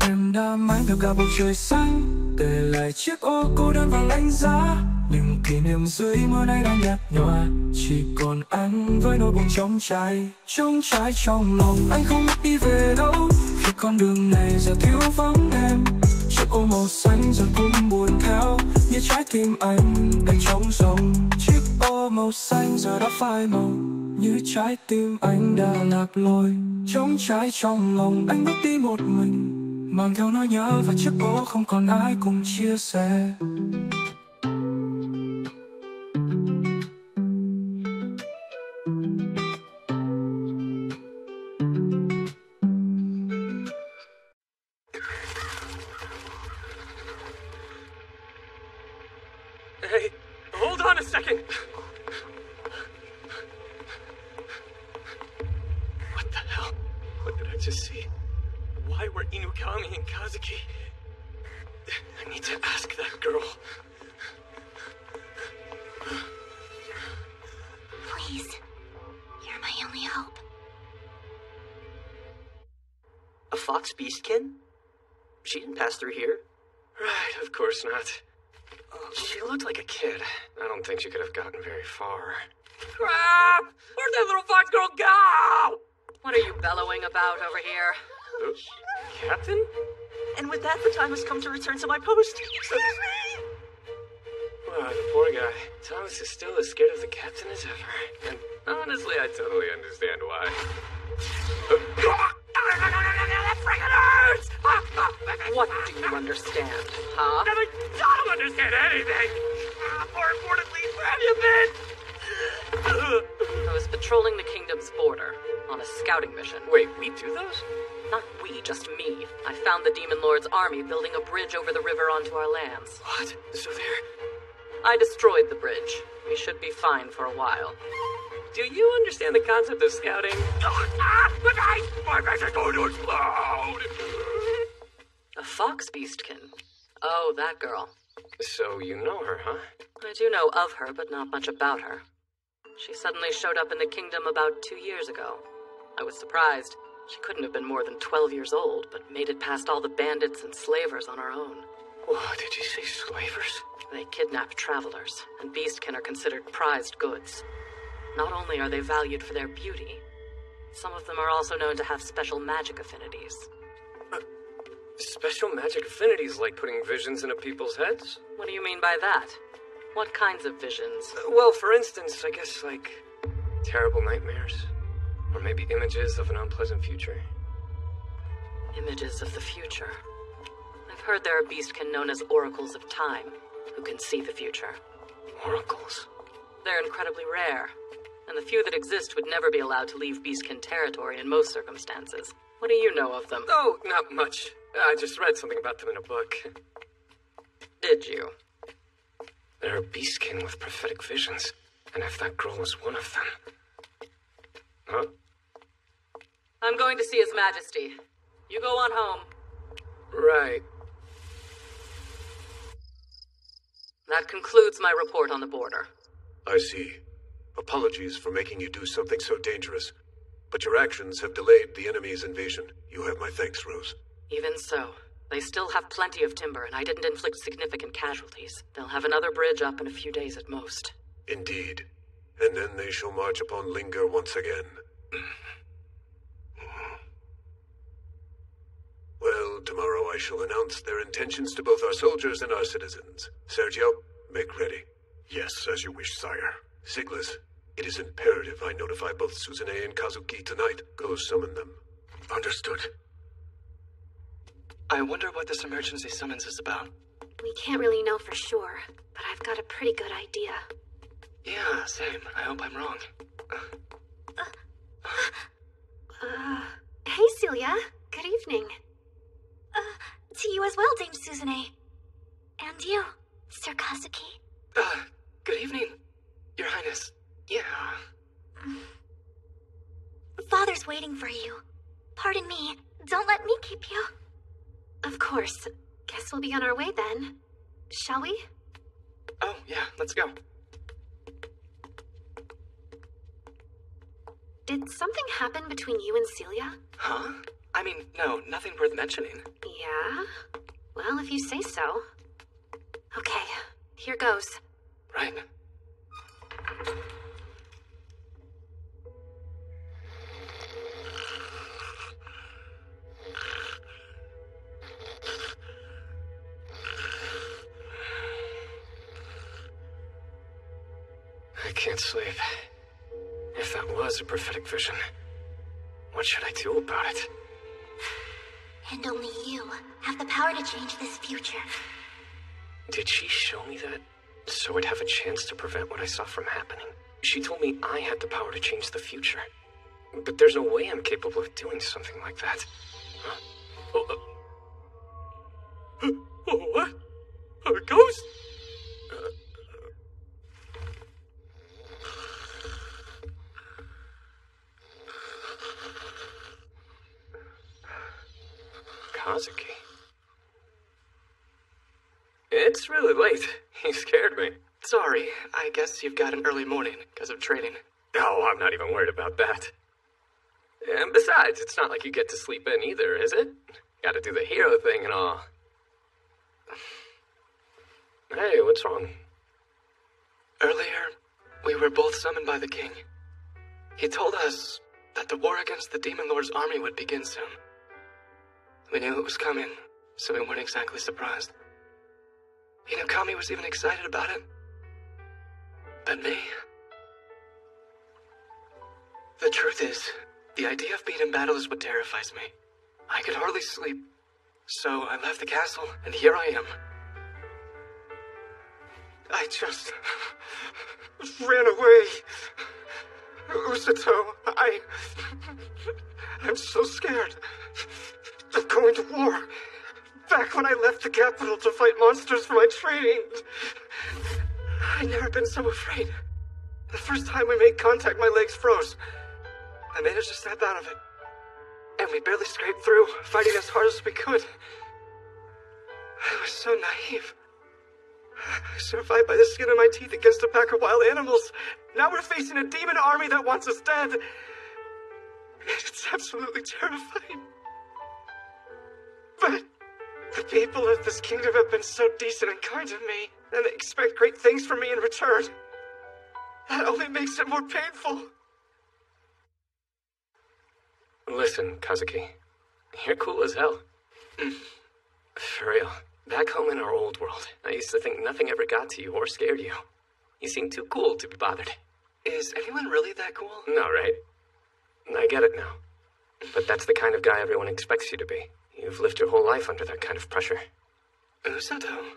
S14: Em đã mang theo cả bầu trời xanh, để lại chiếc ô cô đơn và lạnh giá. Nhưng kỷ niệm dưới mưa nay đang nhạt nhòa, chỉ còn anh với nỗi buồn trống trải trong lòng. Anh không biết đi về đâu khi con đường này giờ thiếu vắng em. Chiếc ô màu xanh giờ cũng buồn theo như trái tim anh đang trống rỗng. Chiếc ô màu xanh giờ đã phai màu như trái tim anh đã lạc lối. Trống trải trong lòng anh bước đi một mình, mang theo nỗi nhớ và chiếc ô không còn ai cùng chia sẻ.
S2: Hey, hold on a second! What the hell? What did I just see? why were Inukami and Kazuki? I need to ask that girl.
S11: Please. You're my only hope.
S1: A fox beastkin? She didn't pass through here.
S2: Right, of course not. She looked like a kid. I don't think she could have gotten very far.
S6: Crap! Where'd that little fox girl go? What are you bellowing about over here?
S2: Captain?
S1: And with that, the time has come to return to my post.
S2: Wow, the poor guy. Thomas is still as scared of the captain as ever. And honestly, I totally understand why.
S8: That freaking hurts!
S6: What do you understand, huh?
S8: I don't understand anything! More importantly, where have you been?
S6: I was patrolling the kingdom's border on a scouting mission.
S2: Wait, we do those?
S6: Not we, just me. I found the Demon Lord's army building a bridge over the river onto our lands.
S2: What? So there...
S6: I destroyed the bridge. We should be fine for a while.
S2: Do you understand the concept of scouting?
S8: My base is going to explode!
S6: A fox beastkin? Oh, that girl.
S2: So you know her, huh?
S6: I do know of her, but not much about her. She suddenly showed up in the kingdom about 2 years ago. I was surprised. She couldn't have been more than 12 years old, but made it past all the bandits and slavers on her own.
S2: What, did you say slavers?
S6: They kidnap travelers, and beastkin are considered prized goods. Not only are they valued for their beauty, some of them are also known to have special magic affinities.
S2: Special magic affinities like putting visions into people's heads?
S6: What do you mean by that? What kinds of visions?
S2: Well, for instance, I guess like terrible nightmares. Or maybe images of an unpleasant future.
S6: Images of the future. I've heard there are beastkin known as oracles of time, who can see the future.
S2: Oracles?
S6: They're incredibly rare, and the few that exist would never be allowed to leave beastkin territory in most circumstances. What do you know of them?
S2: Oh, not much. I just read something about them in a book.
S6: Did you?
S2: There are beastkin with prophetic visions, and if that girl was one of them... Huh?
S6: I'm going to see His Majesty. You go on home.
S2: Right.
S6: That concludes my report on the border.
S4: I see. Apologies for making you do something so dangerous. But your actions have delayed the enemy's invasion. You have my thanks, Rose.
S6: Even so, they still have plenty of timber, and I didn't inflict significant casualties. They'll have another bridge up in a few days at most.
S4: Indeed. And then they shall march upon Linger once again. Well, tomorrow I shall announce their intentions to both our soldiers and our citizens. Sergio, make ready.
S7: Yes, as you wish, sire.
S4: Siglas, it is imperative I notify both Suzune and Kazuki tonight. Go summon them.
S7: Understood.
S1: I wonder what this emergency summons is about.
S3: We can't really know for sure, but I've got a pretty good idea.
S1: Yeah, same. I hope I'm wrong.
S3: Hey, Celia. Good evening.
S11: To you as well, Dame Suzune. And you, Sir Kazuki.
S1: Good evening, Your Highness. Yeah.
S11: Father's waiting for you. Pardon me. Don't let me keep you.
S3: Of course. Guess we'll be on our way then. Shall we?
S1: Oh, yeah, let's go.
S3: Did something happen between you and Celia?
S1: Huh? I mean, no, nothing worth mentioning.
S3: Yeah? Well, if you say so. Okay, here goes.
S1: Right.
S2: I can't sleep. If that was a prophetic vision, what should I do about it?
S11: And only you have the power to change this future.
S2: Did she show me that so I'd have a chance to prevent what I saw from happening? She told me I had the power to change the future. But there's no way I'm capable of doing something like that. Huh?
S8: What? A ghost?
S2: Kazuki. It's really late. You scared me.
S1: Sorry, I guess you've got an early morning because of training.
S2: Oh, I'm not even worried about that. And besides, it's not like you get to sleep in either, is it? Gotta do the hero thing and all. Hey, what's wrong?
S1: Earlier, we were both summoned by the king. He told us that the war against the Demon Lord's army would begin soon. We knew it was coming, so we weren't exactly surprised. Inukami was even excited about it. But me? The truth is, the idea of being in battle is what terrifies me. I could hardly sleep, so I left the castle, and here I am. I just ran away. Usato, I'm so scared of going to war. Back when I left the capital to fight monsters for my training, I'd never been so afraid. The first time we made contact, my legs froze. I managed to snap out of it, and we barely scraped through, fighting as hard as we could. I was so naive. I survived by the skin of my teeth against a pack of wild animals. Now we're facing a demon army that wants us dead. It's absolutely terrifying. But the people of this kingdom have been so decent and kind to me, and they expect great things from me in return. That only makes it more painful.
S2: Listen, Kazuki. You're cool as hell. For real. Back home in our old world, I used to think nothing ever got to you or scared you. You seem too cool to be bothered.
S1: Is anyone really that cool?
S2: No, right? I get it now. But that's the kind of guy everyone expects you to be. You've lived your whole life under that kind of pressure.
S1: Usato?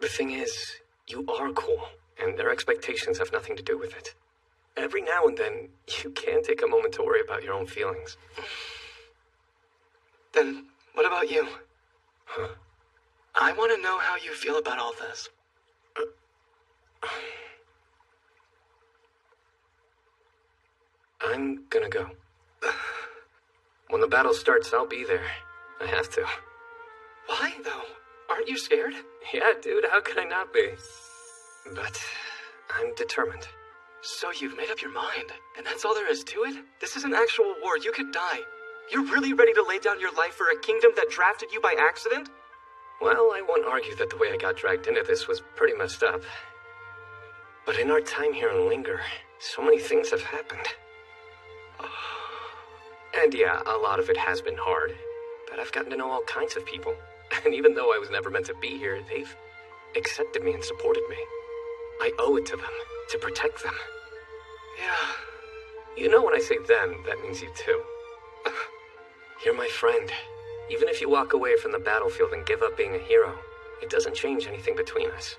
S2: The thing is, you are cool, and their expectations have nothing to do with it. Every now and then, you can take a moment to worry about your own feelings.
S1: Then, what about you?
S2: Huh?
S1: I want to know how you feel about all this.
S2: I'm gonna go. When the battle starts, I'll be there. I have to.
S1: Why, though? Aren't you scared?
S2: Yeah, dude, how could I not be? But I'm determined.
S1: So you've made up your mind, and that's all there is to it? This is an actual war. You could die. You're really ready to lay down your life for a kingdom that drafted you by accident?
S2: Well, I won't argue that the way I got dragged into this was pretty messed up. But in our time here in Linger, so many things have happened. And yeah, a lot of it has been hard, but I've gotten to know all kinds of people. And even though I was never meant to be here, they've accepted me and supported me. I owe it to them, to protect them.
S1: Yeah.
S2: You know when I say them, that means you too. You're my friend. Even if you walk away from the battlefield and give up being a hero, it doesn't change anything between us.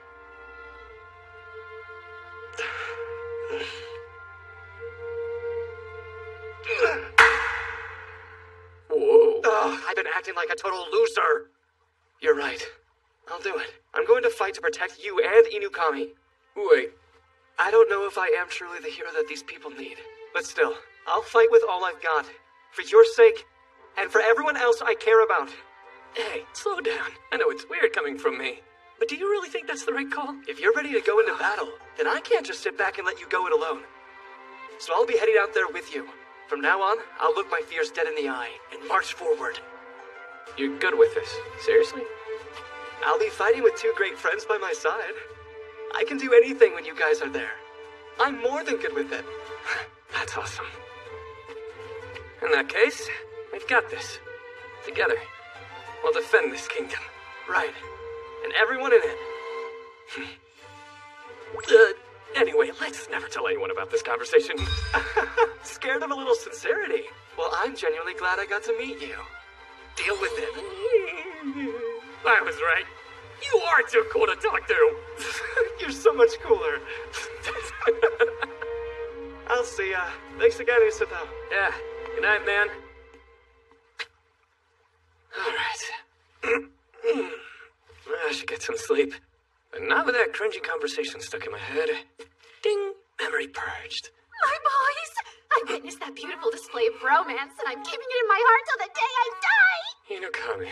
S2: Whoa.
S1: I've been acting like a total loser. You're right. I'll do it. I'm going to fight to protect you and Inukami.
S2: Wait.
S1: I don't know if I am truly the hero that these people need. But still, I'll fight with all I've got. For your sake, and for everyone else I care about.
S2: Hey, slow down. I know it's weird coming from me, but do you really think that's the right call?
S1: If you're ready to go into battle, then I can't just sit back and let you go it alone. So I'll be heading out there with you. From now on, I'll look my fears dead in the eye and march forward.
S2: You're good with this? Seriously?
S1: I'll be fighting with two great friends by my side. I can do anything when you guys are there. I'm more than good with it.
S2: That's awesome. In that case, we've got this. Together. We'll defend this kingdom.
S1: Right. And everyone in it.
S2: Anyway, let's never tell anyone about this conversation.
S1: Scared of a little sincerity? Well, I'm genuinely glad I got to meet you. Deal with it.
S2: I was right. You are too cool to talk to.
S1: You're so much cooler. I'll see ya. Thanks again, Usato.
S2: Yeah. Good night, man. Alright. I should get some sleep. But not with that cringy conversation stuck in my head. Ding! Memory purged.
S11: My boys! I witnessed that beautiful display of bromance, and I'm keeping it in my heart till the day I die!
S2: Yukami.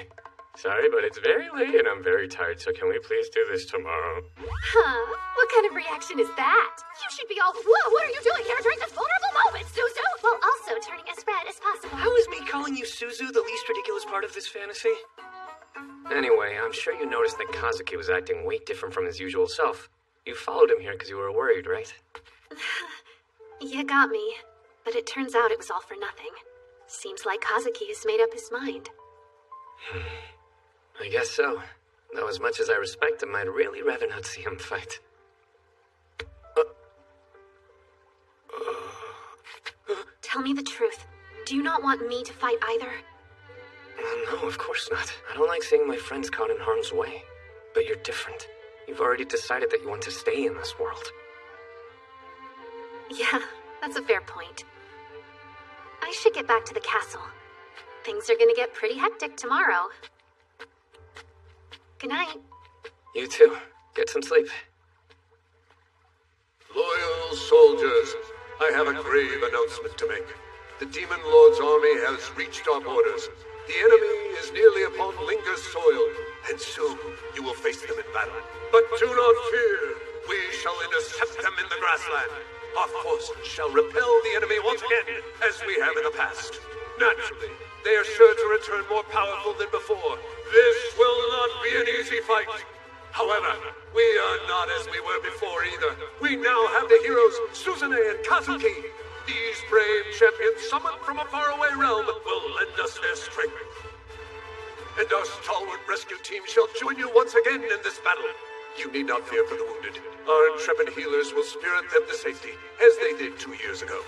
S2: Sorry, but it's very late and I'm very tired, so can we please do this tomorrow?
S3: Huh? What kind of reaction is that? You should be all, whoa, what are you doing here during this vulnerable moment, Suzu? While also turning as red as possible.
S2: How is me calling you Suzu the least ridiculous part of this fantasy? Anyway, I'm sure you noticed that Kazuki was acting way different from his usual self. You followed him here because you were worried, right?
S3: You got me. But it turns out it was all for nothing. Seems like Kazuki has made up his mind.
S2: I guess so. Though as much as I respect him, I'd really rather not see him fight.
S3: Tell me the truth. Do you not want me to fight either?
S2: No, of course not. I don't like seeing my friends caught in harm's way. But you're different. You've already decided that you want to stay in this world.
S3: Yeah, that's a fair point. I should get back to the castle. Things are gonna get pretty hectic tomorrow. Good night.
S2: You too. Get some sleep.
S4: Loyal soldiers, I have a grave announcement to make. The Demon Lord's army has reached our borders. The enemy is nearly upon Linga's soil, and soon you will face them in battle. But do not fear. We shall intercept them in the grassland. Our forces shall repel the enemy once again, as we have in the past. Naturally, they are sure to return more powerful than before. This will not be an easy fight. However, we are not as we were before either. We now have the heroes Suzune and Kazuki. These brave champions summoned from a faraway realm will lend us their strength. And our stalwart rescue team shall join you once again in this battle. You need not fear for the wounded. Our intrepid healers will spirit them to safety, as they did 2 years ago.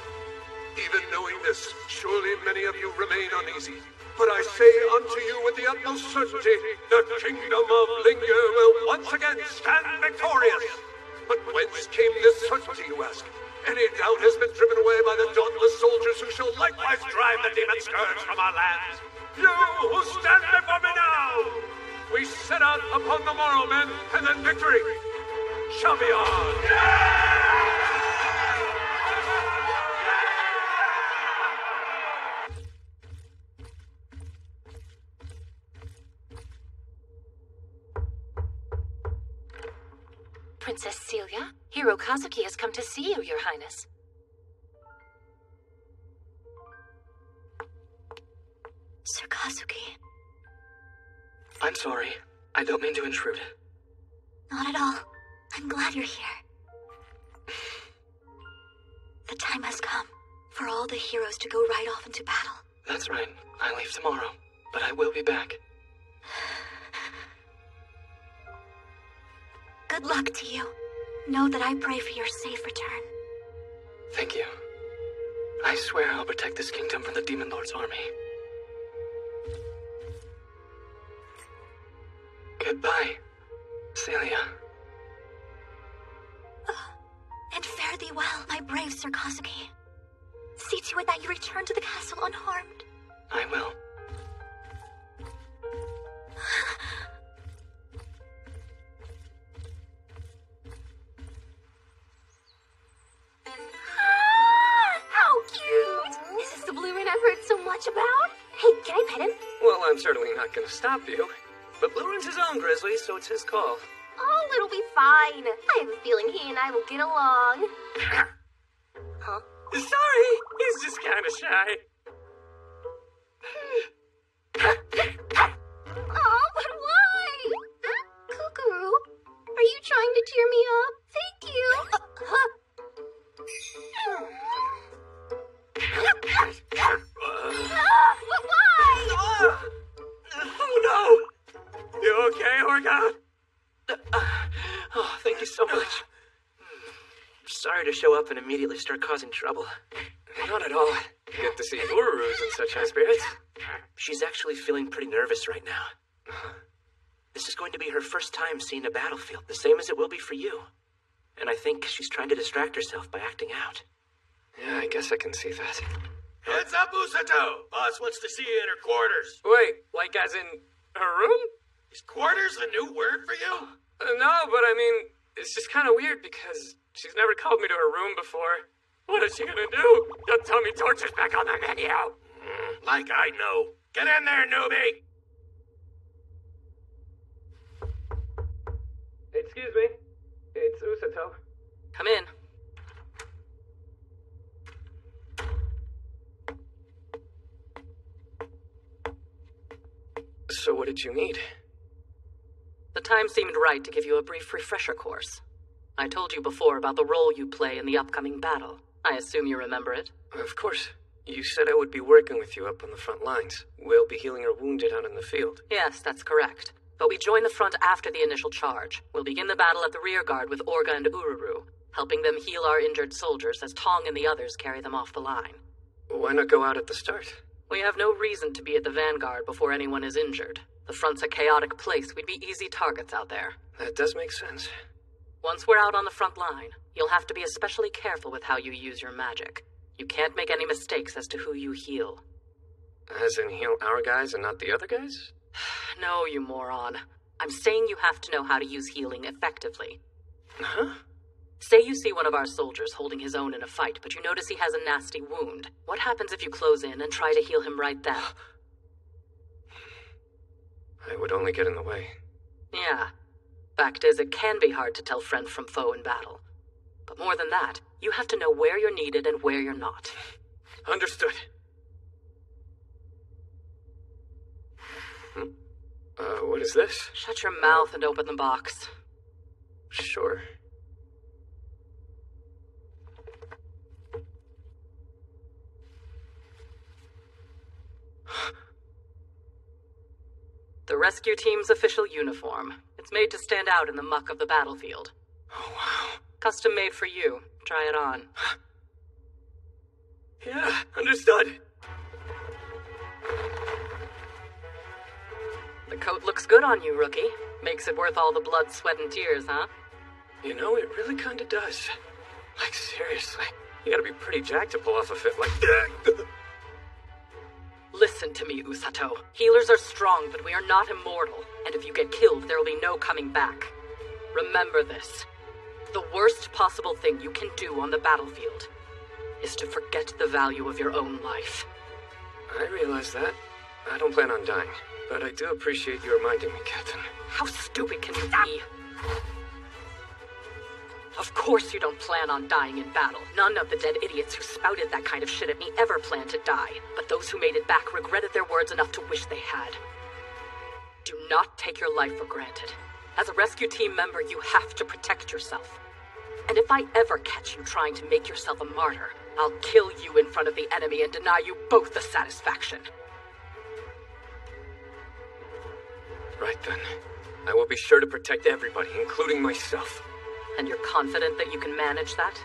S4: Even knowing this, surely many of you remain uneasy. But I say unto you with the utmost certainty, the kingdom of Linga will once again stand victorious. But whence came this certainty, you ask? Any doubt has been driven away by the dauntless soldiers who shall likewise drive the demon scourge from our lands. You who stand before me now! We set out upon the morrow, men, and then victory shall be ours.
S13: Princess Celia, Hero Kazuki has come to see you, Your Highness.
S3: Sir Kazuki.
S1: I'm sorry. I don't mean to intrude.
S11: Not at all. I'm glad you're here. The time has come for all the heroes to go right off into battle.
S1: That's right. I leave tomorrow, but I will be back.
S11: Good luck to you. Know that I pray for your safe return.
S1: Thank you. I swear I'll protect this kingdom from the Demon Lord's army. Goodbye, Celia.
S11: And fare thee well, my brave Sir Kazuki. See to it that you return to the castle unharmed.
S1: I will.
S3: How cute! This is the Blue-Rin I've heard so much about. Hey, can I pet him?
S2: Well, I'm certainly not going to stop you. But Blue-Rin's his own grizzly, so it's his call.
S3: Oh, it'll be fine. I have a feeling he and I will get along. Huh?
S2: Sorry, he's just kind of shy.
S3: Oh, but why? Cuckoo, are you trying to cheer me up? Thank you. But why?
S2: Oh no! You okay, Orga?
S1: Oh, thank you so much. Sorry to show up and immediately start causing trouble.
S2: Not at all. Good to see Uru's in such high spirits.
S1: She's actually feeling pretty nervous right now. This is going to be her first time seeing a battlefield, the same as it will be for you. And I think she's trying to distract herself by acting out.
S2: Yeah, I guess I can see that.
S5: Heads up, Usato! Boss wants to see you in her quarters.
S2: Wait, like as in her room?
S5: Is quarters a new word for you?
S2: No, but I mean, it's just kind of weird because she's never called me to her room before. What is she gonna do? Don't tell me torture's back on the menu.
S5: Like I know. Get in there, newbie!
S2: Excuse me. It's Usato.
S6: Come in.
S2: So what did you need?
S6: The time seemed right to give you a brief refresher course. I told you before about the role you play in the upcoming battle. I assume you remember it?
S2: Of course. You said I would be working with you up on the front lines. We'll be healing our wounded out in the field.
S6: Yes, that's correct. But we join the front after the initial charge. We'll begin the battle at the rear guard with Orga and Ururu, helping them heal our injured soldiers as Tong and the others carry them off the line.
S2: Why not go out at the start?
S6: We have no reason to be at the vanguard before anyone is injured. The front's a chaotic place. We'd be easy targets out there.
S2: That does make sense.
S6: Once we're out on the front line, you'll have to be especially careful with how you use your magic. You can't make any mistakes as to who you heal.
S2: As in heal our guys and not the other guys?
S6: No, you moron. I'm saying you have to know how to use healing effectively.
S2: Huh?
S6: Say you see one of our soldiers holding his own in a fight, but you notice he has a nasty wound. What happens if you close in and try to heal him right then?
S2: I would only get in the way.
S6: Yeah. Fact is, it can be hard to tell friend from foe in battle. But more than that, you have to know where you're needed and where you're not.
S2: Understood. What is this?
S6: Shut your mouth and open the box.
S2: Sure.
S6: The rescue team's official uniform. It's made to stand out in the muck of the battlefield.
S2: Oh, wow.
S6: Custom made for you. Try it on.
S2: Yeah, understood.
S6: The coat looks good on you, rookie. Makes it worth all the blood, sweat, and tears, huh?
S2: You know, it really kinda does. Like, seriously. You gotta be pretty jacked to pull off a fit like that.
S6: Listen to me, Usato. Healers are strong, but we are not immortal. And if you get killed, there will be no coming back. Remember this. The worst possible thing you can do on the battlefield is to forget the value of your own life.
S2: I realize that. I don't plan on dying, but I do appreciate you reminding me, Captain.
S6: How stupid can you be? Of course you don't plan on dying in battle. None of the dead idiots who spouted that kind of shit at me ever planned to die. But those who made it back regretted their words enough to wish they had. Do not take your life for granted. As a rescue team member, you have to protect yourself. And if I ever catch you trying to make yourself a martyr, I'll kill you in front of the enemy and deny you both the satisfaction.
S2: Right then. I will be sure to protect everybody, including myself.
S6: And you're confident that you can manage that?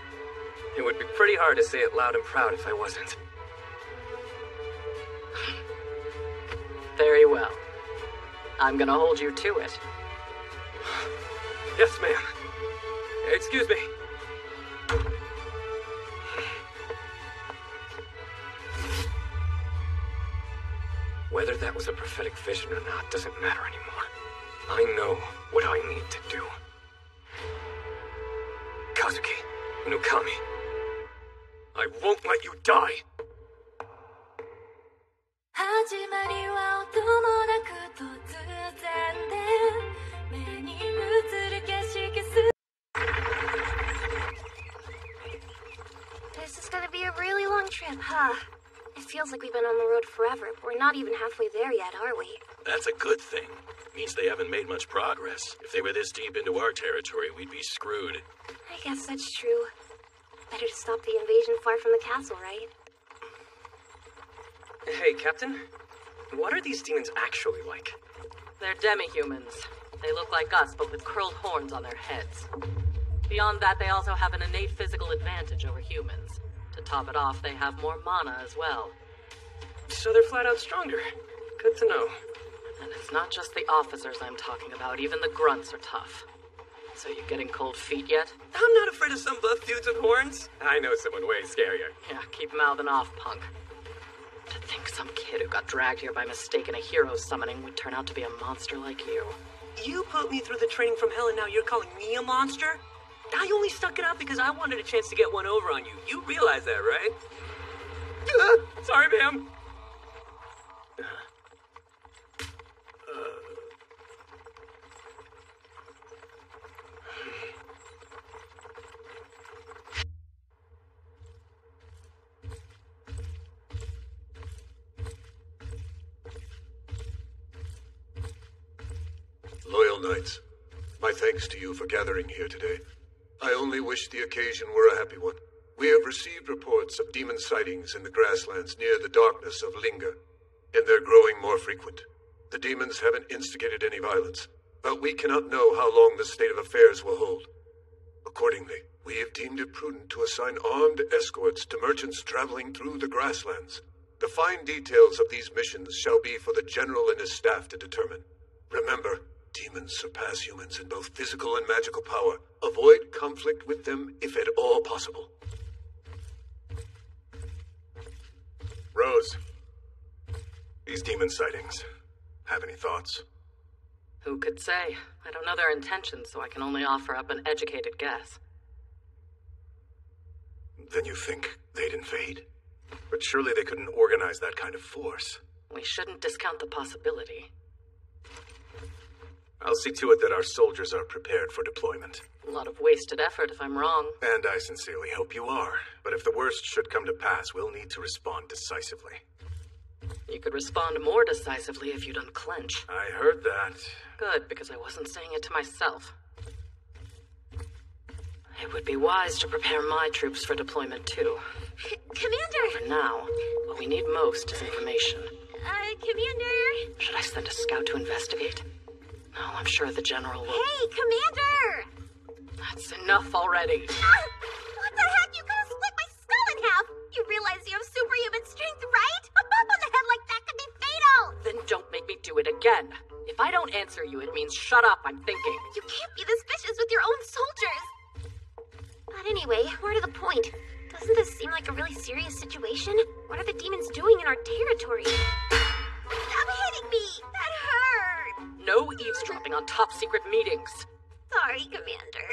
S2: It would be pretty hard to say it loud and proud if I wasn't.
S6: Very well. I'm gonna hold you to it.
S2: Yes, ma'am. Excuse me. Whether that was a prophetic vision or not doesn't matter anymore. I know what I need to do. Kazuki, Nukami, I won't let you die!
S11: 始まりは音もなく突然で目に映る景色す This is gonna be a really long trip, huh? It feels like we've been on the road forever, but we're not even halfway there yet, are we?
S15: That's a good thing. Means they haven't made much progress. If they were this deep into our territory, we'd be screwed.
S11: I guess that's true. Better to stop the invasion far from the castle, right?
S2: Hey, Captain. What are these demons actually like?
S6: They're demi-humans. They look like us, but with curled horns on their heads. Beyond that, they also have an innate physical advantage over humans. To top it off, they have more mana as well.
S2: So they're flat out stronger. Good to know.
S6: And it's not just the officers I'm talking about, even the grunts are tough. So you getting cold feet yet?
S2: I'm not afraid of some buff dudes with horns. I know someone way scarier.
S6: Yeah, keep mouthing off, punk. To think some kid who got dragged here by mistake in a hero summoning would turn out to be a monster like you.
S2: You put me through the training from hell and now you're calling me a monster? I only stuck it out because I wanted a chance to get one over on you. You realize that, right? Sorry, ma'am.
S4: Well, Knights, my thanks to you for gathering here today. I only wish the occasion were a happy one. We have received reports of demon sightings in the grasslands near the darkness of Linga, and they're growing more frequent. The demons haven't instigated any violence, but we cannot know how long this state of affairs will hold. Accordingly, we have deemed it prudent to assign armed escorts to merchants traveling through the grasslands. The fine details of these missions shall be for the general and his staff to determine. Remember, demons surpass humans in both physical and magical power. Avoid conflict with them if at all possible.
S7: Rose, these demon sightings, have any thoughts?
S6: Who could say? I don't know their intentions, so I can only offer up an educated guess.
S7: Then you think they'd invade? But surely they couldn't organize that kind of force.
S6: We shouldn't discount the possibility.
S7: I'll see to it that our soldiers are prepared for deployment.
S6: A lot of wasted effort if I'm wrong.
S7: And I sincerely hope you are. But if the worst should come to pass, we'll need to respond decisively.
S6: You could respond more decisively if you'd unclench.
S7: I heard that.
S6: Good, because I wasn't saying it to myself. It would be wise to prepare my troops for deployment, too.
S11: Commander!
S6: For now, what we need most is information.
S11: Commander!
S6: Should I send a scout to investigate? No, I'm sure the general will...
S11: Hey, Commander!
S6: That's enough already.
S11: What the heck? You could have split my skull in half! You realize you have superhuman strength, right? A bump on the head like that could be fatal!
S6: Then don't make me do it again. If I don't answer you, it means shut up, I'm thinking.
S11: You can't be this vicious with your own soldiers! But anyway, more to the point. Doesn't this seem like a really serious situation? What are the demons doing in our territory? Stop hitting me! That hurt!
S6: No eavesdropping on top-secret meetings.
S11: Sorry, Commander.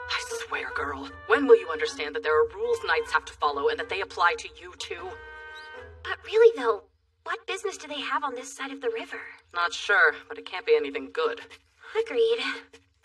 S6: I swear, girl, when will you understand that there are rules knights have to follow and that they apply to you, too?
S11: But really, though, what business do they have on this side of the river?
S6: Not sure, but it can't be anything good.
S11: Agreed.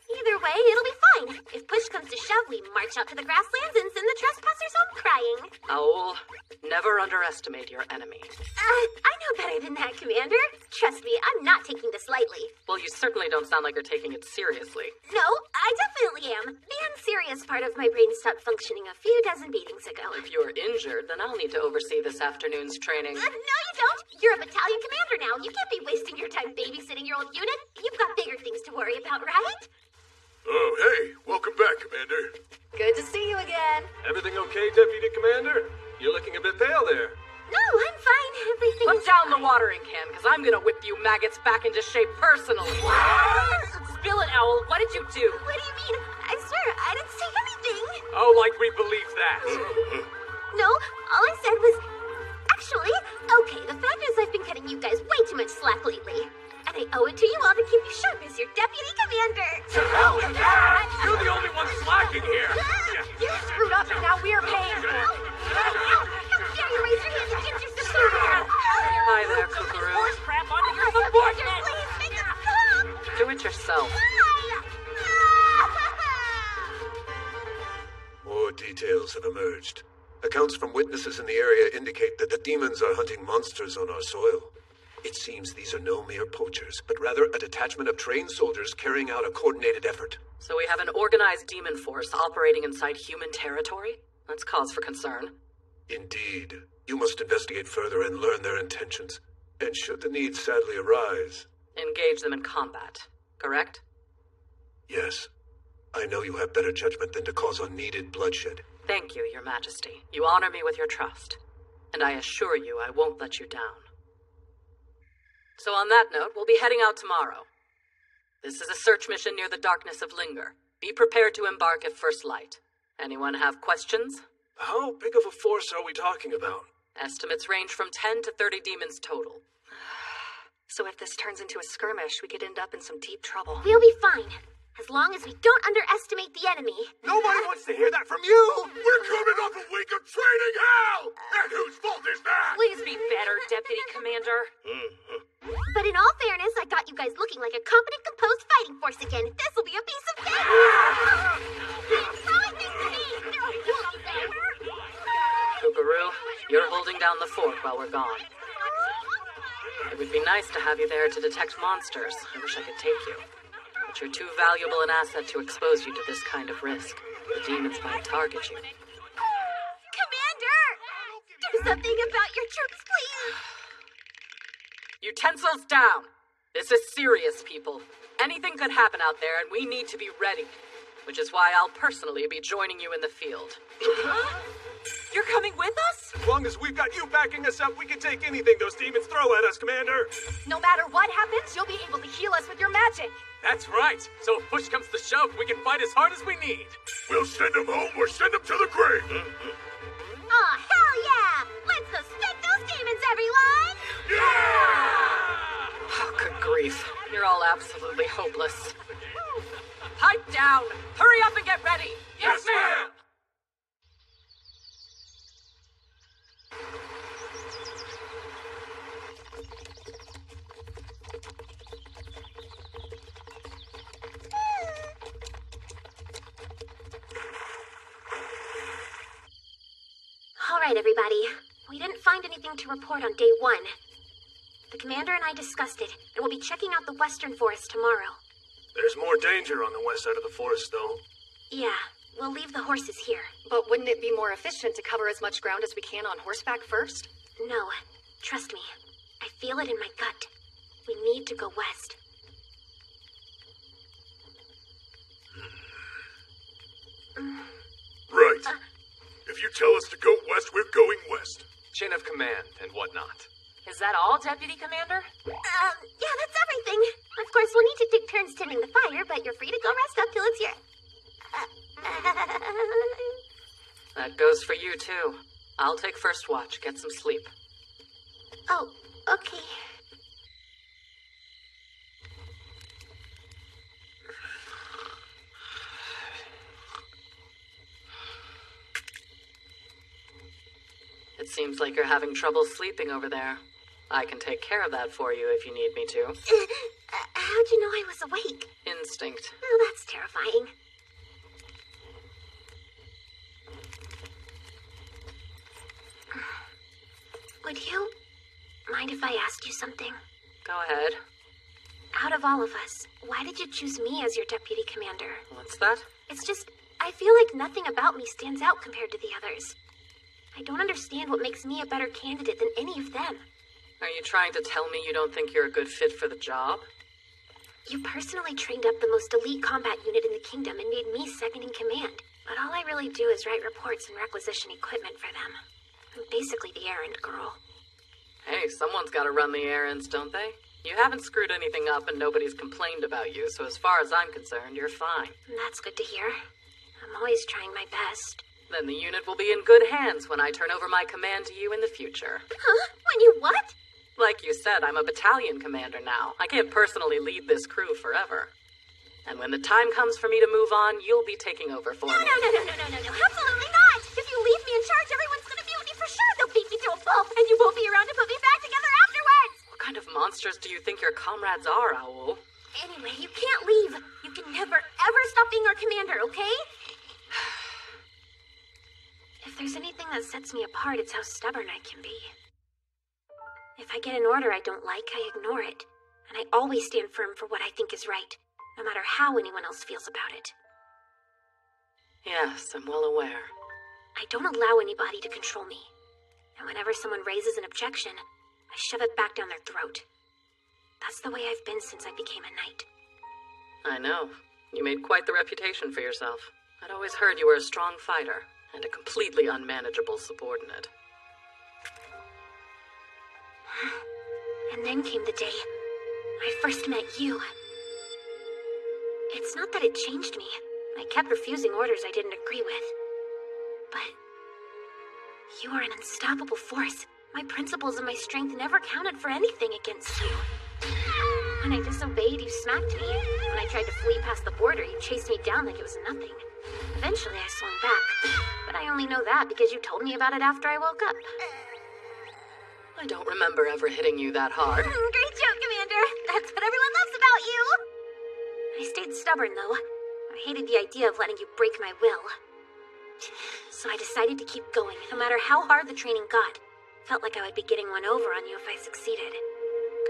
S11: Either way, it'll be fine. If push comes to shove, we march out to the grasslands and send the trespassers home crying.
S6: Owl, never underestimate your enemy.
S11: I know better than that, Commander. Trust me, I'm not taking this lightly.
S6: Well, you certainly don't sound like you're taking it seriously.
S11: No, I definitely am. The unserious part of my brain stopped functioning a few dozen meetings ago.
S6: If you're injured, then I'll need to oversee this afternoon's training.
S11: No, you don't. You're a battalion commander now. You can't be wasting your time babysitting your old unit. You've got bigger things to worry about, right?
S4: Oh, hey, welcome back, Commander.
S11: Good to see you again.
S15: Everything okay, Deputy Commander? You're looking a bit pale there.
S11: No, I'm fine. Everything
S6: Put down the watering can, because I'm gonna whip you maggots back into shape personally. Spill it, Owl. What did you do?
S11: What do you mean? I swear, I didn't say anything.
S15: Oh, like we believe that.
S11: No, all I said was... Actually, okay, the fact is I've been cutting you guys way too much slack lately. And I owe it to you all to keep you sharp as your deputy commander.
S15: To hell with that! You're the only one slacking here.
S11: You screwed up and now we're paying for it. How dare you raise your hand against your superior?
S6: Hi there, Kookaroo.
S11: Crap onto your subordinate. Please make it stop.
S6: Do it yourself.
S4: More details have emerged. Accounts from witnesses in the area indicate that the demons are hunting monsters on our soil. It seems these are no mere poachers, but rather a detachment of trained soldiers carrying out a coordinated effort.
S6: So we have an organized demon force operating inside human territory? That's cause for concern.
S4: Indeed. You must investigate further and learn their intentions. And should the need sadly arise...
S6: Engage them in combat, correct?
S4: Yes. I know you have better judgment than to cause unneeded bloodshed.
S6: Thank you, Your Majesty. You honor me with your trust. And I assure you I won't let you down. So on that note, we'll be heading out tomorrow. This is a search mission near the darkness of Linger. Be prepared to embark at first light. Anyone have questions?
S15: How big of a force are we talking about?
S6: Estimates range from 10 to 30 demons total.
S3: So if this turns into a skirmish, we could end up in some deep trouble.
S11: We'll be fine. As long as we don't underestimate the enemy.
S4: Nobody wants to hear that from you! We're coming off a week of training hell! And whose fault is that?
S6: Please be better, Deputy Commander.
S11: But in all fairness, I got you guys looking like a competent, composed fighting force again. This'll be a piece of cake!
S6: Kookaroo, you're holding down the fort while we're gone. It would be nice to have you there to detect monsters. I wish I could take you. but you're too valuable an asset to expose you to this kind of risk. The demons might target you.
S11: Commander! Do something about your troops, please!
S6: Utensils down! This is serious, people. Anything could happen out there, and we need to be ready. Which is why I'll personally be joining you in the field.
S16: You're coming with us?
S7: As long as we've got you backing us up, we can take anything those demons throw at us, Commander.
S16: No matter what happens, you'll be able to heal us with your magic.
S8: That's right. So if push comes to shove, we can fight as hard as we need.
S12: We'll send them home or send them to the grave.
S11: Aw, hell yeah! Let's suspect those demons, everyone!
S6: Oh, good grief. You're all absolutely hopeless. Pipe down! Hurry up and get ready!
S8: Yes, ma'am!
S11: All right, everybody. We didn't find anything to report on day 1. The commander and I discussed it, and we'll be checking out the western forest tomorrow.
S10: There's more danger on the west side of the forest, though.
S11: Yeah, we'll leave the horses here.
S3: But wouldn't it be more efficient to cover as much ground as we can on horseback first?
S11: No, trust me. I feel it in my gut. We need to go west.
S12: Right. If you tell us to go west, we're going west.
S2: Chain of command and whatnot.
S16: Is that all, Deputy Commander?
S11: Yeah, that's everything. Of course, we'll need to take turns tending the fire, but you're free to go rest up till it's your...
S6: That goes for you, too. I'll take first watch. Get some sleep.
S11: Oh, okay.
S6: It seems like you're having trouble sleeping over there. I can take care of that for you if you need me to.
S11: How'd you know I was awake?
S6: Instinct.
S11: Oh, that's terrifying. Would you mind if I asked you something?
S6: Go ahead.
S11: Out of all of us, why did you choose me as your deputy commander?
S6: What's that?
S11: It's just, I feel like nothing about me stands out compared to the others. I don't understand what makes me a better candidate than any of them.
S6: Are you trying to tell me you don't think you're a good fit for the job?
S11: You personally trained up the most elite combat unit in the kingdom and made me second in command. But all I really do is write reports and requisition equipment for them. I'm basically the errand girl.
S6: Hey, someone's got to run the errands, don't they? You haven't screwed anything up and nobody's complained about you, so as far as I'm concerned, you're fine.
S11: That's good to hear. I'm always trying my best.
S6: Then the unit will be in good hands when I turn over my command to you in the future.
S11: Huh? When you what?
S6: Like you said, I'm a battalion commander now. I can't personally lead this crew forever. And when the time comes for me to move on, you'll be taking over for me.
S11: No, absolutely not! If you leave me in charge, everyone's gonna mutiny for sure! They'll beat me to a pulp, and you won't be around to put me back together afterwards!
S6: What kind of monsters do you think your comrades are, Owl?
S11: Anyway, you can't leave. You can never, ever stop being our commander, okay? If there's anything that sets me apart, it's how stubborn I can be. If I get an order I don't like, I ignore it. And I always stand firm for what I think is right, no matter how anyone else feels about it.
S6: Yes, I'm well aware.
S11: I don't allow anybody to control me. And whenever someone raises an objection, I shove it back down their throat. That's the way I've been since I became a knight.
S6: I know. You made quite the reputation for yourself. I'd always heard you were a strong fighter, and a completely unmanageable subordinate.
S11: And then came the day I first met you. It's not that it changed me. I kept refusing orders I didn't agree with. But you are an unstoppable force. My principles and my strength never counted for anything against you. When I disobeyed, you smacked me. When I tried to flee past the border, you chased me down like it was nothing. Eventually, I swung back. But I only know that because you told me about it after I woke up.
S6: I don't remember ever hitting you that hard.
S11: Great joke, Commander. That's what everyone loves about you. I stayed stubborn, though. I hated the idea of letting you break my will. So I decided to keep going, no matter how hard the training got. Felt like I would be getting one over on you if I succeeded.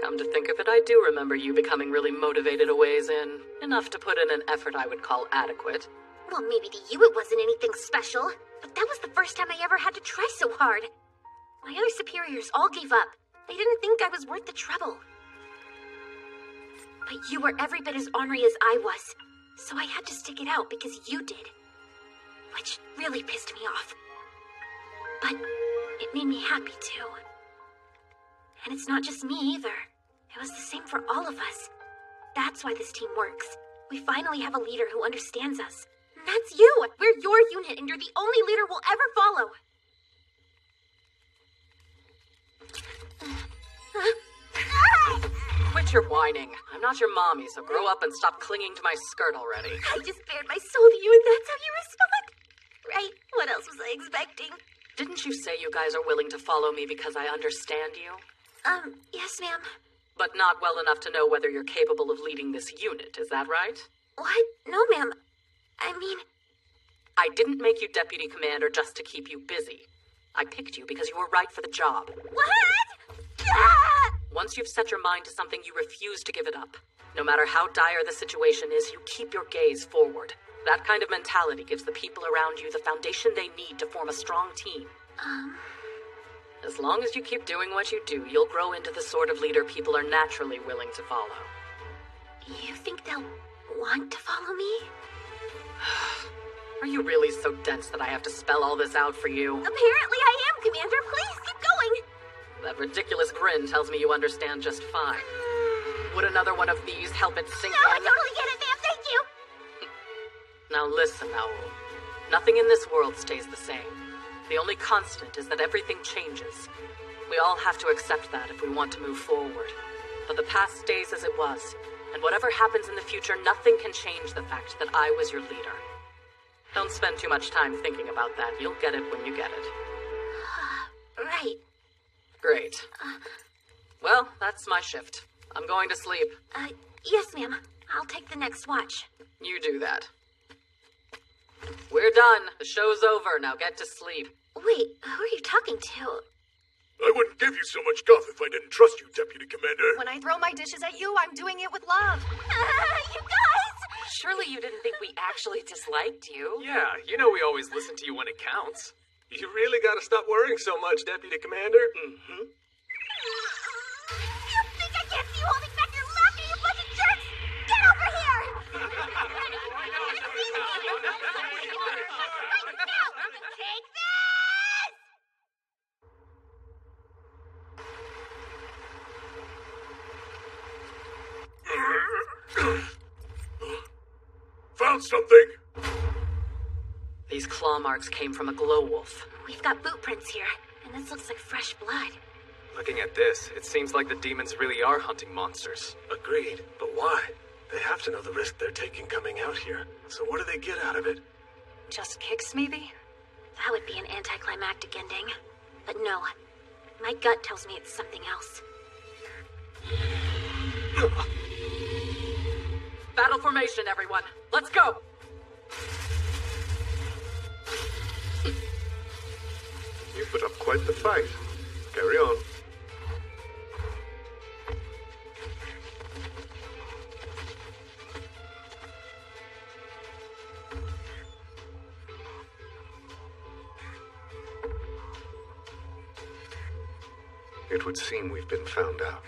S6: Come to think of it, I do remember you becoming really motivated a ways in. Enough to put in an effort I would call adequate.
S11: Well, maybe to you it wasn't anything special, but that was the first time I ever had to try so hard. My other superiors all gave up. They didn't think I was worth the trouble. But you were every bit as ornery as I was, so I had to stick it out because you did. Which really pissed me off. But it made me happy too. And it's not just me either. It was the same for all of us. That's why this team works. We finally have a leader who understands us. And that's you! We're your unit and you're the only leader we'll ever follow.
S6: Quit your whining. I'm not your mommy, so grow up and stop clinging to my skirt already.
S11: I just bared my soul to you and that's how you respond? Right? What else was I expecting?
S6: Didn't you say you guys are willing to follow me because I understand you?
S11: Yes, ma'am.
S6: But not well enough to know whether you're capable of leading this unit, is that right?
S11: What? No, ma'am. I mean...
S6: I didn't make you deputy commander just to keep you busy. I picked you because you were right for the job.
S11: What? Ah!
S6: Once you've set your mind to something, you refuse to give it up. No matter how dire the situation is, you keep your gaze forward. That kind of mentality gives the people around you the foundation they need to form a strong team. As long as you keep doing what you do, you'll grow into the sort of leader people are naturally willing to follow.
S11: You think they'll want to follow me?
S6: Are you really so dense that I have to spell all this out for you?
S11: Apparently I am, Commander. Please, keep going.
S6: That ridiculous grin tells me you understand just fine. Would another one of these help it sink
S11: No, I
S6: in?
S11: totally get it, ma'am. Thank you.
S6: Now listen, Owl. Nothing in this world stays the same. The only constant is that everything changes. We all have to accept that if we want to move forward. But the past stays as it was, and whatever happens in the future, nothing can change the fact that I was your leader. Don't spend too much time thinking about that. You'll get it when you get it.
S11: Right.
S6: Great. Well, that's my shift. I'm going to sleep.
S11: Yes, ma'am. I'll take the next watch.
S6: You do that. We're done. The show's over. Now get to sleep.
S11: Wait, who are you talking to?
S12: I wouldn't give you so much guff if I didn't trust you, Deputy Commander.
S16: When I throw my dishes at you, I'm doing it with love.
S11: You guys!
S13: Surely you didn't think we actually disliked you.
S2: Yeah, you know we always listen to you when it counts.
S7: You really gotta stop worrying so much, Deputy Commander.
S11: You think I can't see you holding back your laughter, you bunch of jerks? Get over here! Right now! Take this!
S12: Found something!
S6: These claw marks came from a glow wolf.
S11: We've got boot prints here, and this looks like fresh blood.
S2: Looking at this, it seems like the demons really are hunting monsters.
S7: Agreed, but why? They have to know the risk they're taking coming out here. So what do they get out of it?
S3: Just kicks, maybe?
S11: That would be an anticlimactic ending. But no, my gut tells me it's something else.
S6: Battle formation, everyone. Let's go!
S7: You put up quite the fight. Carry on. It would seem we've been found out.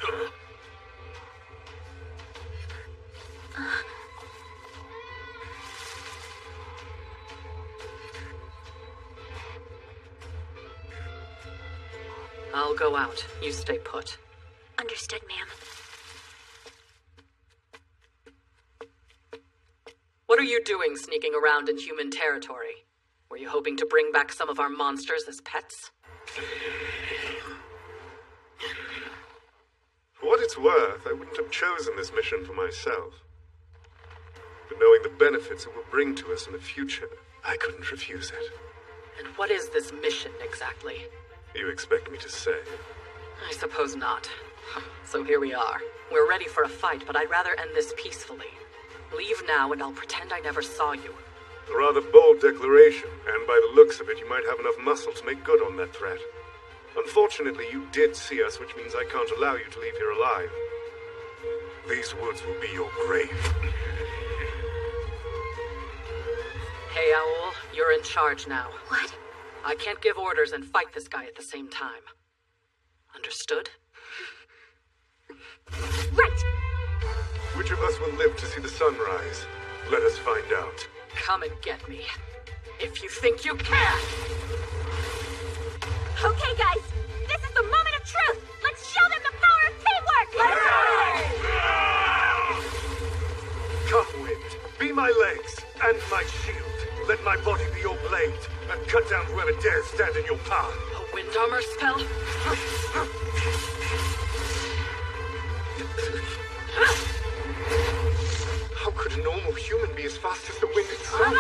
S6: I'll go out. You stay put.
S11: Understood, ma'am.
S6: What are you doing sneaking around in human territory? Were you hoping to bring back some of our monsters as pets?
S7: For what it's worth, I wouldn't have chosen this mission for myself. But knowing the benefits it will bring to us in the future, I couldn't refuse it.
S6: And what is this mission exactly?
S7: You expect me to say?
S6: I suppose not. So here we are. We're ready for a fight, but I'd rather end this peacefully. Leave now and I'll pretend I never saw you.
S7: A rather bold declaration, and by the looks of it, you might have enough muscle to make good on that threat.
S4: Unfortunately, you did see us, which means I can't allow you to leave here alive. These woods will be your grave.
S6: Hey, Owl, you're in charge now.
S11: What?
S6: I can't give orders and fight this guy at the same time. Understood?
S11: Right!
S4: Which of us will live to see the sunrise? Let us find out.
S6: Come and get me. If you think you can!
S11: Okay, guys. This is the moment of truth. Let's show them the power of teamwork!
S4: Come, wind. Be my legs and my shield. Let my body be your blade, and cut down whoever dares stand in your path.
S6: A wind armor spell?
S4: How could a normal human be as fast as the wind itself?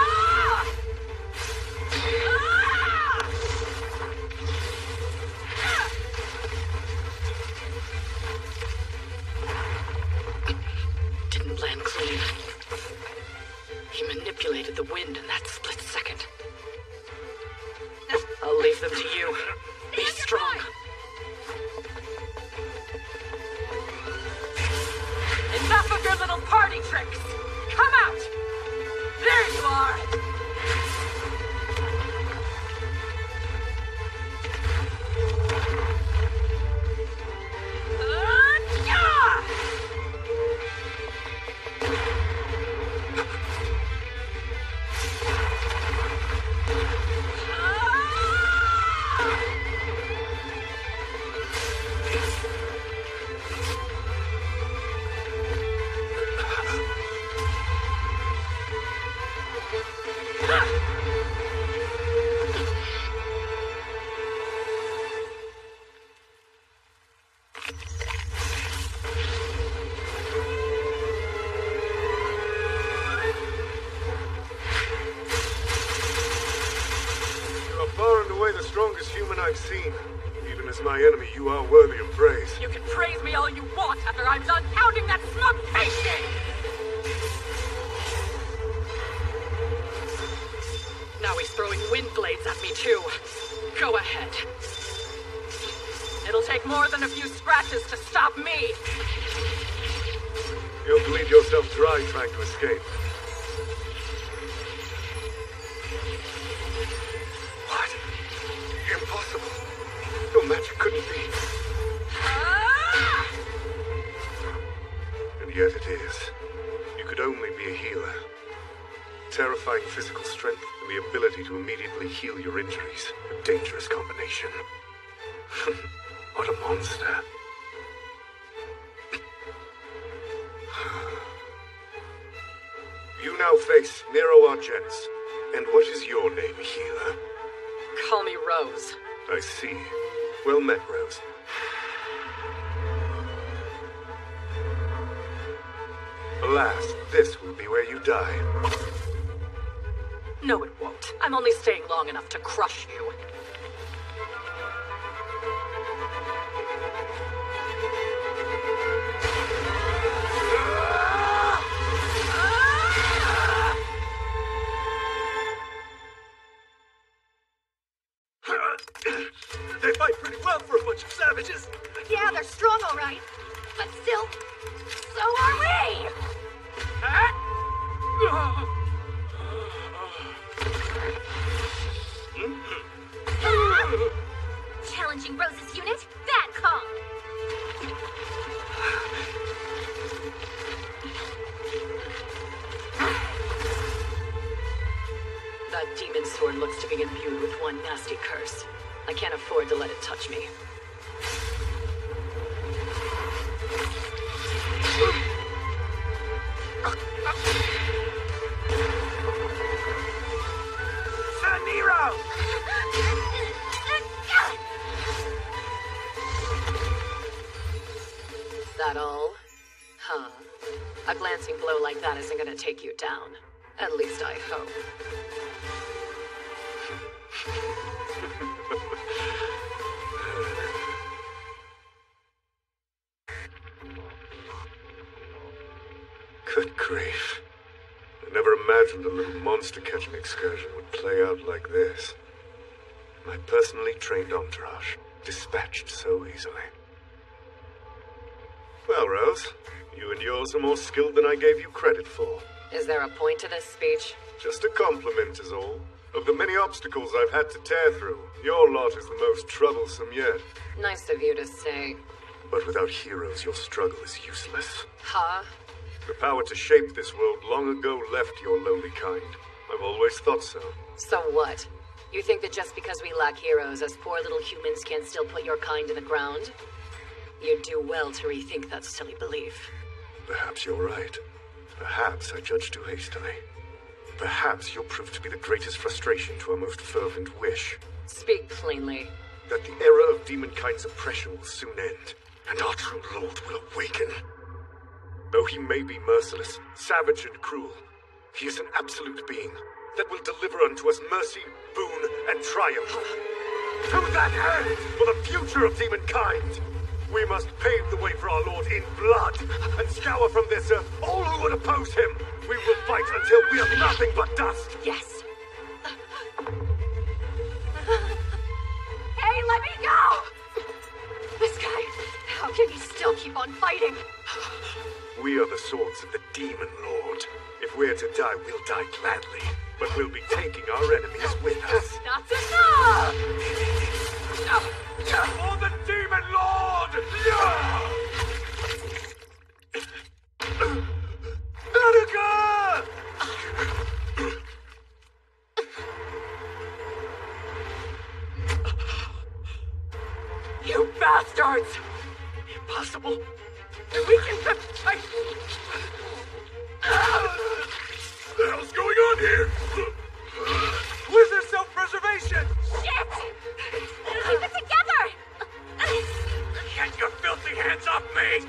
S6: Didn't land clean. He manipulated the wind in that split second. I'll leave them to you. Be strong. Enough of your little party tricks! Come out! There you are!
S4: I've seen. Even as my enemy, you are worthy of praise.
S6: You can praise me all you want after I'm done pounding that smug face in! Now he's throwing wind blades at me, too. Go ahead. It'll take more than a few scratches to stop me.
S4: You'll bleed yourself dry trying to escape. What? Impossible. Your magic couldn't be. And yet it is. You could only be a healer. Terrifying physical strength and the ability to immediately heal your injuries. A dangerous combination. What a monster. You now face Nero Argents. And what is your name, healer?
S6: Call me Rose.
S4: I see. Well met, Rose. Alas, this will be where you die.
S6: No, it won't. I'm only staying long enough to crush you.
S5: They fight pretty well for a bunch of savages.
S16: Yeah, they're strong, all right. But still, so are we!
S11: Challenging Rose's unit? That calm!
S6: That demon sword looks to be imbued with one nasty curse. I can't afford to let it touch me.
S5: Sir Nero!
S6: That all? Huh. A glancing blow like that isn't gonna take you down. At least I hope.
S4: Good grief. I never imagined a little monster catching excursion would play out like this. My personally trained entourage. dispatched so easily. Well, Rose, you and yours are more skilled than I gave you credit for.
S6: Is there a point to this speech?
S4: Just a compliment is all. Of the many obstacles I've had to tear through, your lot is the most troublesome yet.
S6: Nice of you to say.
S4: But without heroes, your struggle is useless.
S6: Huh?
S4: The power to shape this world long ago left your lowly kind. I've always thought so.
S6: So what? You think that just because we lack heroes, us poor little humans can still put your kind in the ground? You'd do well to rethink that silly belief.
S4: Perhaps you're right. Perhaps I judged too hastily. Perhaps you'll prove to be the greatest frustration to our most fervent wish.
S6: Speak plainly.
S4: That the era of demonkind's oppression will soon end, and our true lord will awaken. Though he may be merciless, savage, and cruel, he is an absolute being that will deliver unto us mercy, boon, and triumph. To that end, for the future of demonkind, we must pave the way for our lord in blood, and scour from this earth all who would oppose him. We will fight until we are nothing but dust.
S6: Yes.
S16: Hey, let me go! This guy, how can he still keep on fighting?
S4: We are the swords of the Demon Lord. If we're to die, we'll die gladly. But we'll be taking our enemies with us.
S16: That's enough!
S4: For the Demon Lord! Attica!
S16: You bastards! Impossible! We can...
S4: What the hell's going on here? Where's their self-preservation?
S16: Shit! Keep it together!
S4: Get your filthy hands off me!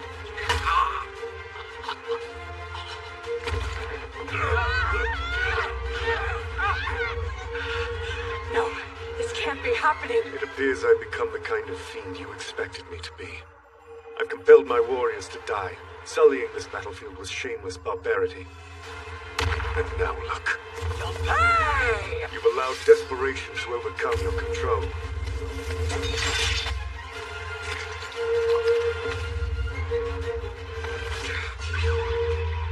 S16: No, this can't be happening.
S4: It appears I've become the kind of fiend you expected me to be. I've compelled my warriors to die, sullying this battlefield with shameless barbarity. And now look.
S16: You'll pay!
S4: You've allowed desperation to overcome your control.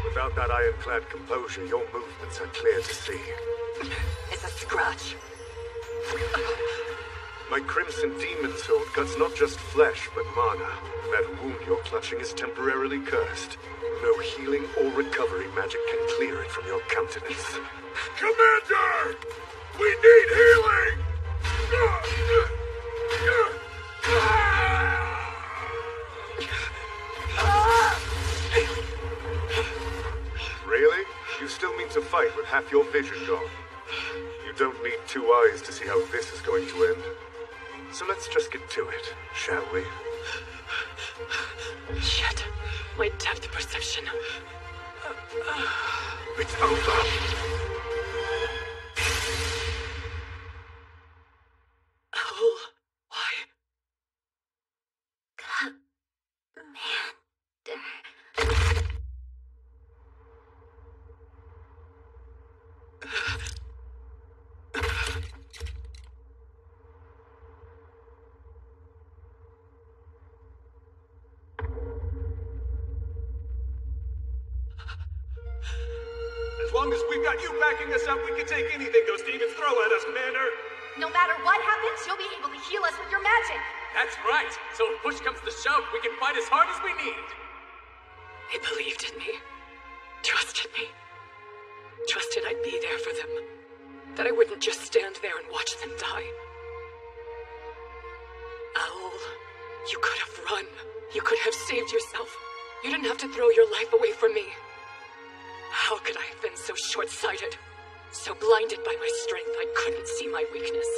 S4: Without that ironclad composure, your movements are clear to see.
S6: It's a scratch.
S4: My Crimson Demon Sword cuts not just flesh, but mana. That wound you're clutching is temporarily cursed. No healing or recovery magic can clear it from your countenance. Commander! We need healing! Really? You still mean to fight with half your vision gone? You don't need two eyes to see how this is going to end. So let's just get to it, shall we?
S6: Shit. My depth perception.
S4: It's over.
S6: Oh, why?
S7: As long as we've got you backing us up, we can take anything those demons throw at us, Commander.
S16: No matter what happens, you'll be able to heal us with your magic.
S8: That's right. So if push comes to shove, we can fight as hard as we need.
S6: They believed in me. Trusted me. Trusted I'd be there for them. That I wouldn't just stand there and watch them die. Owl, you could have run. You could have saved yourself. You didn't have to throw your life away for me. How could I have been so short-sighted? So blinded by my strength, I couldn't see my weakness.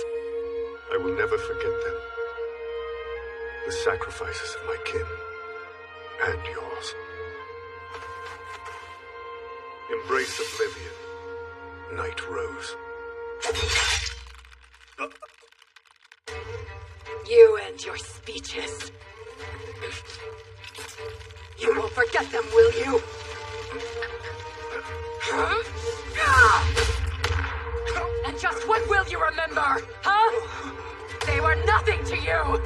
S4: I will never forget them. The sacrifices of my kin. And yours. Embrace oblivion. Night Rose.
S6: You and your speeches. You won't forget them, will you? And just what will you remember, huh? They were nothing to you!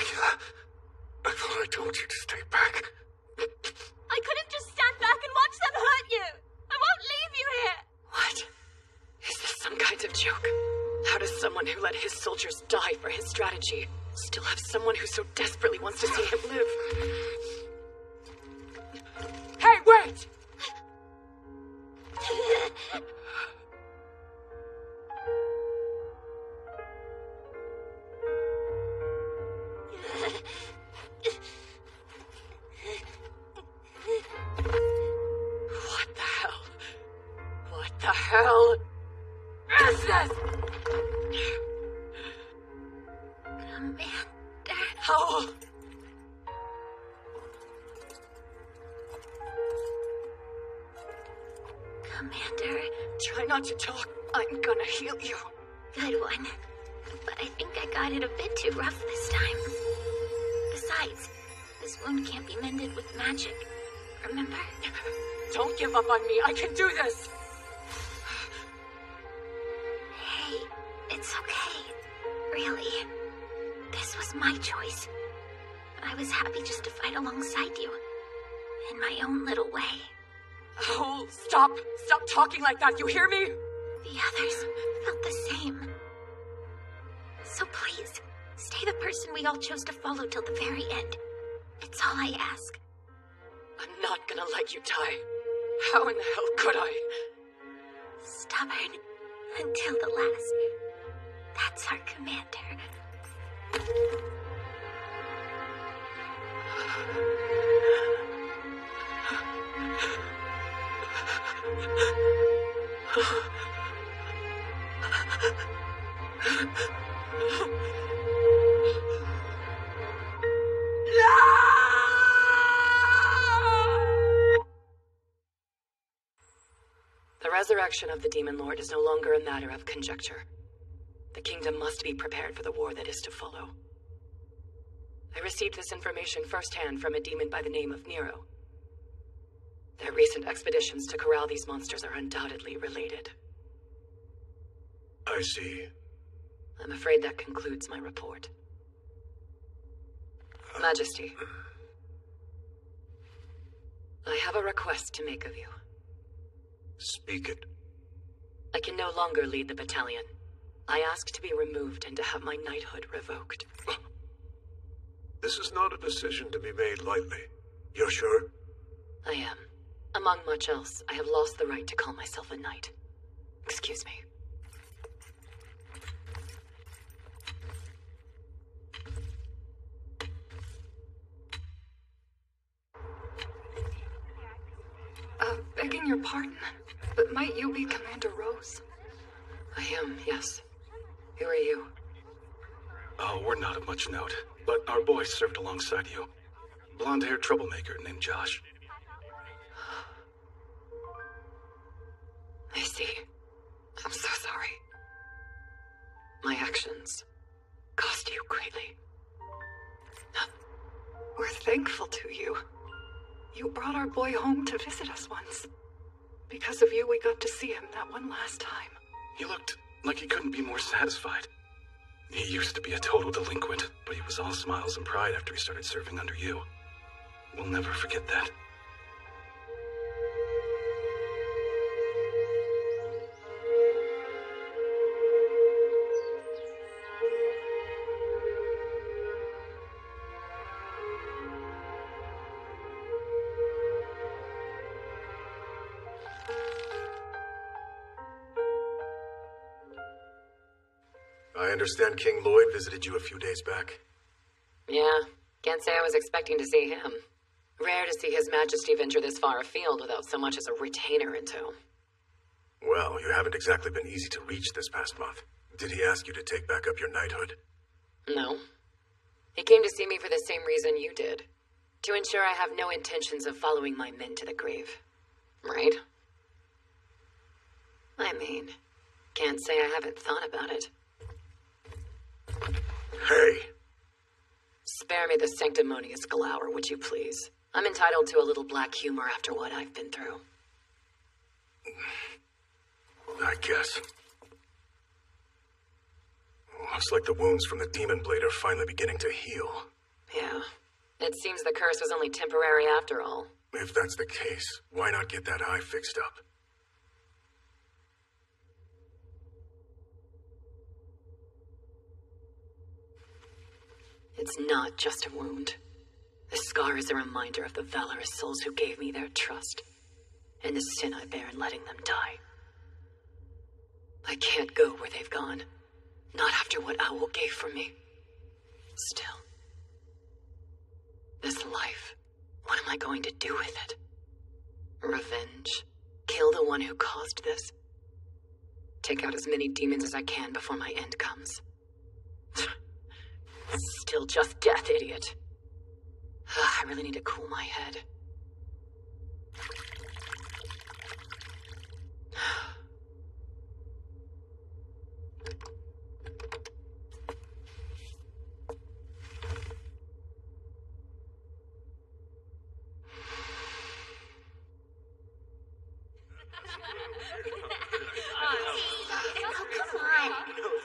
S4: Dracula, I thought I told you to stay back.
S16: I couldn't just stand back and watch them hurt you. I won't leave you here.
S6: What? Is this some kind of joke? How does someone who let his soldiers die for his strategy still have someone who so desperately wants to see him live? Hey, wait! What the hell? What the hell is this?
S11: Commander.
S6: Howl!
S11: Commander.
S6: Try not to talk. I'm gonna heal you.
S11: Good one. But I think I got it a bit too rough this time. Besides, this wound can't be mended with magic. Remember?
S6: Don't give up on me. I can do this.
S11: Hey, it's okay. Really. This was my choice. But I was happy just to fight alongside you. In my own little way.
S6: Oh, stop. Stop talking like that. You hear me?
S11: The others felt the same. So please, stay the person we all chose to follow till the very end. It's all I ask.
S6: I'm not gonna let you die. How in the hell could I?
S11: Stubborn until the last. That's our commander.
S6: The resurrection of the Demon Lord is no longer a matter of conjecture. The kingdom must be prepared for the war that is to follow. I received this information firsthand from a demon by the name of Nero. Their recent expeditions to corral these monsters are undoubtedly related.
S7: I see.
S6: I'm afraid that concludes my report. Majesty, I have a request to make of you.
S7: Speak it.
S6: I can no longer lead the battalion. I ask to be removed and to have my knighthood revoked.
S7: This is not a decision to be made lightly. You're sure?
S6: I am. Among much else, I have lost the right to call myself a knight. Excuse me. Begging your pardon, but might you be Commander Rose? I am, yes. Who are you?
S15: Oh, we're not of much note, but our boy served alongside you. Blonde-haired troublemaker named Josh.
S6: I see. I'm so sorry. My actions cost you greatly. We're thankful to you. You brought our boy home to visit us once. Because of you, we got to see him that one last time.
S15: He looked like he couldn't be more satisfied. He used to be a total delinquent, but he was all smiles and pride after he started serving under you. We'll never forget that.
S7: I understand King Lloyd visited you a few days back.
S6: Yeah, can't say I was expecting to see him. Rare to see His Majesty venture this far afield without so much as a retainer in tow.
S7: Well, you haven't exactly been easy to reach this past month. Did he ask you to take back up your knighthood?
S6: No. He came to see me for the same reason you did. To ensure I have no intentions of following my men to the grave. Right? I mean, can't say I haven't thought about it.
S7: Hey!
S6: Spare me the sanctimonious glower, would you please? I'm entitled to a little black humor after what I've been through.
S7: I guess. Looks like the wounds from the Demon Blade are finally beginning to heal.
S6: Yeah. It seems the curse was only temporary after all.
S12: If that's the case, why not get that eye fixed up?
S6: It's not just a wound. The scar is a reminder of the valorous souls who gave me their trust, and the sin I bear in letting them die. I can't go where they've gone. Not after what Owl gave for me. Still. This life, what am I going to do with it? Revenge. Kill the one who caused this. Take out as many demons as I can before my end comes. Still just death, idiot. I really need to cool my head.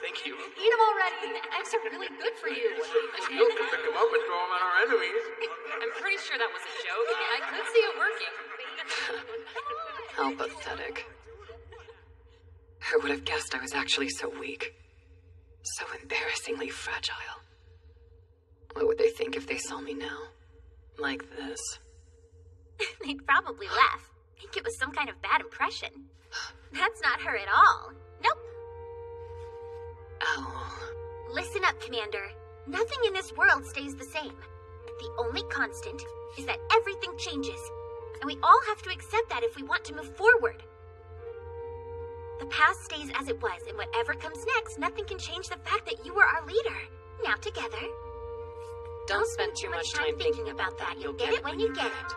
S2: Thank you.
S16: Eat them already. Eggs are really good for you.
S2: You'll pick them up and throw them at our enemies.
S6: I'm pretty sure that was a joke. I could see it working. How pathetic. Who would have guessed I was actually so weak? So embarrassingly fragile. What would they think if they saw me now? Like this?
S11: They'd probably laugh. Think it was some kind of bad impression. That's not her at all. Nope.
S6: Owl.
S11: Listen up, Commander. Nothing in this world stays the same. The only constant is that everything changes. And we all have to accept that if we want to move forward. The past stays as it was, and whatever comes next, nothing can change the fact that you were our leader. Now together.
S6: Don't spend too much time thinking about that.
S11: You'll get it when you get it.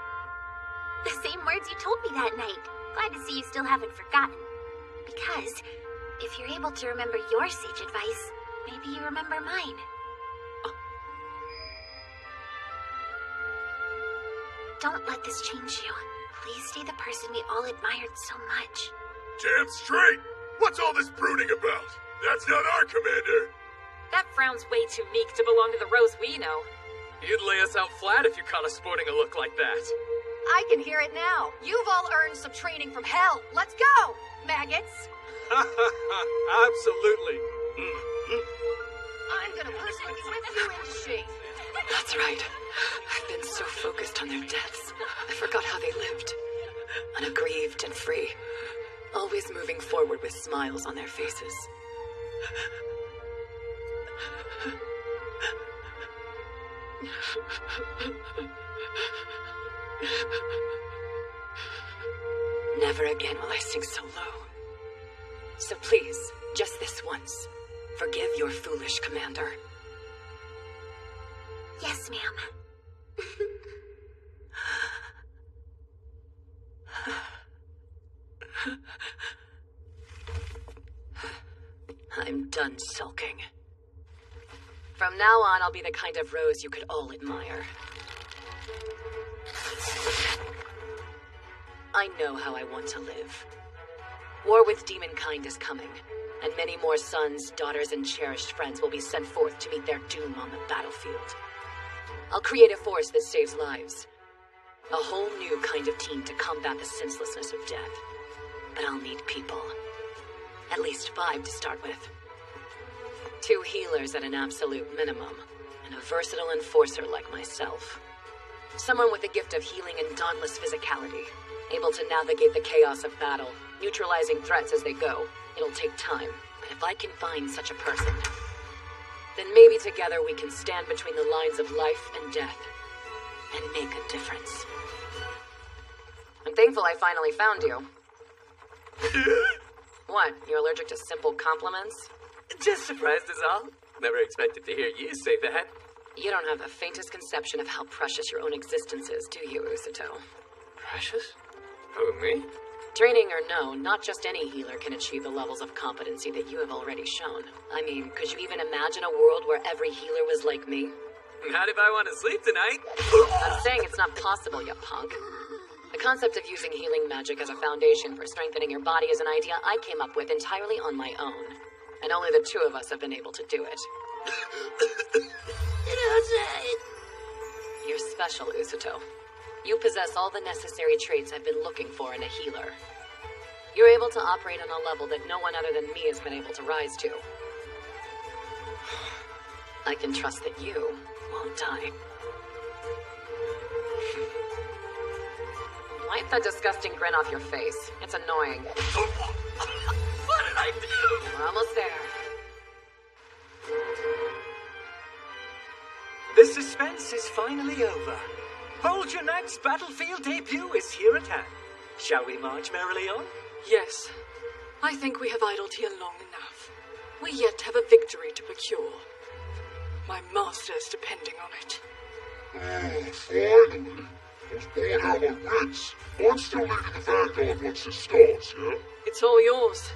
S11: The same words you told me that night. Glad to see you still haven't forgotten. Because if you're able to remember your sage advice, maybe you remember mine. Don't let this change you. Please stay the person we all admired so much.
S12: Damn straight! What's all this brooding about? That's not our commander!
S6: That frown's way too meek to belong to the Rose we know.
S2: You'd lay us out flat if you caught us sporting a look like that.
S16: I can hear it now. You've all earned some training from hell. Let's go, maggots.
S2: Absolutely.
S16: I'm gonna personally whip you into shape.
S6: That's right. I've been so focused on their deaths, I forgot how they lived. Unaggrieved and free. Always moving forward with smiles on their faces. Never again will I sink so low. So please, just this once, forgive your foolish commander.
S11: Yes, ma'am.
S6: I'm done sulking. From now on, I'll be the kind of Rose you could all admire. I know how I want to live. War with demonkind is coming, and many more sons, daughters, and cherished friends will be sent forth to meet their doom on the battlefield. I'll create a force that saves lives. A whole new kind of team to combat the senselessness of death. But I'll need people. At least 5 to start with. 2 healers at an absolute minimum, and a versatile enforcer like myself. Someone with the gift of healing and dauntless physicality, able to navigate the chaos of battle, neutralizing threats as they go. It'll take time, but if I can find such a person, then maybe together we can stand between the lines of life and death, and make a difference. I'm thankful I finally found you. What, you're allergic to simple compliments?
S2: Just surprised is all. Never expected to hear you say that.
S6: You don't have the faintest conception of how precious your own existence is, do you, Usato?
S2: Precious? Who, me?
S6: Training or no, not just any healer can achieve the levels of competency that you have already shown. I mean, could you even imagine a world where every healer was like me?
S2: Not if I want to sleep tonight.
S6: I'm saying it's not possible, you punk. The concept of using healing magic as a foundation for strengthening your body is an idea I came up with entirely on my own. And only the 2 of us have been able to do it. special, Usato. You possess all the necessary traits I've been looking for in a healer. You're able to operate on a level that no one other than me has been able to rise to. I can trust that you won't die. Wipe that disgusting grin off your face. It's annoying.
S5: What did I do?
S6: We're almost there.
S8: The suspense is finally over. Vol'jin Knight's battlefield debut is here at hand. Shall we march merrily on?
S9: Yes. I think we have idled here long enough. We yet have a victory to procure. My master is depending on it.
S12: Finally. I was bored out of my wits. I'm still leading the Vanguard once it starts, yeah?
S9: It's all yours.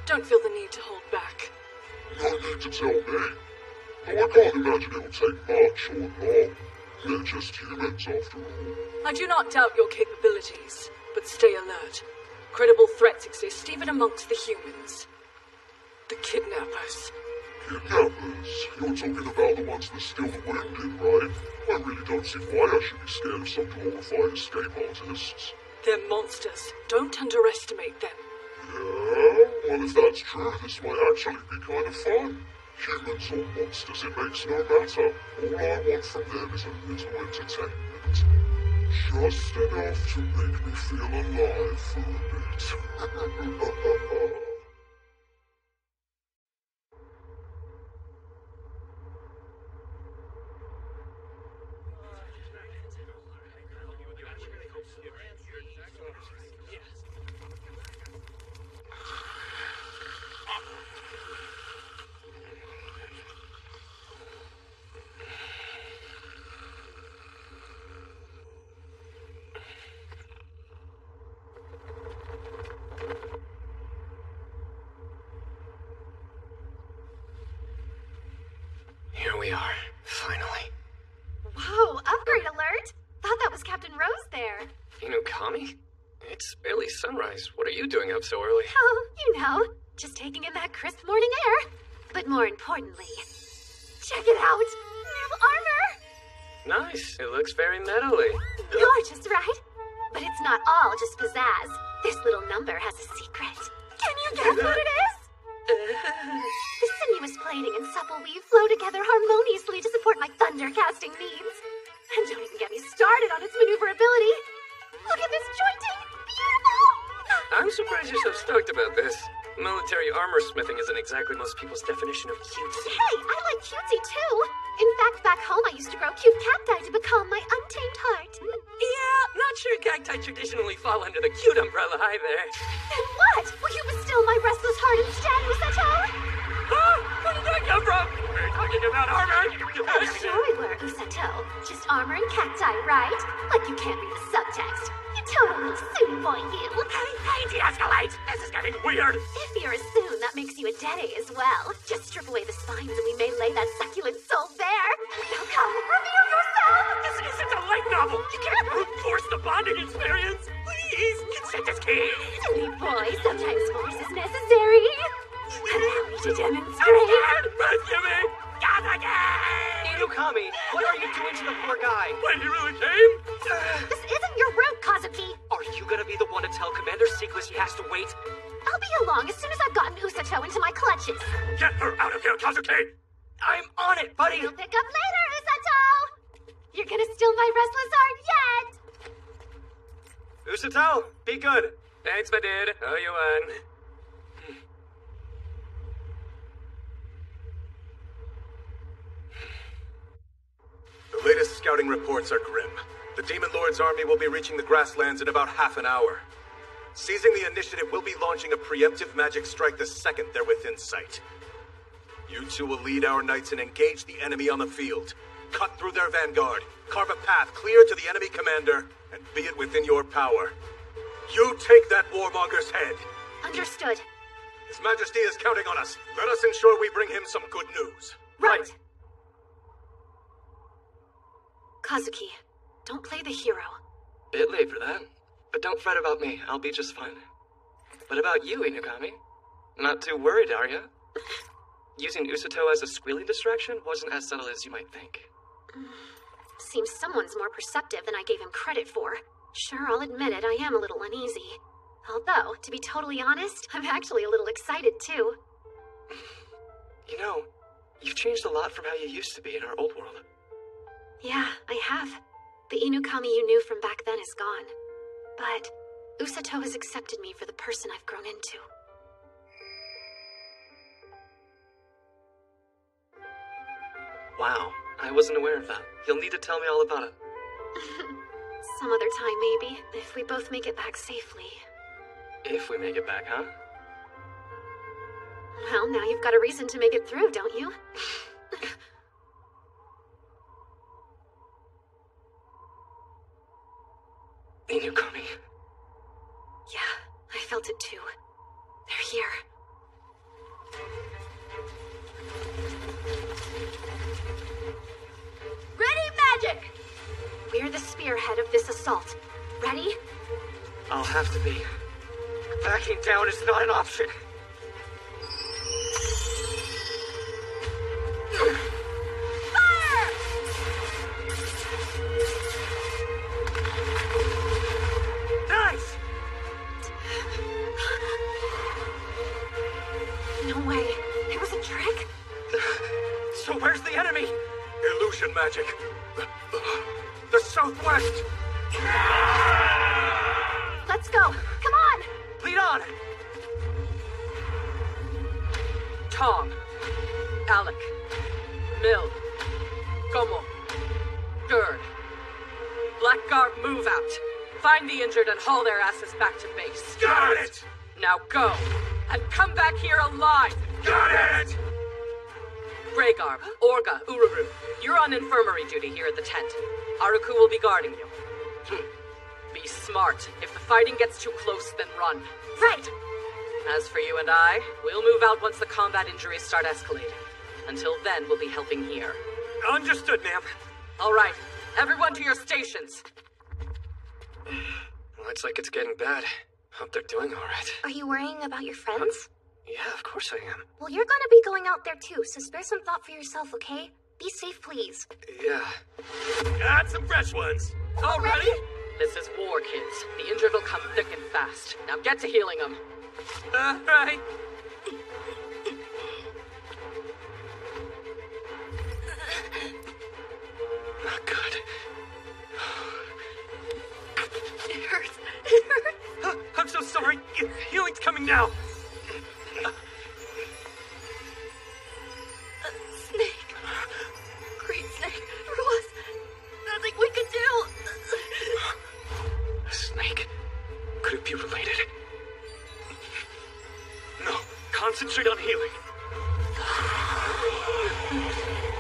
S9: Don't feel the need to hold back.
S12: No need to tell me. Though I can't imagine it'll take much or long. They're just humans, after all.
S9: I do not doubt your capabilities, but stay alert. Credible threats exist even amongst the humans. The kidnappers.
S12: Kidnappers? You're talking about the ones that steal the wounded, right? I really don't see why I should be scared of some glorified escape artists.
S9: They're monsters. Don't underestimate them.
S12: Yeah? Well, if that's true, this might actually be kind of fun. Humans or monsters, it makes no matter. All I want from them is a little entertainment. Just enough to make me feel alive for a bit.
S2: Here we are, finally.
S11: Whoa, upgrade alert! Thought that was Captain Rose there.
S2: Inukami? It's barely sunrise. What are you doing up so early?
S11: Oh, you know, just taking in that crisp morning air. But more importantly, check it out! New armor!
S2: Nice. It looks very metally.
S11: Gorgeous, right? But it's not all just pizzazz. This little number has a secret. Can you guess what it is? The sinuous plating and supple weave flow together harmoniously to support my thunder-casting needs. And don't even get me started on its maneuverability. Look at this jointing! Beautiful!
S2: I'm surprised you're so stoked about this. Military armor smithing isn't exactly most people's definition of cutesy.
S11: Hey, I like cutesy too. In fact, back home I used to grow cute cacti to become my untamed heart.
S2: Yeah, not sure cacti traditionally fall under the cute umbrella either.
S11: Then what? Will you bestow my restless heart instead, Usato?
S8: Ah, where did that come from? We're talking about armor.
S11: Oh, sure we were, Usato. Just armor and cacti, right? Like you can't read the subtext. You total little Suni boy, you.
S8: Hey, de-escalate. This is getting weird.
S11: If you're a Soon, that makes you a Dede as well. Just strip away the spines and we may lay that succulent soul bare. Now come, reveal yourself!
S8: This isn't a light novel. You can't brute force the bonding experience. Please, consent is key.
S11: Suni boy, sometimes force is necessary. Allow me to demonstrate.
S8: Rescue me! Kazaki!
S1: Inukami, what are you doing to the poor guy?
S8: Wait, he really came?
S11: This isn't your route, Kazuki.
S1: Are you gonna be the one to tell Commander Seekless he has to wait?
S11: I'll be along as soon as I've gotten Usato into my clutches.
S8: Get her out of here, Kazuki!
S1: I'm on it, buddy!
S11: You'll pick up later, Usato! You're gonna steal my restless heart yet!
S1: Usato, be good.
S2: Thanks, my dude. Oh, you won.
S7: The latest scouting reports are grim. The Demon Lord's army will be reaching the grasslands in about half an hour. Seizing the initiative, we'll be launching a preemptive magic strike the second they're within sight. You two will lead our knights and engage the enemy on the field. Cut through their vanguard, carve a path clear to the enemy commander, and be it within your power. You take that warmonger's head.
S11: Understood.
S7: His Majesty is counting on us. Let us ensure we bring him some good news.
S11: Right. Kazuki, don't play the hero.
S1: Bit late for that. But don't fret about me. I'll be just fine. What about you, Inukami? Not too worried, are you? Using Usato as a squealing distraction wasn't as subtle as you might think.
S3: Seems someone's more perceptive than I gave him credit for. Sure, I'll admit it, I am a little uneasy. Although, to be totally honest, I'm actually a little excited too.
S1: You know, you've changed a lot from how you used to be in our old world.
S3: Yeah, I have. The Inukami you knew from back then is gone. But Usato has accepted me for the person I've grown into.
S1: Wow, I wasn't aware of that. You'll need to tell me all about it.
S3: Some other time, maybe, if we both make it back safely.
S1: If we make it back, huh?
S3: Well, now you've got a reason to make it through, don't you?
S1: Inukami.
S3: Yeah, I felt it too. They're here.
S16: Ready, magic!
S3: We're the spearhead of this assault. Ready?
S1: I'll have to be. Backing down is not an option.
S16: Fire!
S1: Nice!
S3: No way. It was a trick?
S1: So where's the enemy?
S4: Illusion magic.
S1: The southwest!
S3: Let's go. Come on!
S1: Lead on!
S6: Tom, Alec, Mill, Gomo, Gerd. Blackguard, move out. Find the injured and haul their asses back to base.
S4: Got it!
S6: Now go, and come back here alive!
S4: Got it!
S6: Rhaegar, Orga, Ururu, you're on infirmary duty here at the tent. Haruku will be guarding you. Be smart. If the fighting gets too close, then run.
S3: Right!
S6: As for you and I, we'll move out once the combat injuries start escalating. Until then, we'll be helping here.
S1: Understood, ma'am.
S6: All right, everyone to your stations.
S2: Looks like it's getting bad. Hope they're doing all right.
S3: Are you worrying about your friends?
S2: Yeah, of course I am.
S3: Well, you're gonna be going out there too, so spare some thought for yourself, okay? Be safe, please.
S2: Yeah.
S5: Got some fresh ones.
S6: All ready? This is war, kids. The injured will come thick and fast. Now get to healing them.
S1: Right.
S2: Not good.
S16: It hurts. It hurts.
S1: I'm so sorry. Healing's coming now.
S16: Snake. Great Snake. There was nothing we could do.
S2: A snake? Could it be related?
S1: No. Concentrate on healing.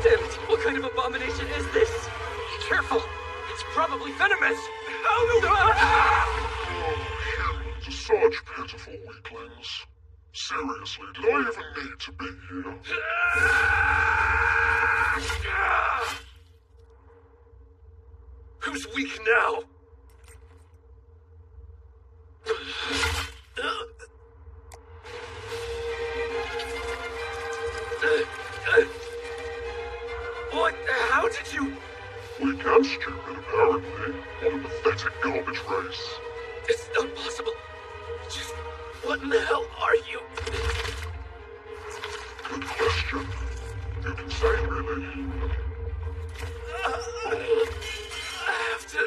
S1: Damn it. What kind of abomination is this? Be careful. It's probably venomous. Oh, no.
S12: Humans are such pitiful weaklings. Seriously, did I even need to be here?
S1: Who's weak now? What? How did you...
S12: Weak and stupid, apparently. What a pathetic garbage race.
S1: It's not possible. Just... what in the hell are you?
S12: Good question. You can say, really.
S1: I have to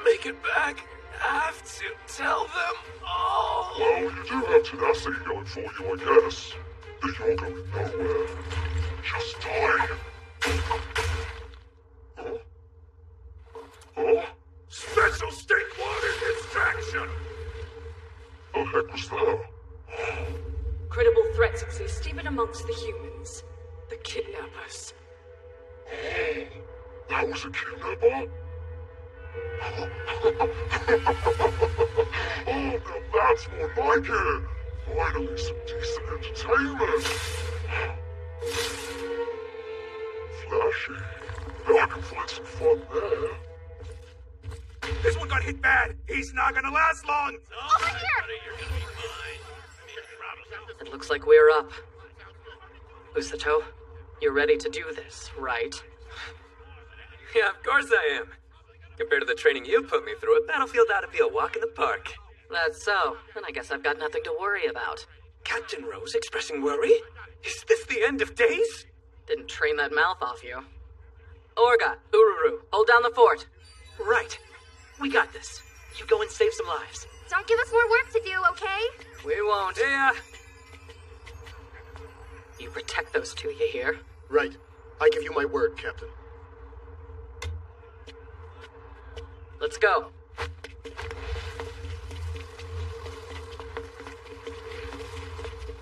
S1: make it back. I have to tell them all.
S12: Well, you do have tenacity going for you, I guess. But you're going nowhere. Just die. Huh? Huh?
S4: Special state water distraction!
S12: The heck was that?
S9: Credible threats exist even amongst the humans. The kidnappers.
S12: Oh, that was a kidnapper? Oh, now that's more like it. Finally, some decent entertainment. Flashy. Bet I can find some fun there.
S4: This one got hit bad. He's not gonna last long.
S16: Over here!
S6: It looks like we're up. Usato, you're ready to do this, right?
S2: Yeah, of course I am. Compared to the training you put me through, a battlefield ought to be a walk in the park.
S6: That's so. Then I guess I've got nothing to worry about.
S2: Captain Rose expressing worry? Is this the end of days?
S6: Didn't train that mouth off you. Orga, Ururu, hold down the fort.
S2: Right. We got this. You go and save some lives.
S11: Don't give us more work to do, okay?
S6: We won't.
S2: Yeah.
S6: You protect those two, you hear?
S10: Right. I give you my word, Captain.
S6: Let's go.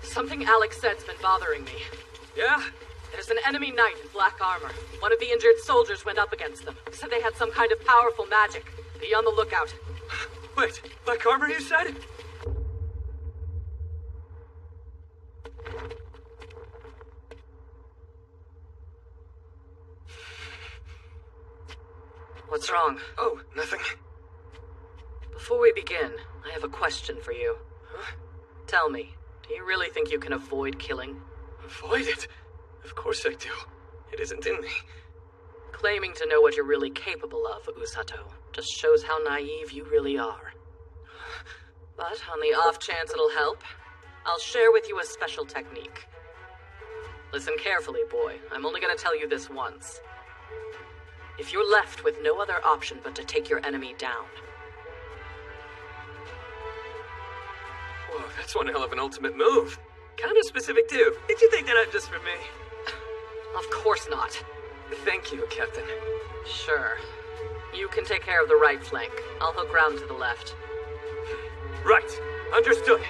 S6: Something Alex said's been bothering me.
S2: Yeah?
S6: There's an enemy knight in black armor. One of the injured soldiers went up against them. Said they had some kind of powerful magic. Be on the lookout.
S2: Wait, black armor you said?
S6: What's wrong?
S2: Oh, nothing.
S6: Before we begin, I have a question for you.
S2: Huh?
S6: Tell me, do you really think you can avoid killing?
S2: Avoid it? Of course I do. It isn't in me.
S6: Claiming to know what you're really capable of, Usato, just shows how naive you really are. But on the off chance it'll help, I'll share with you a special technique. Listen carefully, boy. I'm only gonna tell you this once. If you're left with no other option but to take your enemy down.
S2: Whoa, that's one hell of an ultimate move. Kinda specific, too. Did you think that up just for me?
S6: Of course not.
S2: Thank you, Captain.
S6: Sure. You can take care of the right flank. I'll hook round to the left.
S2: Right. Understood.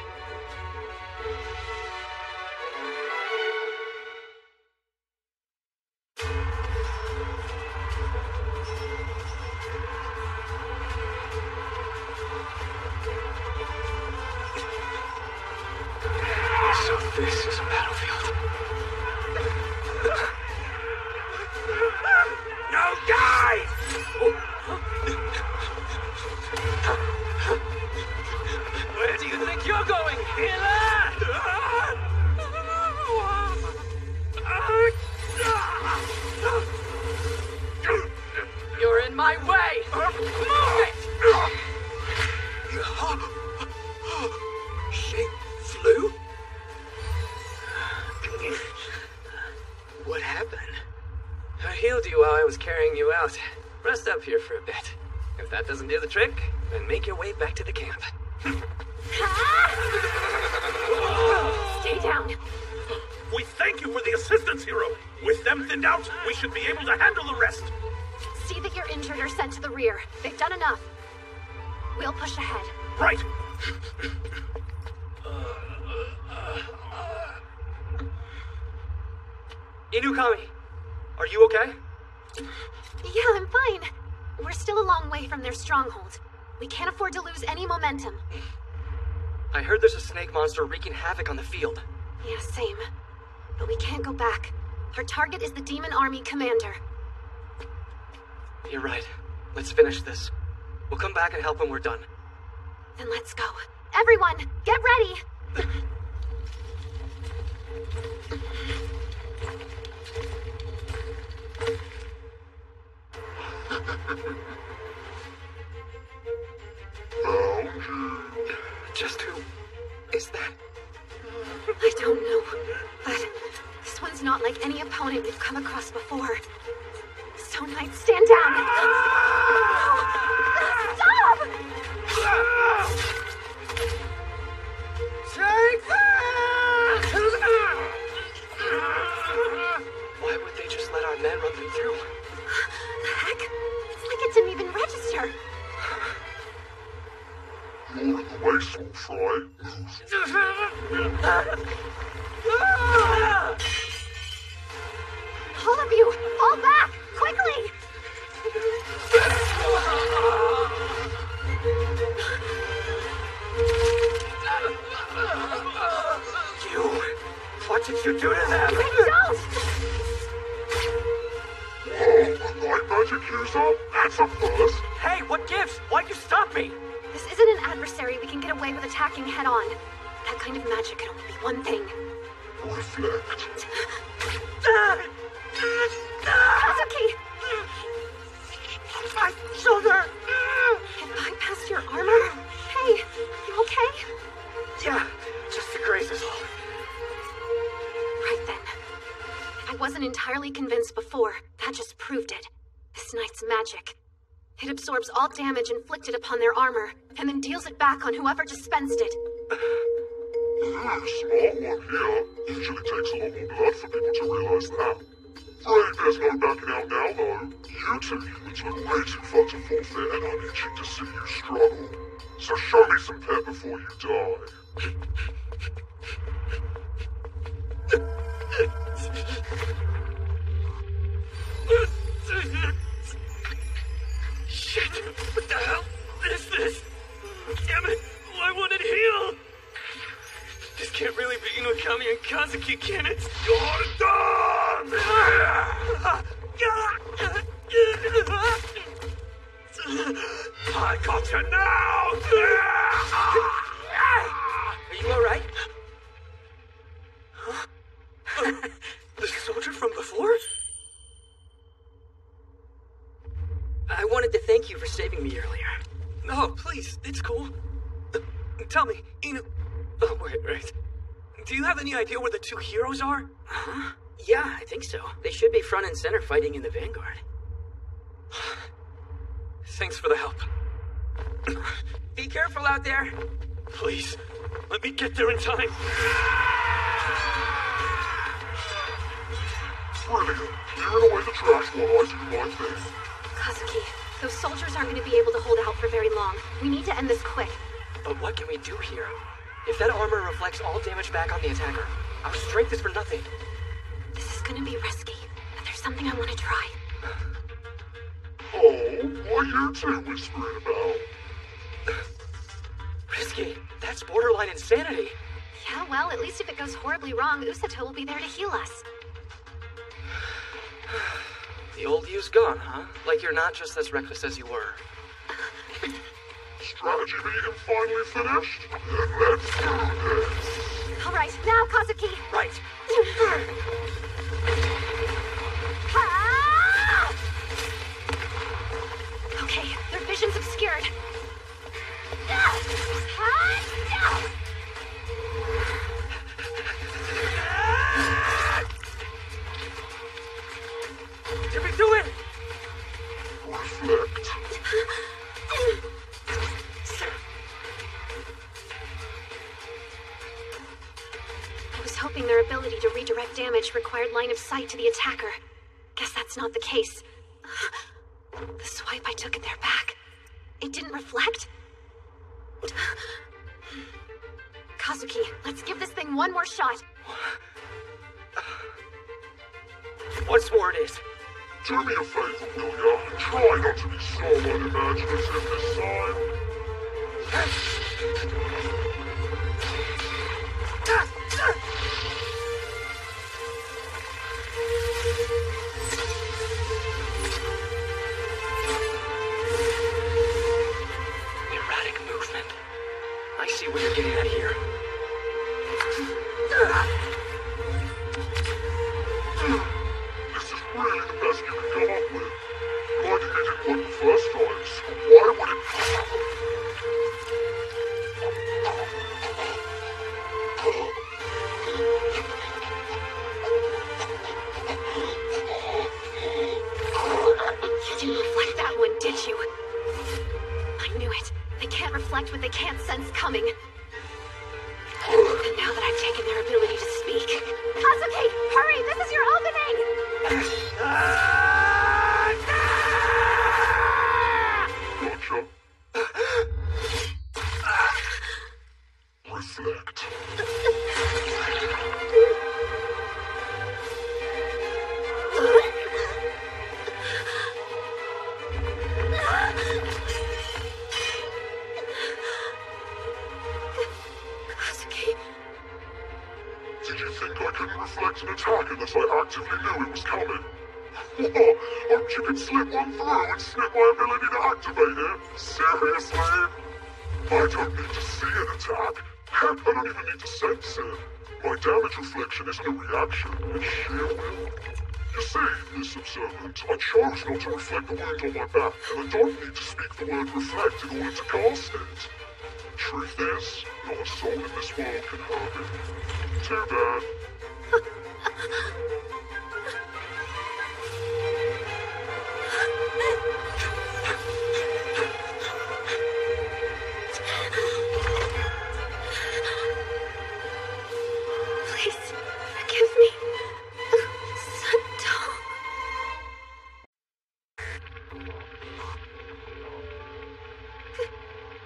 S2: So this is a battlefield. No, guys! Where do you think you're going, healer?
S6: You're in my way! Move it!
S2: She flew? What happened? I healed you while I was carrying you out. Rest up here for a bit. If that doesn't do the trick, then make your way back to the camp.
S11: Stay down.
S5: We thank you for the assistance, Hero. With them thinned out, we should be able to handle the rest.
S11: See that you're injured or sent to the rear. They've done enough. We'll push ahead.
S5: Right.
S1: Inukami, are you okay?
S11: Yeah, I'm fine. We're still a long way from their stronghold. We can't afford to lose any momentum.
S1: I heard there's a snake monster wreaking havoc on the field.
S11: Yeah, same. But we can't go back. Our target is the Demon Army commander.
S1: You're right. Let's finish this. We'll come back and help when we're done.
S11: Then let's go. Everyone, get ready!
S1: Just who is that?
S11: I don't know, but this one's not like any opponent we've come across before. So Knight, stand down! No! Stop!
S1: Why would they just let our men run them through?
S11: The heck? It's like it didn't even register.
S12: You're in the way, small fry.
S11: All of you, fall back! Quickly!
S1: You! What did you do to them?
S11: Don't!
S12: Whoa, a night magic user? That's a first.
S1: Hey, what gives? Why'd you stop me?
S11: This isn't an adversary we can get away with attacking head-on. That kind of magic can only be one thing.
S12: Reflect.
S11: Kazuki!
S1: Shoulder!
S3: It bypassed your armor? Hey, you okay?
S1: Yeah, just the grace is all.
S3: Right then. If I wasn't entirely convinced before, that just proved it. This knight's magic. It absorbs all damage inflicted upon their armor, and then deals it back on whoever dispensed it.
S12: Smart one here. Usually takes a lot more blood for people to realize that. Afraid there's no backing out now, though. You two humans look way too far to forfeit, and I'm itching to see you struggle. So show me some pep before you die.
S8: Shit! What the hell is this? Damn it! Why won't it heal? This can't really be Inokami and Kazuki, can it?
S12: You're done!
S8: I got you now!
S1: Are you alright? Huh? The soldier from before? I wanted to thank you for saving me earlier. No, please, it's cool. Tell me, Oh, wait. Do you have any idea where the two heroes are? Huh? Yeah, I think so. They should be front and center fighting in the vanguard. Thanks for the help. Be careful out there.
S8: Please, let me get there in time.
S12: Brilliant. Clearing away the trash while I do my thing.
S3: Kazuki, those soldiers aren't going to be able to hold out for very long. We need to end this quick.
S1: But what can we do here? If that armor reflects all damage back on the attacker, our strength is for nothing.
S3: This is going to be risky, but there's something I want to try.
S12: Oh, what are you two whispering about?
S1: Risky? That's borderline insanity.
S3: Yeah, well, at least if it goes horribly wrong, Usato will be there to heal us.
S1: The old you's gone, huh? Like you're not just as reckless as you were.
S12: Strategy meeting finally finished? Then let's do this.
S3: All right, now, Kazuki.
S1: Right.
S3: Okay, their vision's obscured.
S1: Did we do it?
S12: Reflect.
S3: I was hoping their ability to redirect damage required line of sight to the attacker. Guess that's not the case. The swipe I took at their back, it didn't reflect? Kazuki, let's give this thing one more shot.
S1: Once more it is.
S12: Do me a favor, will ya? Try not to be so unimaginative this time.
S1: Erratic movement. I see what you're getting at here.
S12: This is really the best you can come up with. Glad you didn't work the first time, so why would it...
S3: You didn't reflect that one, did you? I knew it. They can't reflect what they can't sense coming. And now that I've taken their ability to speak... Kazuki, hurry! This is your opening!
S12: Gotcha. Reflect. Did you think I couldn't reflect an attack unless I actively knew it was coming? What? Hoped you could slip one through and snip my ability to activate it? Seriously? I don't need to see an attack. Heck, I don't even need to sense it. My damage reflection isn't a reaction, it's sheer will. You see, Miss Subservient, I chose not to reflect the wound on my back, and I don't need to speak the word reflect in order to cast it. Truth is, not a soul in this world can hurt me. Too bad.
S3: Please, forgive me. Santo.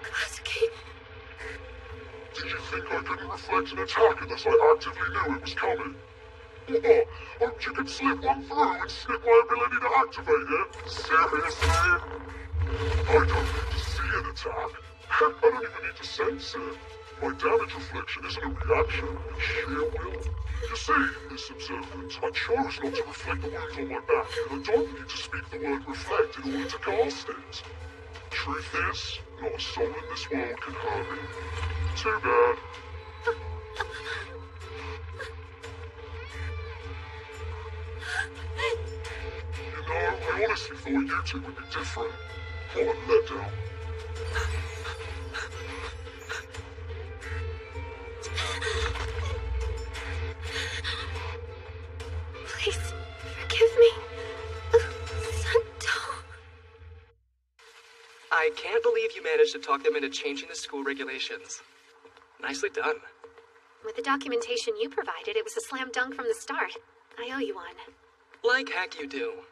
S3: Kazuki.
S12: Did you think I couldn't reflect an attack unless I actively knew it was coming? What? Hoped you could slip one through and snip my ability to activate it? Seriously? I don't need to see an attack. Heck, I don't even need to sense it. My damage reflection isn't a reaction, it's sheer will. You see, Miss Observant, I chose not to reflect the wound on my back, and I don't need to speak the word reflect in order to cast it. Truth is, not a soul in this world can hurt me. Too bad. You know, I honestly thought you two would be different. What a letdown.
S3: Please, forgive me. Santo.
S1: I can't believe you managed to talk them into changing the school regulations. Nicely done.
S3: With the documentation you provided, it was a slam dunk from the start. I owe you one.
S1: Like heck you do.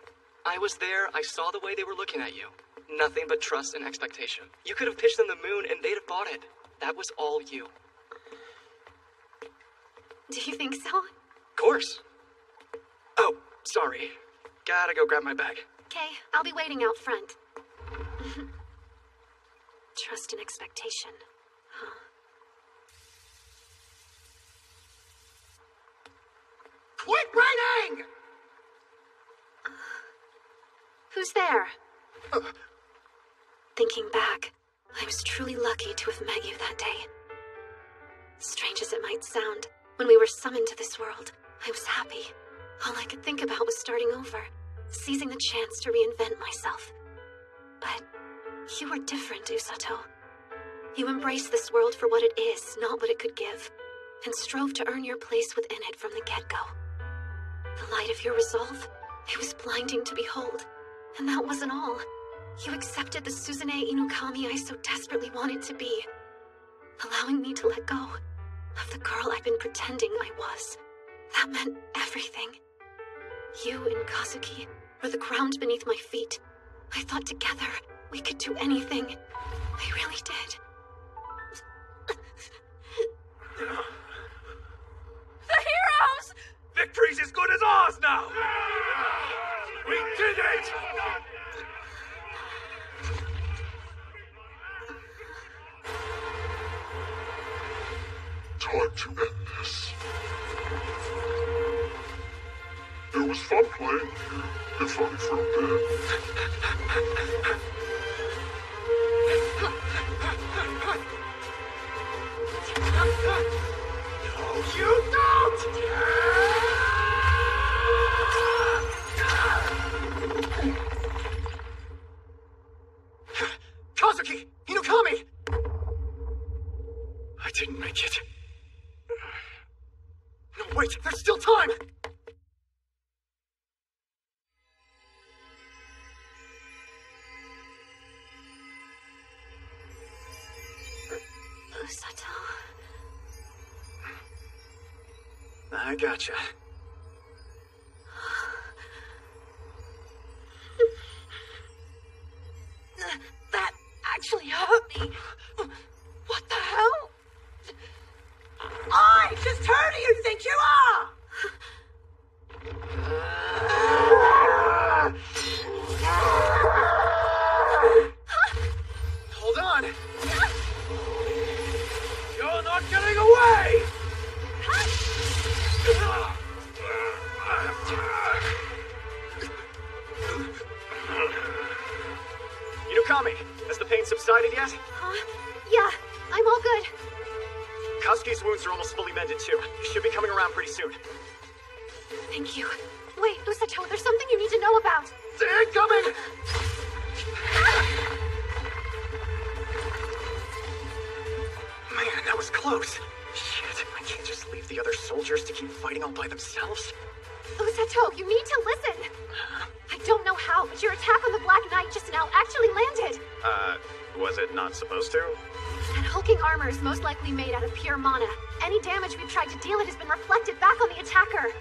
S1: I was there, I saw the way they were looking at you. Nothing but trust and expectation. You could have pitched them the moon and they'd have bought it. That was all you.
S3: Do you think so?
S1: Of course. Oh, sorry. Gotta go grab my bag.
S3: Okay, I'll be waiting out front. Trust and expectation. Huh.
S5: Quit writing!
S3: Who's there? Thinking back, I was truly lucky to have met you that day. Strange as it might sound, when we were summoned to this world, I was happy. All I could think about was starting over, seizing the chance to reinvent myself. But you were different, Usato. You embraced this world for what it is, not what it could give, and strove to earn your place within it from the get-go. The light of your resolve, it was blinding to behold. And that wasn't all. You accepted the Suzune Inukami I so desperately wanted to be, allowing me to let go of the girl I've been pretending I was. That meant everything. You and Kazuki were the ground beneath my feet. I thought together we could do anything. I really did.
S16: The heroes!
S5: Victory's as good as ours now! We did it!
S12: Time to end this. It was fun playing you, if only for a bit.
S5: No, you don't!
S1: Kazuki! Inukami! I didn't make it. No, wait, there's still time!
S3: Usato.
S1: I gotcha.
S16: That actually hurt me. What the hell? I just heard who you think you are!
S1: Hold on!
S5: You're not getting away!
S1: Inukami, has the pain subsided yet?
S3: Yeah, I'm all good.
S1: Kazuki's wounds are almost fully mended too. He should be coming around pretty soon.
S3: Thank you. Wait, Usato, there's something you need to know about.
S5: Incoming!
S2: Man, that was close. Shit, I can't just leave the other soldiers to keep fighting all by themselves.
S3: Usato, you need to listen. I don't know how, but your attack on the Black Knight just now actually landed.
S2: Was it not supposed to?
S3: That hulking armor is most likely made out of pure mana. Any damage we've tried to deal it has been reflected back on the attacker.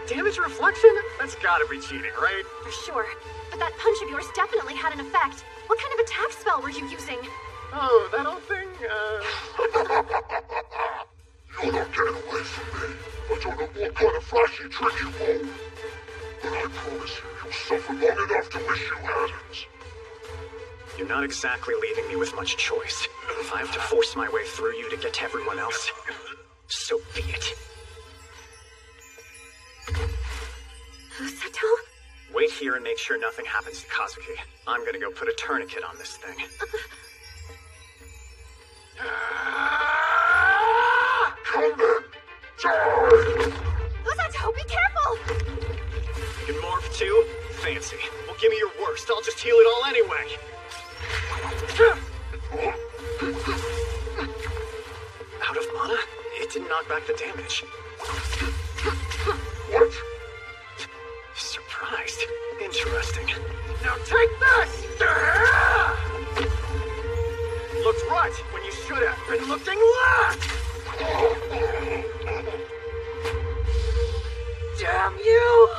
S2: Damage reflection? That's gotta be cheating, right?
S3: For sure. But that punch of yours definitely had an effect. What kind of attack spell were you using?
S2: Oh, that old thing?
S12: You're not getting away from me. I don't know what kind of flashy trick you pulled. But I promise you'll suffer long enough to wish you hadn't.
S2: You're not exactly leaving me with much choice. If I have to force my way through you to get to everyone else, so be it.
S3: Usato?
S2: Wait here and make sure nothing happens to Kazuki. I'm gonna go put a tourniquet on this thing.
S12: Come then! Die!
S3: Usato, be careful!
S2: You can morph too? Fancy. Well, give me your worst. I'll just heal it all anyway. Out of mana? It didn't knock back the damage.
S12: What?
S2: Surprised. Interesting.
S5: Now take this!
S2: Looked right when you should have been looking left!
S5: Damn you!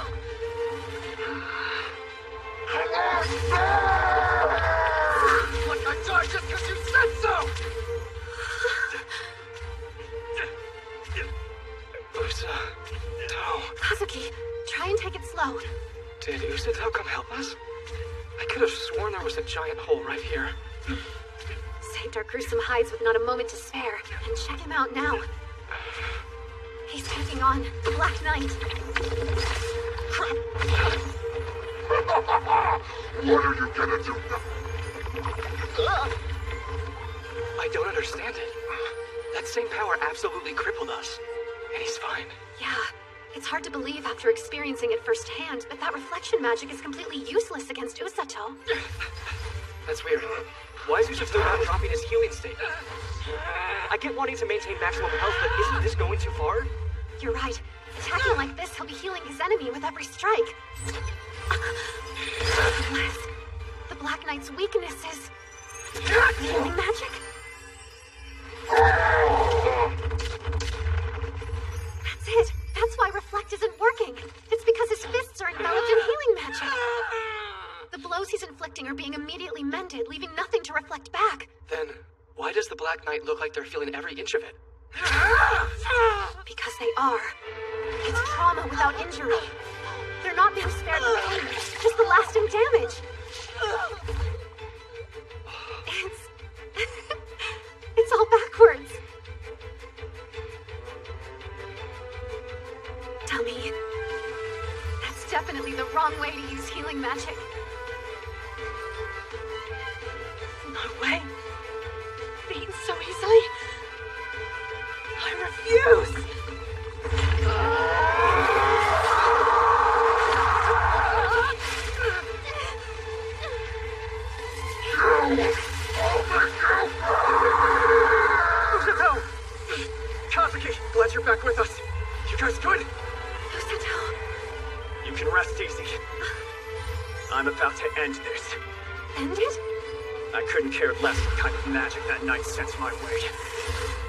S5: Like I died just because you said so!
S3: Kazuki, try and take it slow.
S1: Did Usato come help us? I could have sworn there was a giant hole right here.
S3: Saved our gruesome hides with not a moment to spare. And check him out now. He's taking on the Black Knight.
S12: What are you gonna do now?
S1: I don't understand it. That same power absolutely crippled us. And he's fine.
S3: Yeah, it's hard to believe after experiencing it firsthand, but that reflection magic is completely useless against Usato.
S1: That's weird. Why is Usato not dropping his healing state? I get wanting to maintain maximum health, but isn't this going too far?
S3: You're right. Attacking like this, he'll be healing his enemy with every strike. Unless the Black Knight's weakness is healing magic? That's it. That's why Reflect isn't working. It's because his fists are enveloped in healing magic. The blows he's inflicting are being immediately mended, leaving nothing to reflect back.
S1: Then, why does the Black Knight look like they're feeling every inch of it?
S3: Because they are. It's trauma without injury. They're not being spared the pain, just the lasting damage. It's all backwards. Dummy. That's definitely the wrong way to use healing magic.
S9: No way. Beaten so easily. I refuse.
S2: Usato! Kazuki, glad you're back with us. You guys good?
S3: Usato.
S2: You can rest easy. I'm about to end this.
S3: End it?
S2: I couldn't care less what kind of magic that knight sends my way.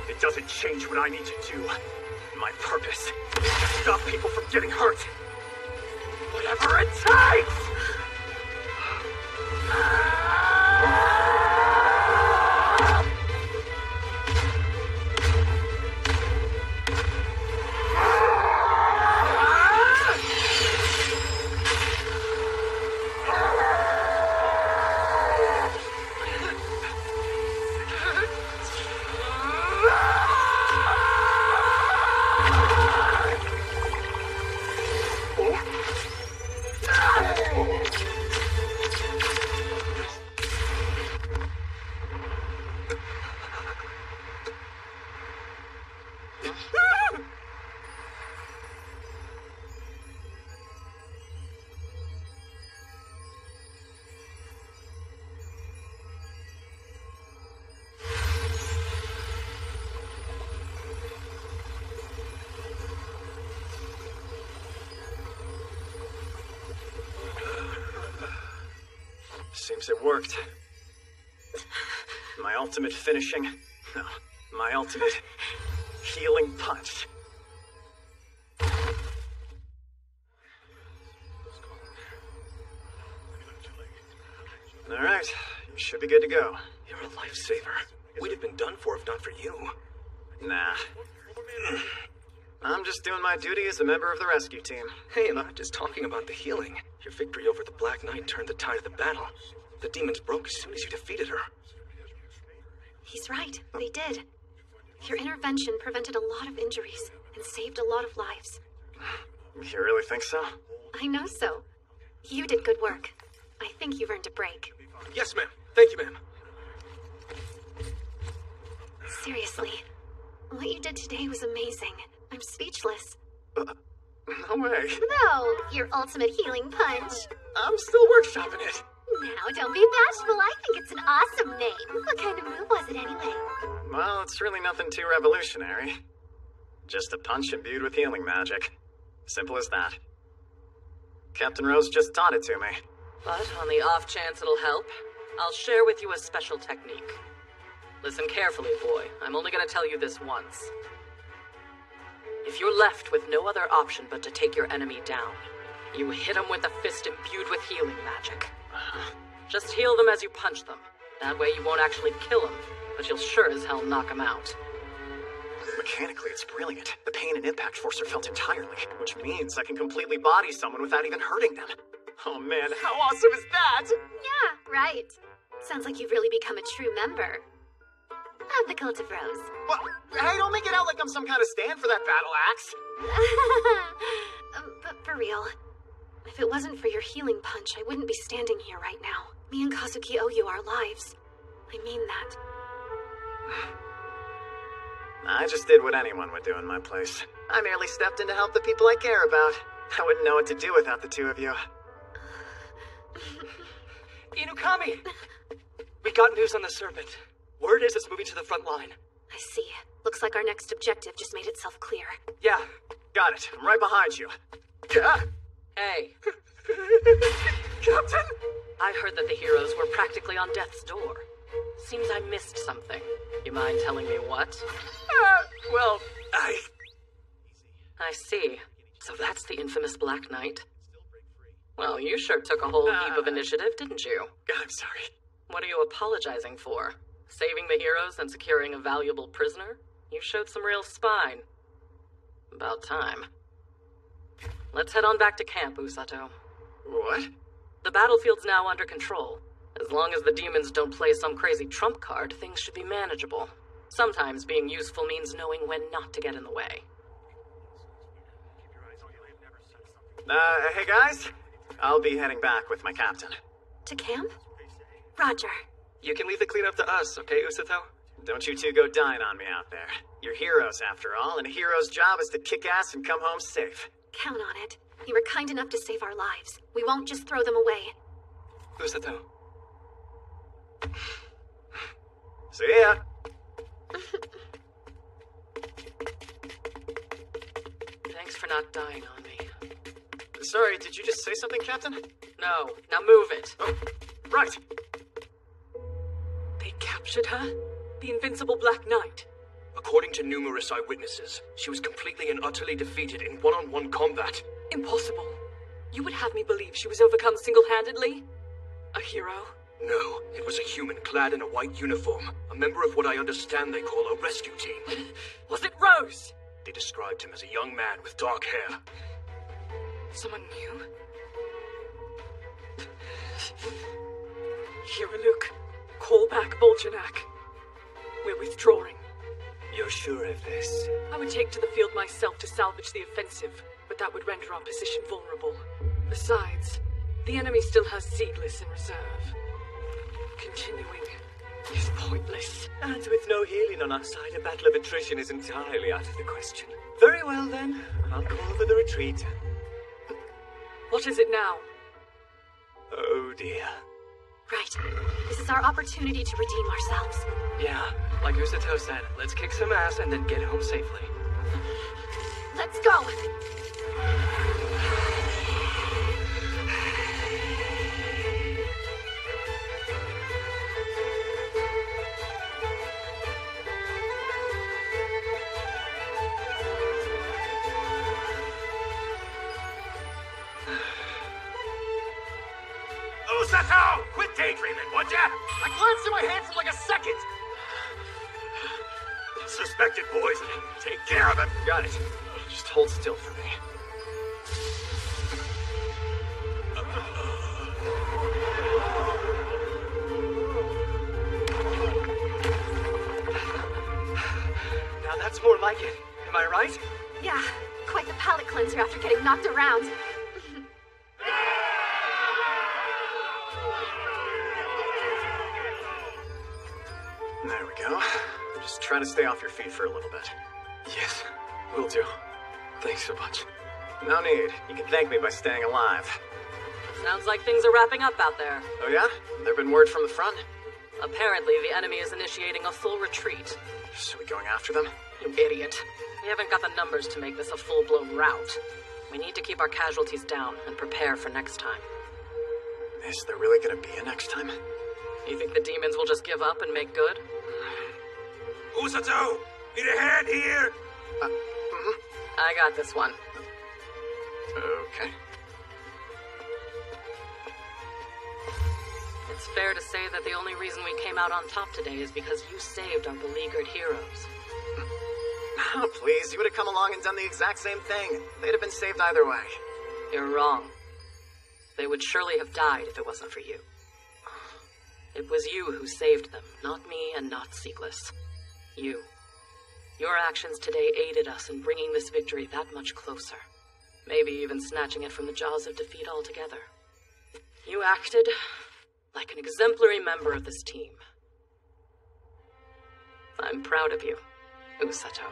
S2: It doesn't change what I need to do. My purpose. Stop people from getting hurt. Whatever it takes! Seems it worked. My ultimate finishing... No, my ultimate healing punch. Alright, you should be good to go.
S7: You're a lifesaver. We'd have been done for if not for you.
S2: Nah. I'm just doing my duty as a member of the rescue team.
S7: Hey, I'm not just talking about the healing. Your victory over the Black Knight turned the tide of the battle. The demons broke as soon as you defeated her.
S3: He's right. They did. Your intervention prevented a lot of injuries and saved a lot of lives.
S2: You really think so?
S3: I know so. You did good work. I think you've earned a break.
S7: Yes, ma'am. Thank you, ma'am.
S3: Seriously, what you did today was amazing. I'm speechless.
S2: No way.
S11: No, your ultimate healing punch.
S2: I'm still workshopping it.
S11: Now, don't be bashful. I think it's an awesome name. What kind of move was it anyway?
S2: Well, it's really nothing too revolutionary. Just a punch imbued with healing magic. Simple as that. Captain Rose just taught it to me.
S6: But on the off chance it'll help, I'll share with you a special technique. Listen carefully, boy. I'm only gonna tell you this once. If you're left with no other option but to take your enemy down, you hit them with a fist imbued with healing magic. Just heal them as you punch them. That way you won't actually kill them, but you'll sure as hell knock them out.
S2: Mechanically, it's brilliant. The pain and impact force are felt entirely, which means I can completely body someone without even hurting them. Oh man, how awesome is that?
S11: Yeah, right. Sounds like you've really become a true member of the Cult of Rose.
S2: Well, hey, don't make it out like I'm some kind of stand for that battle axe.
S3: But for real, if it wasn't for your healing punch, I wouldn't be standing here right now. Me and Kazuki owe you our lives. I mean that.
S2: I just did what anyone would do in my place. I merely stepped in to help the people I care about. I wouldn't know what to do without the two of you.
S1: Inukami! We got news on the Serpent. Word is it's moving to the front line.
S3: I see. Looks like our next objective just made itself clear.
S2: Yeah, got it. I'm right behind you. Yeah.
S6: Hey.
S2: Captain!
S6: I heard that the heroes were practically on death's door. Seems I missed something. You mind telling me what?
S2: Well,
S6: I see. So that's the infamous Black Knight? Well, you sure took a whole heap of initiative, didn't you?
S2: I'm sorry.
S6: What are you apologizing for? Saving the heroes and securing a valuable prisoner? You showed some real spine. About time. Let's head on back to camp, Usato.
S2: What?
S6: The battlefield's now under control. As long as the demons don't play some crazy trump card, things should be manageable. Sometimes being useful means knowing when not to get in the way.
S2: Hey guys? I'll be heading back with my captain.
S3: To camp? Roger.
S1: You can leave the cleanup to us, okay, Usato?
S2: Don't you two go dying on me out there. You're heroes, after all, and a hero's job is to kick ass and come home safe.
S3: Count on it. You were kind enough to save our lives. We won't just throw them away.
S1: Usato.
S2: See ya.
S6: Thanks for not dying on me.
S2: Sorry, did you just say something, Captain?
S6: No. Now move it.
S2: Oh, right.
S9: They captured her? The invincible Black Knight?
S7: According to numerous eyewitnesses, she was completely and utterly defeated in one-on-one combat.
S9: Impossible. You would have me believe she was overcome single-handedly? A hero?
S7: No, it was a human clad in a white uniform. A member of what I understand they call a rescue team.
S9: Was it Rose?
S7: They described him as a young man with dark hair.
S9: Someone new? Hiruluk, call back Bolchanak. We're withdrawing.
S7: You're sure of this?
S9: I would take to the field myself to salvage the offensive, but that would render our position vulnerable. Besides, the enemy still has Seedless in reserve. Continuing is pointless.
S17: And with no healing on our side, a battle of attrition is entirely out of the question. Very well then, I'll call for the retreat.
S9: What is it now?
S17: Oh dear.
S3: Right. This is our opportunity to redeem ourselves.
S1: Yeah, like Usato said, let's kick some ass and then get home safely.
S3: Let's go!
S5: glanced at my hand for like a second!
S15: Suspected, boys. Take care of him.
S2: Got it. Just hold still for me.
S1: Now that's more like it. Am I right?
S3: Yeah, quite the palate cleanser after getting knocked around.
S2: There we go. Just try to stay off your feet for a little bit.
S15: Yes, will do. Thanks so much.
S2: No need. You can thank me by staying alive.
S6: Sounds like things are wrapping up out there.
S2: Oh yeah? There been word from the front?
S6: Apparently, the enemy is initiating a full retreat.
S2: So we going after them?
S6: You idiot. We haven't got the numbers to make this a full-blown rout. We need to keep our casualties down and prepare for next time.
S2: Is there really gonna be a next time?
S6: You think the demons will just give up and make good?
S5: Usato! Need a hand here?
S6: I got this one.
S2: Okay.
S6: It's fair to say that the only reason we came out on top today is because you saved our beleaguered heroes.
S2: Oh, please, you would have come along and done the exact same thing. They'd have been saved either way.
S6: You're wrong. They would surely have died if it wasn't for you. It was you who saved them, not me and not Seekless. You. Your actions today aided us in bringing this victory that much closer. Maybe even snatching it from the jaws of defeat altogether. You acted like an exemplary member of this team. I'm proud of you, Usato.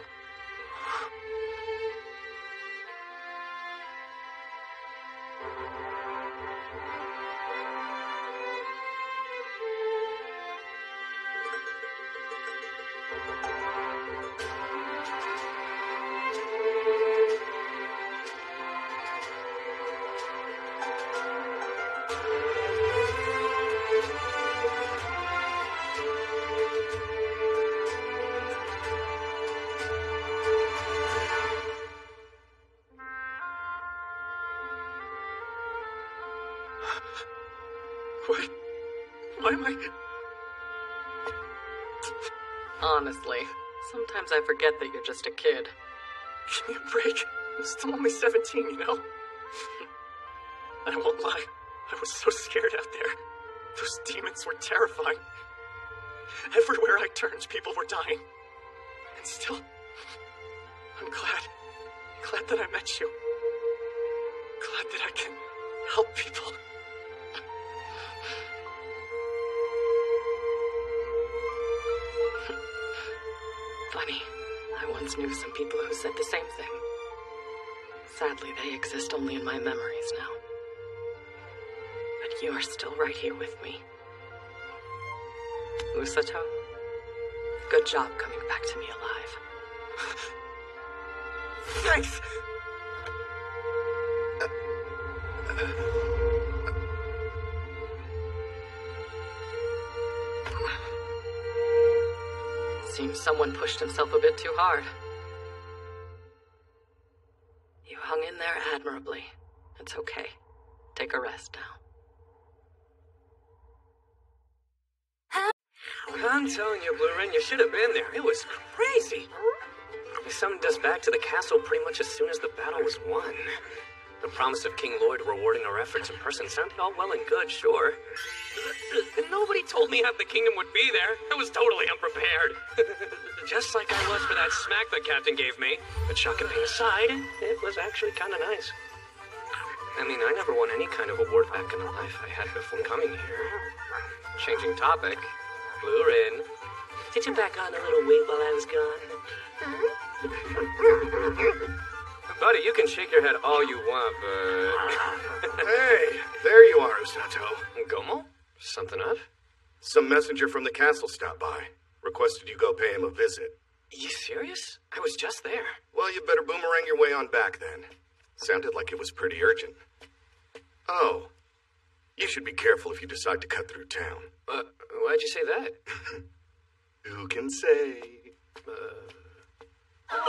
S15: Why am I...
S6: Honestly, sometimes I forget that you're just a kid.
S15: Give me a break. I'm still only 17, you know? I won't lie. I was so scared out there. Those demons were terrifying. Everywhere I turned, people were dying. And still, I'm glad that I met you. Glad that I can help people.
S6: Funny, I once knew some people who said the same thing. Sadly, they exist only in my memories now. But you are still right here with me. Usato, good job coming back to me alive.
S15: Thanks!
S6: Seems someone pushed himself a bit too hard. You hung in there admirably. It's okay. Take a rest now.
S2: I'm telling you, Blue Ren, you should have been there. It was crazy. They summoned us back to the castle pretty much as soon as the battle was won. The promise of King Lloyd rewarding our efforts in person sounded all well and good, sure. Nobody told me half the kingdom would be there. I was totally unprepared. Just like I was for that smack the captain gave me. But shock and pain aside, it was actually kind of nice. I mean, I never won any kind of award back in the life I had before coming here. Changing topic. Blue Ren, did you back on a little weight while I was gone? Buddy, you can shake your head all you want, but...
S4: Hey, there you are, Usato.
S2: Gomo? Something up?
S4: Some messenger from the castle stopped by. Requested you go pay him a visit.
S2: You serious? I was just there.
S4: Well, you better boomerang your way on back then. Sounded like it was pretty urgent. Oh, you should be careful if you decide to cut through town.
S2: Why'd you say that?
S4: Who can say?
S8: What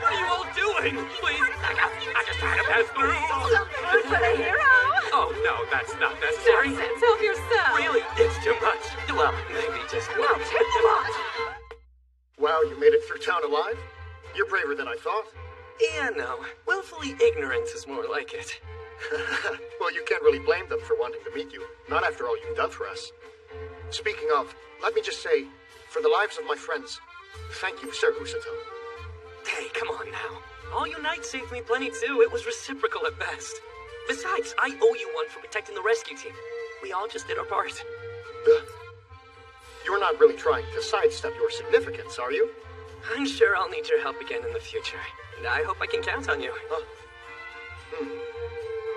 S8: are you all doing? Please, I just had to pass through.
S3: So good for the hero.
S2: Oh, no, that's not necessary.
S6: Nonsense, help yourself.
S2: Really, it's too much. Well, maybe just
S6: No, take a lot.
S10: Wow, you made it through town alive? You're braver than I thought.
S2: Yeah, no. Willfully ignorant is more like it.
S10: Well, you can't really blame them for wanting to meet you. Not after all you've done for us. Speaking of, let me just say, for the lives of my friends, thank you, Sir Usato.
S2: Hey, come on now. All you knights saved me plenty too. It was reciprocal at best. Besides, I owe you one for protecting the rescue team. We all just did our part.
S10: You're not really trying to sidestep your significance, are you?
S2: I'm sure I'll need your help again in the future. And I hope I can count on you.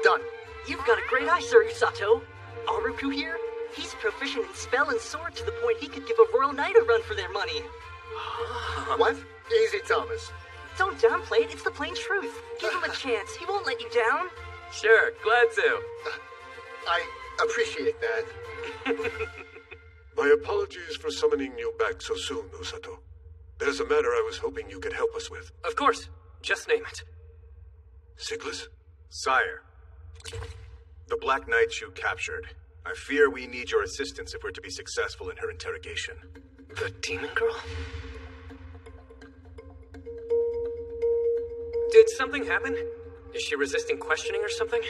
S10: Done.
S18: You've got a great eye, Sir Usato. Aruku here, he's proficient in spell and sword to the point he could give a royal knight a run for their money.
S10: What? Easy, Thomas.
S18: Don't downplay it, it's the plain truth. Give him a chance, he won't let you down.
S2: Sure, glad to.
S10: I appreciate that.
S4: My apologies for summoning you back so soon, Usato. There's a matter I was hoping you could help us with.
S2: Of course. Just name it.
S4: Siglis?
S7: Sire, the Black Knight you captured. I fear we need your assistance if we're to be successful in her interrogation.
S2: The demon girl? Did something happen? Is she resisting questioning or something?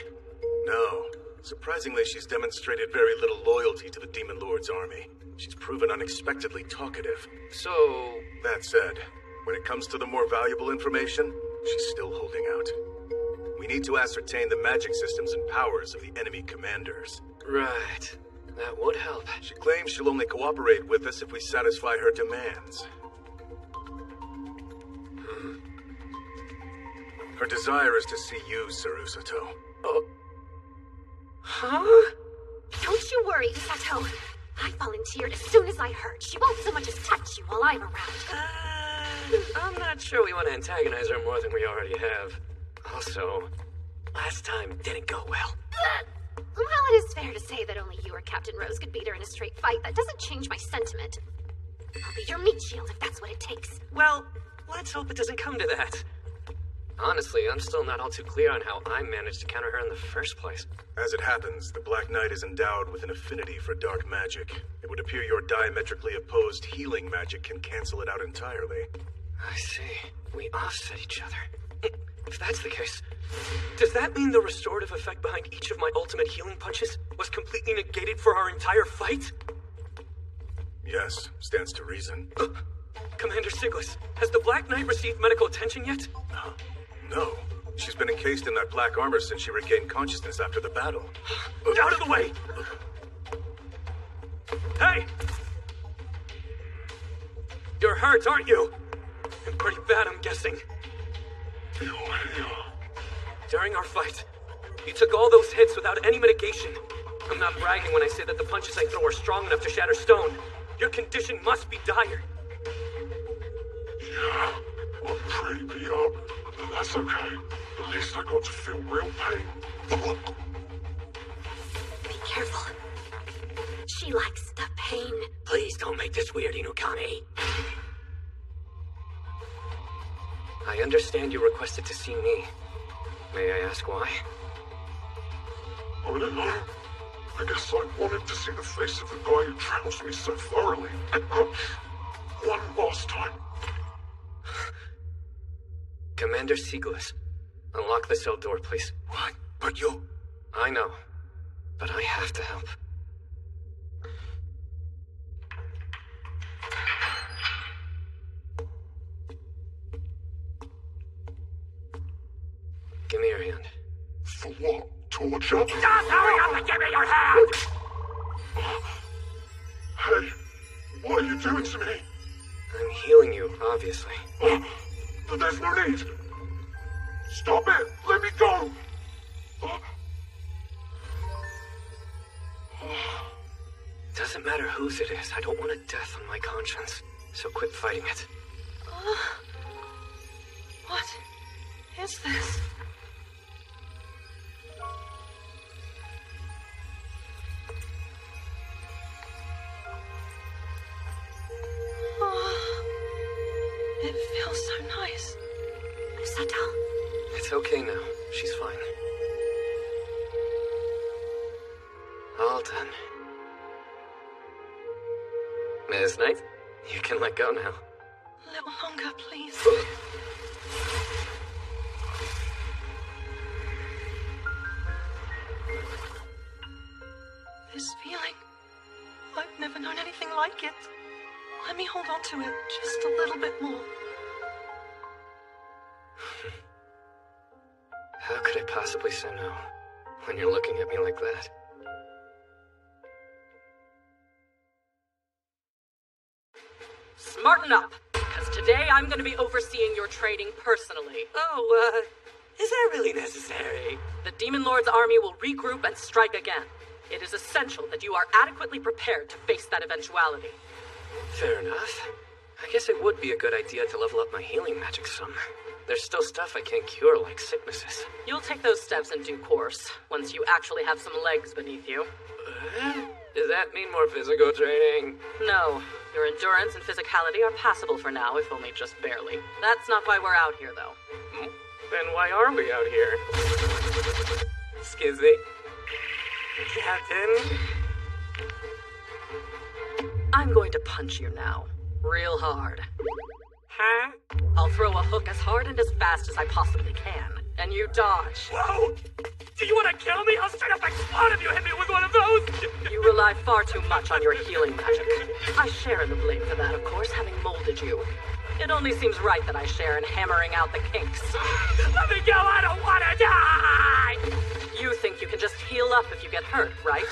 S7: No. Surprisingly, she's demonstrated very little loyalty to the Demon Lord's army. She's proven unexpectedly talkative.
S2: So...
S7: That said, when it comes to the more valuable information, she's still holding out. We need to ascertain the magic systems and powers of the enemy commanders.
S2: Right. That would help.
S7: She claims she'll only cooperate with us if we satisfy her demands. Her desire is to see you, Sir Usato.
S2: Huh?
S11: Don't you worry, Usato. I volunteered as soon as I heard. She won't so much as touch you while I'm around.
S2: I'm not sure we want to antagonize her more than we already have. Also, last time didn't go well.
S11: Well, it is fair to say that only you or Captain Rose could beat her in a straight fight. That doesn't change my sentiment. I'll be your meat shield if that's what it takes.
S2: Well, let's hope it doesn't come to that. Honestly, I'm still not all too clear on how I managed to counter her in the first place.
S7: As it happens, the Black Knight is endowed with an affinity for dark magic. It would appear your diametrically opposed healing magic can cancel it out entirely.
S2: I see. We offset each other. If that's the case, does that mean the restorative effect behind each of my ultimate healing punches was completely negated for our entire fight?
S7: Yes, stands to reason.
S2: Commander Siglis, has the Black Knight received medical attention yet?
S7: No. She's been encased in that black armor since she regained consciousness after the battle.
S2: Out of the way! Hey! You're hurt, aren't you? And pretty bad, I'm guessing. During our fight, you took all those hits without any mitigation. I'm not bragging when I say that the punches I throw are strong enough to shatter stone. Your condition must be dire.
S12: Yeah, I'm pretty beat up, but that's okay. At least I got to feel real pain.
S11: Be careful. She likes the pain.
S2: Please don't make this weird, Inukami. I understand you requested to see me. May I ask why?
S12: I don't know. I guess I wanted to see the face of the guy who trounced me so thoroughly. One last time.
S2: Commander Siglis, unlock the cell door, please.
S4: What? But you...
S2: I know, but I have to help. Give me your hand.
S12: For what? Torture?
S8: Just hurry up and give me your hand!
S12: Hey, what are you doing to me?
S2: I'm healing you, obviously.
S12: But there's no need. Stop it! Let me go!
S2: Doesn't matter whose it is. I don't want a death on my conscience. So quit fighting it.
S9: What is this? It feels so nice.
S11: Usato.
S2: It's okay now. She's fine. Miss Knight, you can let go now.
S9: A little longer, please. This feeling, I've never known anything like it. Let me hold on to it just a little bit more.
S2: How could I possibly say no when you're looking at me like that?
S6: Smarten up, because today I'm going to be overseeing your training personally.
S1: Oh, is that really necessary?
S6: The Demon Lord's army will regroup and strike again. It is essential that you are adequately prepared to face that eventuality.
S2: Fair enough. I guess it would be a good idea to level up my healing magic some. There's still stuff I can't cure, like sicknesses.
S6: You'll take those steps in due course, once you actually have some legs beneath you.
S2: Does that mean more physical training?
S6: No. Your endurance and physicality are passable for now, if only just barely. That's not why we're out here, though.
S2: Then why are we out here? Excuse me. Captain?
S6: I'm going to punch you now. Real hard.
S2: Huh?
S6: I'll throw a hook as hard and as fast as I possibly can. And you dodge.
S8: Whoa! Do you want to kill me? I'll straight up explode if you hit me with one of those!
S6: You rely far too much on your healing magic. I share in the blame for that, of course, having molded you. It only seems right that I share in hammering out the kinks.
S8: Let me go! I don't want to die!
S6: You think you can just heal up if you get hurt, right?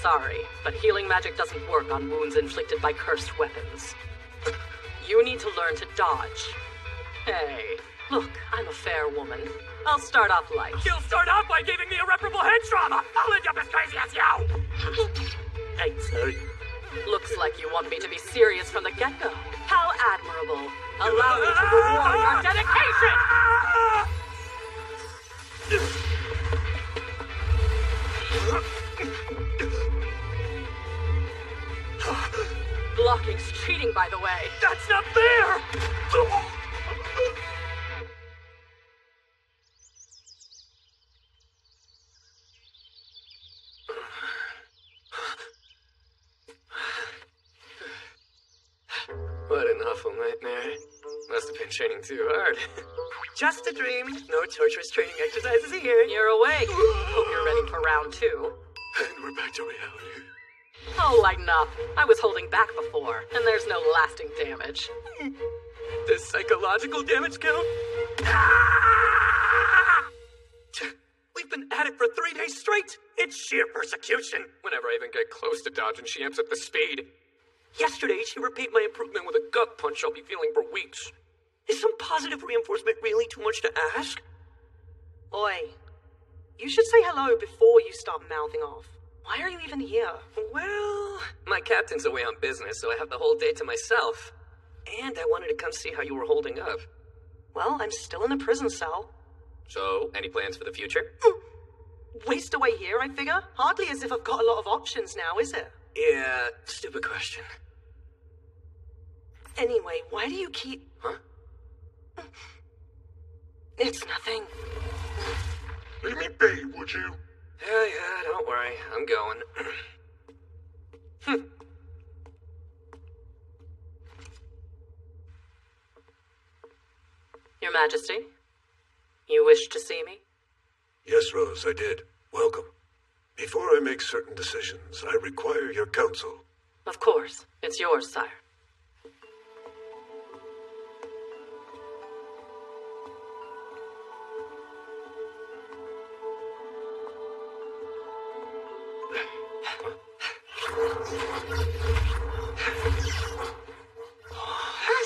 S6: Sorry, but healing magic doesn't work on wounds inflicted by cursed weapons. You need to learn to dodge. Hey, look, I'm a fair woman. I'll start off light.
S8: You'll start off by giving me irreparable head trauma! I'll end up as crazy as you!
S5: Hey, sorry.
S6: Looks like you want me to be serious from the get-go. How admirable. Allow me to reward your dedication! Blocking's cheating, by the way.
S8: That's not fair!
S2: What an awful nightmare. Must have been training too hard. Just a dream. No torturous training exercises here.
S6: You're awake. Hope you're ready for round 2.
S5: And we're back to reality.
S6: Oh, lighten up. I was holding back before, and there's no lasting damage.
S2: Does psychological damage count?
S8: We've been at it for 3 days straight. It's sheer persecution.
S2: Whenever I even get close to dodging, she amps up the speed. Yesterday, she repaid my improvement with a gut punch I'll be feeling for weeks. Is some positive reinforcement really too much to ask?
S9: Oi, you should say hello before you start mouthing off. Why are you even here?
S2: Well, my captain's away on business, so I have the whole day to myself. And I wanted to come see how you were holding up.
S9: Well, I'm still in a prison cell.
S2: So, any plans for the future?
S9: Waste away here, I figure? Hardly as if I've got a lot of options now, is it?
S2: Yeah, stupid question.
S9: Anyway, why do you keep...
S2: Huh?
S9: It's nothing.
S12: Leave me be, would you?
S2: Yeah, don't worry. I'm going.
S6: Your Majesty, you wished to see me?
S4: Yes, Rose, I did. Welcome. Before I make certain decisions, I require your counsel.
S6: Of course. It's yours, sire.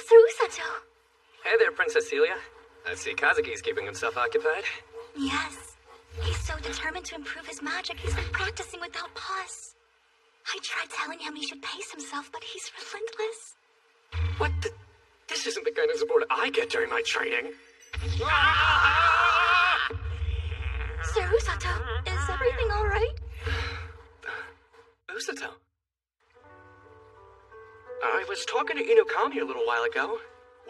S11: Sarusato!
S2: Hey there, Princess Celia. I see Kazuki's keeping himself occupied.
S11: Yes. He's so determined to improve his magic, he's been practicing without pause. I tried telling him he should pace himself, but he's relentless.
S2: What the? This isn't the kind of support I get during my training.
S11: Sarusato, is everything alright?
S2: Usato?
S1: I was talking to Inokami a little while ago.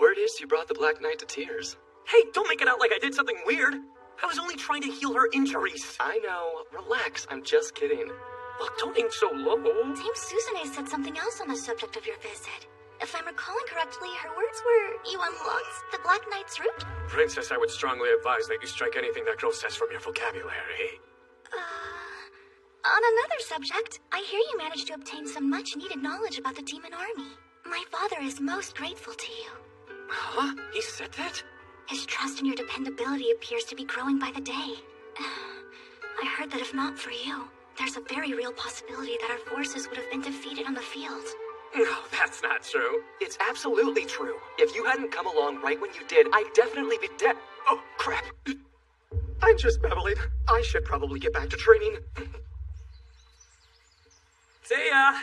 S1: Word is you brought the Black Knight to tears.
S8: Hey, don't make it out like I did something weird. I was only trying to heal her injuries.
S1: I know. Relax. I'm just kidding.
S15: Oh, don't aim so low.
S3: Dame Susane said something else on the subject of your visit. If I'm recalling correctly, her words were, you unlocked the Black Knight's root?
S15: Princess, I would strongly advise that you strike anything that girl says from your vocabulary.
S3: On another subject, I hear you managed to obtain some much-needed knowledge about the demon army. My father is most grateful to you.
S15: Huh? He said that?
S3: His trust in your dependability appears to be growing by the day. I heard that if not for you, there's a very real possibility that our forces would have been defeated on the field.
S15: No, that's not true.
S1: It's absolutely true. If you hadn't come along right when you did, I'd definitely be dead. Oh, crap. I'm just babbling. I should probably get back to training.
S17: See ya.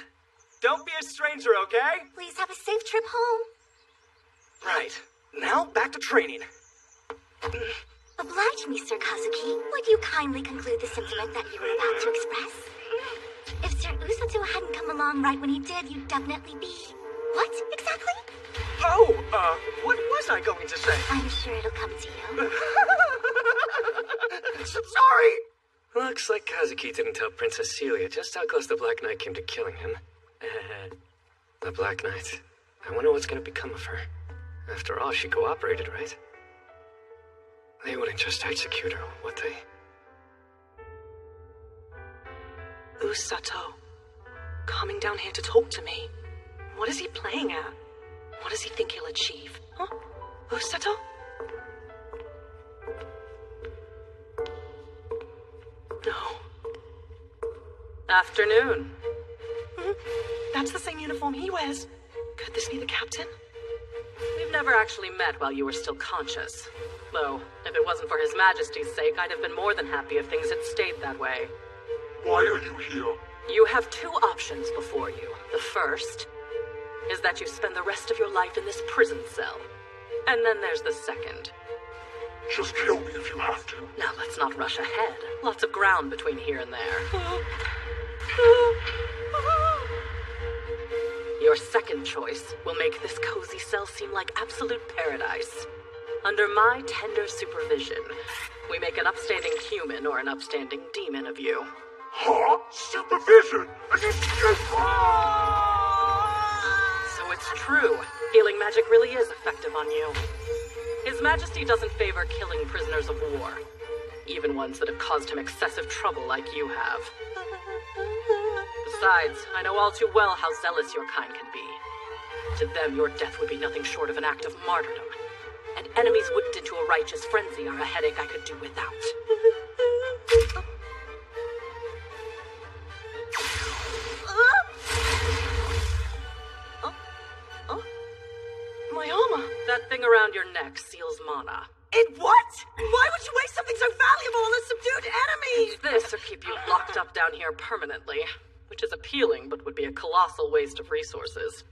S17: Don't be a stranger, okay?
S3: Please have a safe trip home.
S1: Right. Now, back to training.
S3: Oblige me, Sir Kazuki. Would you kindly conclude the sentiment that you were about to express? If Sir Usato hadn't come along right when he did, you'd definitely be... What, exactly?
S1: Oh, what was I going to say?
S3: I'm sure it'll come to you.
S1: Sorry!
S2: Looks like Kazuki didn't tell Princess Celia just how close the Black Knight came to killing him. The Black Knight. I wonder what's gonna become of her. After all, she cooperated, right? They wouldn't just execute her, would they?
S9: Usato. Coming down here to talk to me. What is he playing at? What does he think he'll achieve? Huh? Usato? No.
S6: Afternoon.
S9: That's the same uniform he wears. Could this be the captain?
S6: We've never actually met while you were still conscious. Though, if it wasn't for His Majesty's sake, I'd have been more than happy if things had stayed that way.
S12: Why are you here?
S6: You have two options before you. The first is that you spend the rest of your life in this prison cell. And then there's the second.
S12: Just kill me if you have to.
S6: Now, let's not rush ahead. Lots of ground between here and there. Your second choice will make this cozy cell seem like absolute paradise. Under my tender supervision, we make an upstanding human or an upstanding demon of you.
S12: Huh? Supervision?
S6: So it's true. Healing magic really is effective on you. His Majesty doesn't favor killing prisoners of war, even ones that have caused him excessive trouble like you have. Besides, I know all too well how zealous your kind can be. To them, your death would be nothing short of an act of martyrdom. And enemies whipped into a righteous frenzy are a headache I could do without.
S9: My armor!
S6: That thing around your neck seals mana.
S18: It what? Why would you waste something so valuable on the subdued enemies?
S6: This or keep you locked up down here permanently, which is appealing but would be a colossal waste of resources.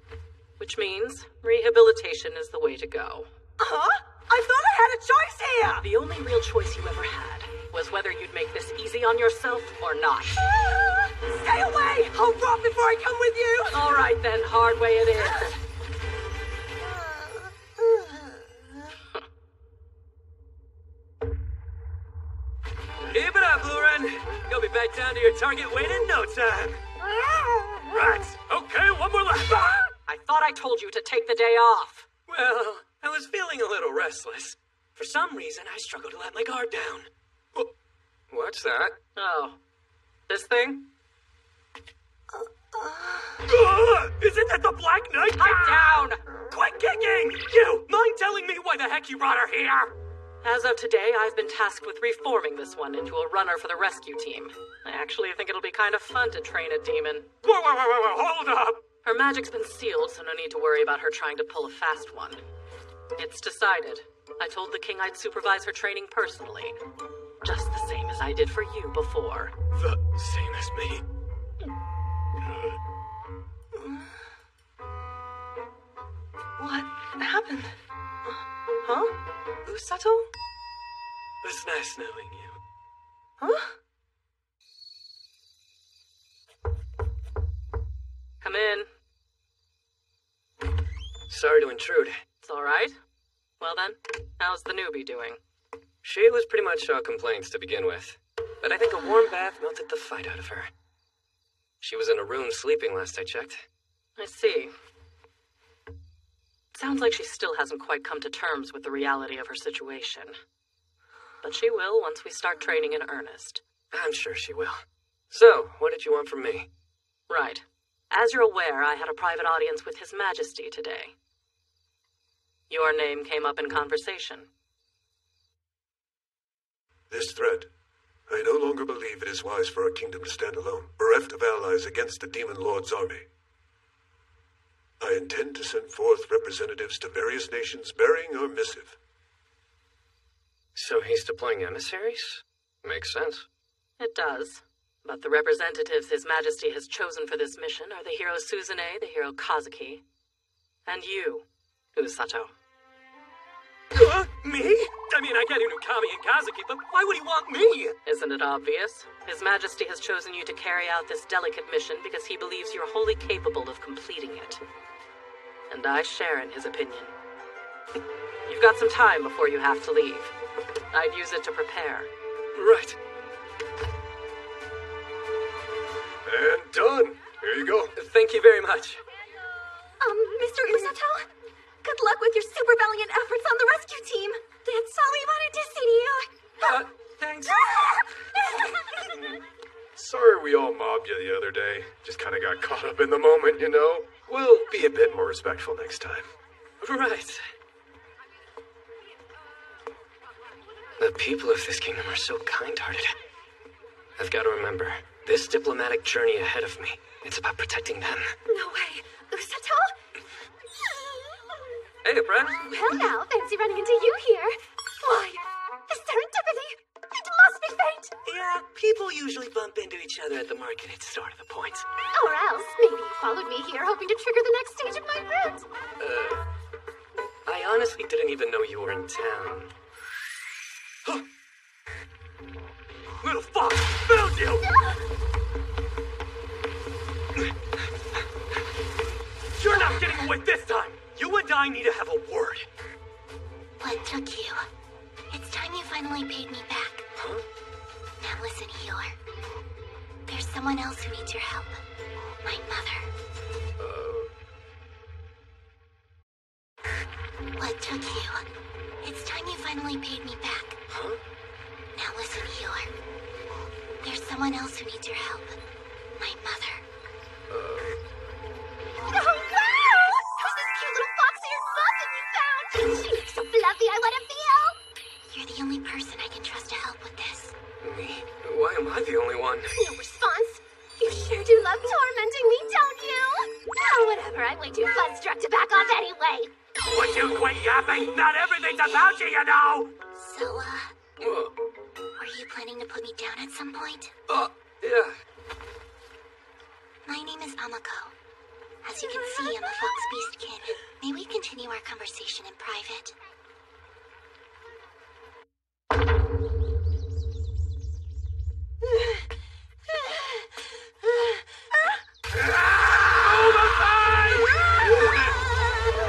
S6: Which means rehabilitation is the way to go.
S18: Huh? I thought I had a choice here!
S6: The only real choice you ever had was whether you'd make this easy on yourself or not.
S18: Stay away! I'll rot before I come with you!
S6: All right then, hard way it is.
S17: Keep it up, Luren. You'll be back down to your target weight in no time.
S15: Rats! Okay, one more lap.
S6: I thought I told you to take the day off.
S17: Well, I was feeling a little restless. For some reason, I struggled to let my guard down.
S2: What's that?
S6: Oh. This thing?
S15: Isn't that the Black Knight?
S6: Pipe down!
S15: Quit kicking! You! Mind telling me why the heck you brought her here?
S6: As of today, I've been tasked with reforming this one into a runner for the rescue team. I actually think it'll be kind of fun to train a demon.
S15: Whoa, hold up!
S6: Her magic's been sealed, so no need to worry about her trying to pull a fast one. It's decided. I told the king I'd supervise her training personally. Just the same as I did for you before.
S15: The same as me?
S9: What happened? Huh? Usato?
S17: It's nice knowing you.
S9: Huh?
S6: Come in.
S2: Sorry to intrude.
S6: It's all right. Well then, how's the newbie doing?
S2: She was pretty much all complaints to begin with. But I think a warm bath melted the fight out of her. She was in a room sleeping last I checked.
S6: I see. Sounds like she still hasn't quite come to terms with the reality of her situation. But she will once we start training in earnest.
S2: I'm sure she will. So, what did you want from me?
S6: Right. As you're aware, I had a private audience with His Majesty today. Your name came up in conversation.
S4: This threat. I no longer believe it is wise for our kingdom to stand alone, bereft of allies against the Demon Lord's army. I intend to send forth representatives to various nations bearing our missive.
S2: So he's deploying emissaries? Makes sense.
S6: It does. But the representatives His Majesty has chosen for this mission are the hero Suzune, the hero Kazuki, and you, Usato.
S15: Me? I mean, I get Inukami and Kazuki, but why would he want me?
S6: Isn't it obvious? His Majesty has chosen you to carry out this delicate mission because he believes you're wholly capable of completing it. And I share in his opinion. You've got some time before you have to leave. I'd use it to prepare.
S2: Right.
S7: And done. Here you go.
S15: Thank you very much.
S16: Mr. Usato? Good luck with your super valiant efforts on the rescue team. That's all we wanted to say to you.
S15: Thanks.
S7: Sorry we all mobbed you the other day. Just kind of got caught up in the moment, you know? We'll be a bit more respectful next time.
S2: Right. The people of this kingdom are so kind-hearted. I've got to remember, this diplomatic journey ahead of me, it's about protecting them.
S16: No way. Usato?
S2: Hey, Brad.
S16: Well now, fancy running into you here. Why, the serendipity. It must be fate.
S15: Yeah, people usually bump into each other at the market. It's sort of the point.
S16: Or else, maybe you followed me here hoping to trigger the next stage of my rant.
S2: I honestly didn't even know you were in town.
S15: Little fox! Found you! You're not getting away this time! You and I need to have a word.
S11: What took you? It's time you finally paid me back.
S2: Huh?
S11: Now listen, healer. There's someone else who needs your help. My mother. What took you? It's time you finally paid me back.
S2: Huh?
S11: Now listen, healer. There's someone else who needs your help. My mother.
S16: Oh no! Who's this cute little fox-eared muffin you found? She looks so fluffy, I want to feel.
S11: You're the only person I can trust to help with this.
S2: Me? Why am I the only one?
S16: No response. You sure do love tormenting me, don't you? Oh, whatever. I'm way too fun-struck to back off anyway.
S8: Would you quit yapping? Not everything's about you, you know!
S11: So, were you planning to put me down at some point?
S2: Yeah.
S11: My name is Amako. As you can see, I'm a fox beastkin. May we continue our conversation in private?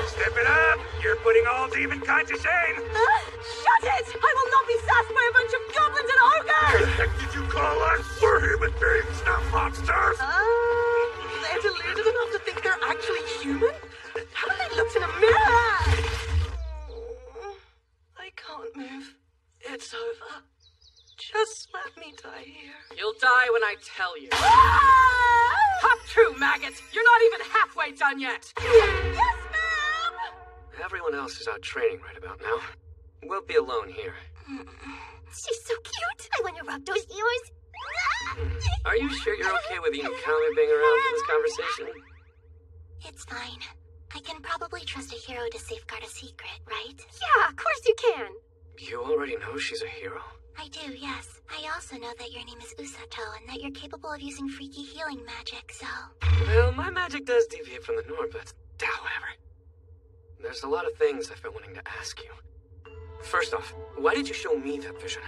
S8: Step it up! You're putting all demon kind to shame!
S16: Shut it! I will not be sassed by a bunch of goblins and ogres!
S8: The heck did you call us? We're human beings, not monsters!
S16: They're deluded enough to think they're actually human? Haven't they looked in a mirror? I can't move. It's over. Just let me die here.
S6: You'll die when I tell you. Hop to, maggot! You're not even halfway done yet!
S16: Yes, ma'am!
S2: Everyone else is out training right about now. We'll be alone here.
S16: She's so cute. I want to rub those ears.
S2: Are you sure you're okay with Inukami being around for this conversation?
S11: It's fine. I can probably trust a hero to safeguard a secret, right?
S16: Yeah, of course you can.
S2: You already know she's a hero?
S11: I do, yes. I also know that your name is Usato and that you're capable of using freaky healing magic, so...
S2: Well, my magic does deviate from the norm, but whatever. There's a lot of things I've been wanting to ask you. First off, why did you show me that vision?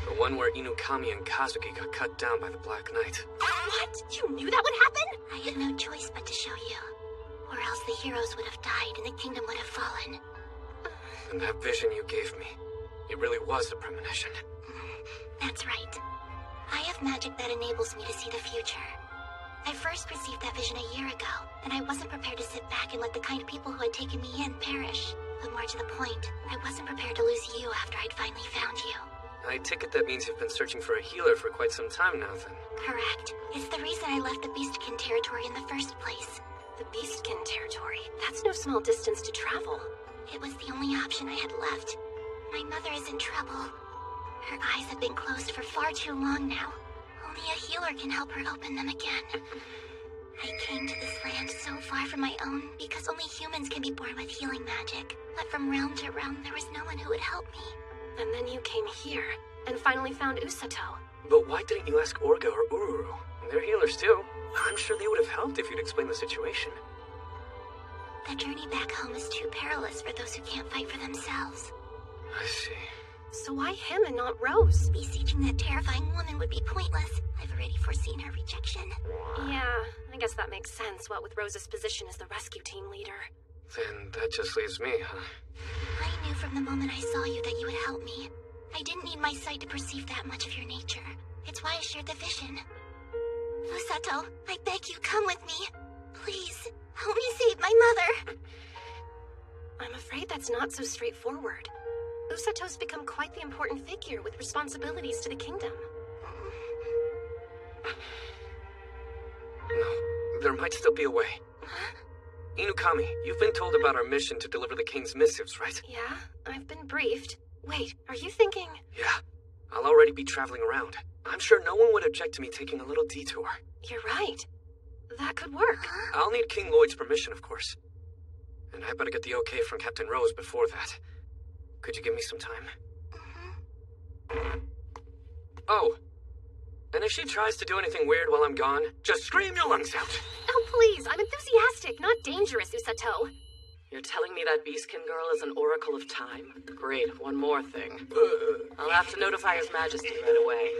S2: The one where Inukami and Kazuki got cut down by the Black Knight.
S16: What? You knew that would happen?
S11: I had no choice but to show you. Or else the heroes would have died and the kingdom would have fallen.
S2: And that vision you gave me, it really was a premonition.
S11: That's right. I have magic that enables me to see the future. I first perceived that vision a year ago, and I wasn't prepared to sit back and let the kind people who had taken me in perish. But more to the point, I wasn't prepared to lose you after I'd finally found you.
S2: I take it that means you've been searching for a healer for quite some time now, then.
S11: Correct. It's the reason I left the Beastkin territory in the first place.
S3: The Beastkin territory? That's no small distance to travel.
S11: It was the only option I had left. My mother is in trouble. Her eyes have been closed for far too long now. Only a healer can help her open them again. I came to this land so far from my own because only humans can be born with healing magic. But from realm to realm, there was no one who would help me.
S3: And then you came here, and finally found Usato.
S2: But why didn't you ask Orga or Ururu? They're healers too. I'm sure they would have helped if you'd explained the situation.
S11: The journey back home is too perilous for those who can't fight for themselves.
S2: I see.
S3: So why him and not Rose?
S11: Besieging that terrifying woman would be pointless. I've already foreseen her rejection.
S3: Yeah, I guess that makes sense, what with Rose's position as the rescue team leader.
S2: Then that just leaves me, huh?
S11: I knew from the moment I saw you that you would help me. I didn't need my sight to perceive that much of your nature. It's why I shared the vision. Usato, I beg you, come with me. Please, help me save my mother.
S3: I'm afraid that's not so straightforward. Usato's become quite the important figure with responsibilities to the kingdom.
S2: No, there might still be a way.
S3: Huh?
S2: Inukami, you've been told about our mission to deliver the king's missives, right?
S3: Yeah, I've been briefed. Wait, are you thinking...
S2: Yeah, I'll already be traveling around. I'm sure no one would object to me taking a little detour.
S3: You're right. That could work.
S2: I'll need King Lloyd's permission, of course. And I better get the okay from Captain Rose before that. Could you give me some time? Oh, and if she tries to do anything weird while I'm gone, just scream your lungs out.
S3: Oh, please, I'm enthusiastic, not dangerous, Usato.
S6: You're telling me that Beastkin girl is an oracle of time? Great, one more thing. I'll have to notify His Majesty right away.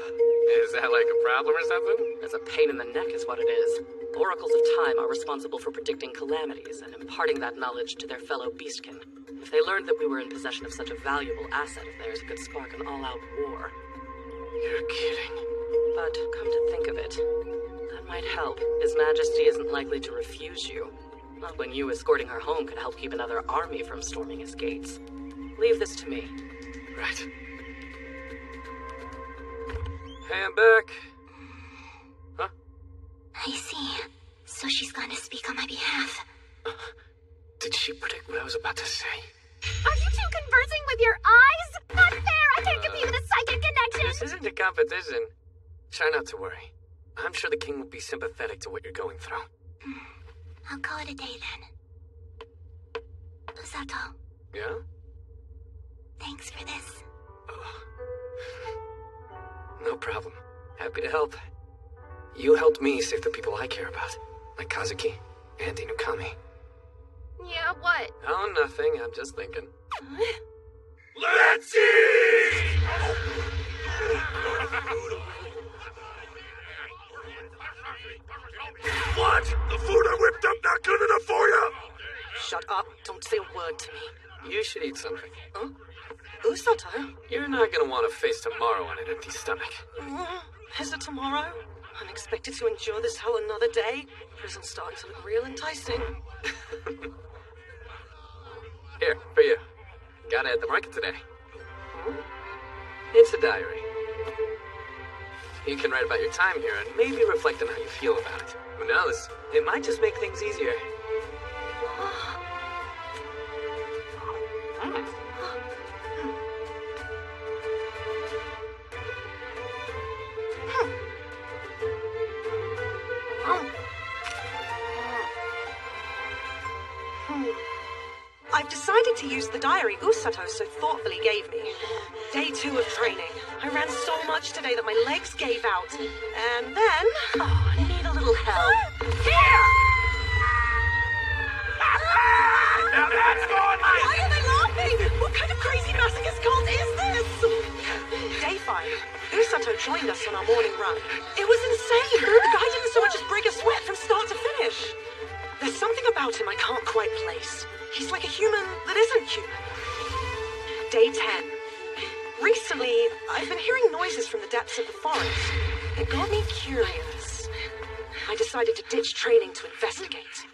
S2: Is that like a problem or something?
S6: It's a pain in the neck is what it is. Oracles of time are responsible for predicting calamities and imparting that knowledge to their fellow Beastkin. If they learned that we were in possession of such a valuable asset of theirs, it could spark an all-out war.
S2: You're kidding.
S6: But come to think of it, that might help. His Majesty isn't likely to refuse you. Not when you escorting her home could help keep another army from storming his gates. Leave this to me.
S2: Right. Hey, I'm back. Huh?
S11: I see. So she's gone to speak on my behalf.
S2: Did she predict what I was about to say?
S11: Are you two conversing with your eyes? Not fair! I can't compete with a psychic connection!
S2: This isn't a competition. Try not to worry. I'm sure the king will be sympathetic to what you're going through.
S11: I'll call it a day then. Usato.
S2: Yeah?
S11: Thanks for this.
S2: No problem. Happy to help. You helped me save the people I care about, like Kazuki and Inukami.
S3: Yeah, what?
S2: Oh, nothing. I'm just thinking.
S5: Let's see!
S4: What? The food I whipped up not good enough for you?
S6: Shut up. Don't say a word to me.
S2: You should eat something.
S6: Huh? Usato?
S2: You're not gonna want to face tomorrow on an empty stomach.
S6: Is it tomorrow? I'm expected to endure this hell another day. Prison's starting to look real enticing.
S2: Here, for you. Got it at the market today. It's a diary. You can write about your time here and maybe reflect on how you feel about it. Who knows? It might just make things easier.
S6: I've decided to use the diary Usato so thoughtfully gave me. Day 2 of training. I ran so much today that my legs gave out. And then... Oh, I need a little help. Here!
S5: Now that's more like...
S6: Why are they laughing? What kind of crazy masochist cult is this? Day 5. Usato joined us on our morning run. It was insane. The guy didn't so much as break a sweat from start to finish. There's something about him I can't quite place. He's like a human that isn't human. Day 10. Recently, I've been hearing noises from the depths of the forest. It got me curious.
S9: I decided to ditch training to investigate.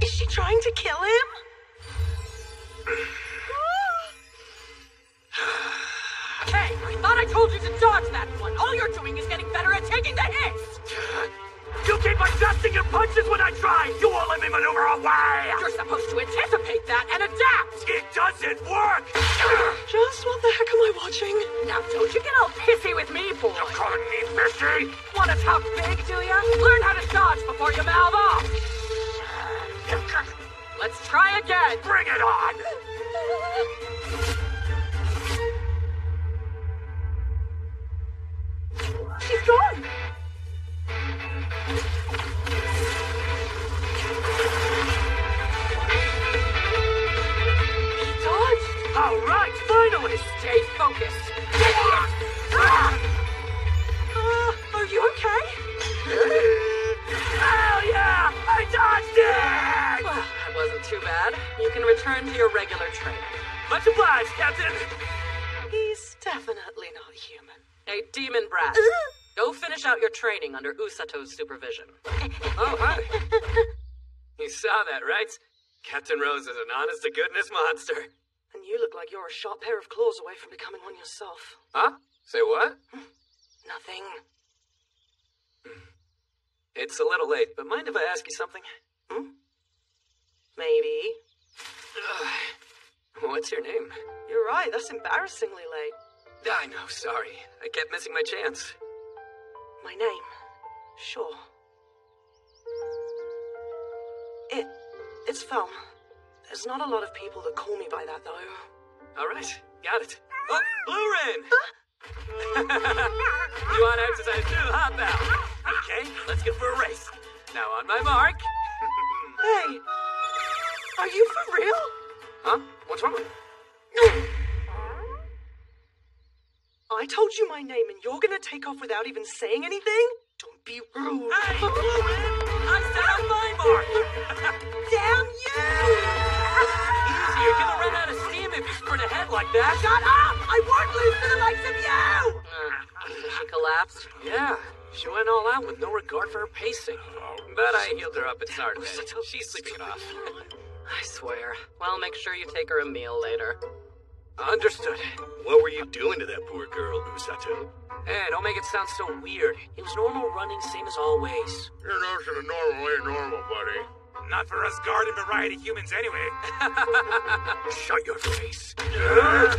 S9: Is she trying to kill him?
S6: Hey, I thought I told you to dodge that one. All you're doing is getting better at taking the hits.
S8: You keep adjusting your punches when I try! You won't let me maneuver away!
S6: You're supposed to anticipate that and adapt!
S8: It doesn't work!
S9: Just what the heck am I watching?
S6: Now don't you get all pissy with me, boy!
S8: You're calling me fishy?
S6: Wanna talk big, do ya? Learn how to dodge before you mouth off! Let's try again!
S8: Bring it on!
S6: She's gone!
S8: All right, finally!
S6: Stay focused.
S9: Are you okay?
S8: Hell yeah! I dodged it!
S6: Well, that wasn't too bad. You can return to your regular training.
S8: Much obliged, Captain.
S6: He's definitely not human. Hey, Demon Brat. Go finish out your training under Usato's supervision.
S2: Oh, hi. You saw that, right? Captain Rose is an honest-to-goodness monster.
S9: And you look like you're a sharp pair of claws away from becoming one yourself.
S2: Huh? Say what?
S9: Nothing.
S2: It's a little late, but mind if I ask you something?
S9: Maybe.
S2: What's your name?
S9: You're right, that's embarrassingly late.
S2: I know, sorry. I kept missing my chance.
S9: My name? Sure. It's Fel. There's not a lot of people that call me by that, though.
S2: All right, got it. Oh, Blue Rin! You want to exercise too, huh, pal? Okay, let's go for a race. Now on my mark.
S9: Hey! Are you for real?
S2: Huh? What's wrong?
S9: I told you my name and you're gonna take off without even saying anything? Don't be rude.
S8: Hey, Blue Rin! I set up my mark!
S9: Damn you!
S2: Easy, you're gonna run out of steam if you sprint ahead like that.
S9: Shut up! I won't lose to the likes of you!
S6: She collapsed?
S2: Yeah, she went all out with no regard for her pacing. But I healed her up at Sardbed. She's sleeping it off.
S6: I swear. Well, make sure you take her a meal later.
S2: Understood.
S5: What were you doing to that poor girl, Usato?
S2: Hey, don't make it sound so weird. It was normal running, same as always.
S5: You're nothing normal ain't normal, buddy.
S8: Not for us garden variety humans anyway.
S2: Shut your face.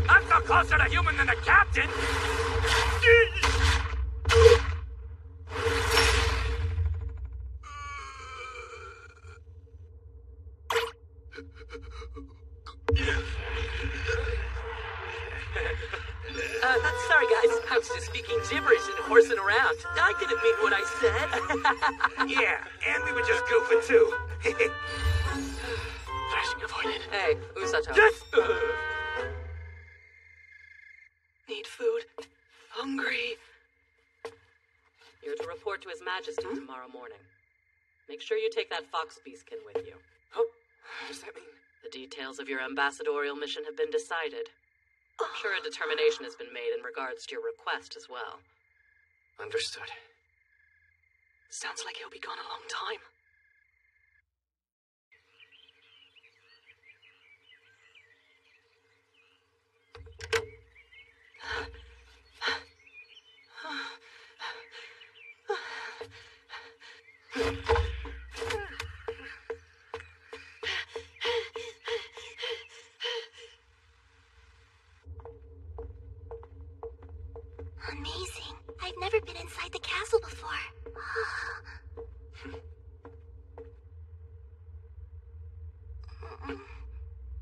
S8: I'm no closer to human than the captain.
S18: Sorry, guys. I was just speaking gibberish and horsing around. I didn't mean what I said.
S8: Yeah, and we were just goofing, too.
S2: Thrashing avoided.
S6: Hey, Usato.
S8: Yes!
S9: Need food. Hungry.
S6: You're to report to His Majesty tomorrow morning. Make sure you take that fox beastkin with you.
S2: Oh, what does that mean?
S6: The details of your ambassadorial mission have been decided. I'm sure a determination has been made in regards to your request as well.
S2: Understood.
S9: Sounds like he'll be gone a long time.
S11: Amazing. I've never been inside the castle before.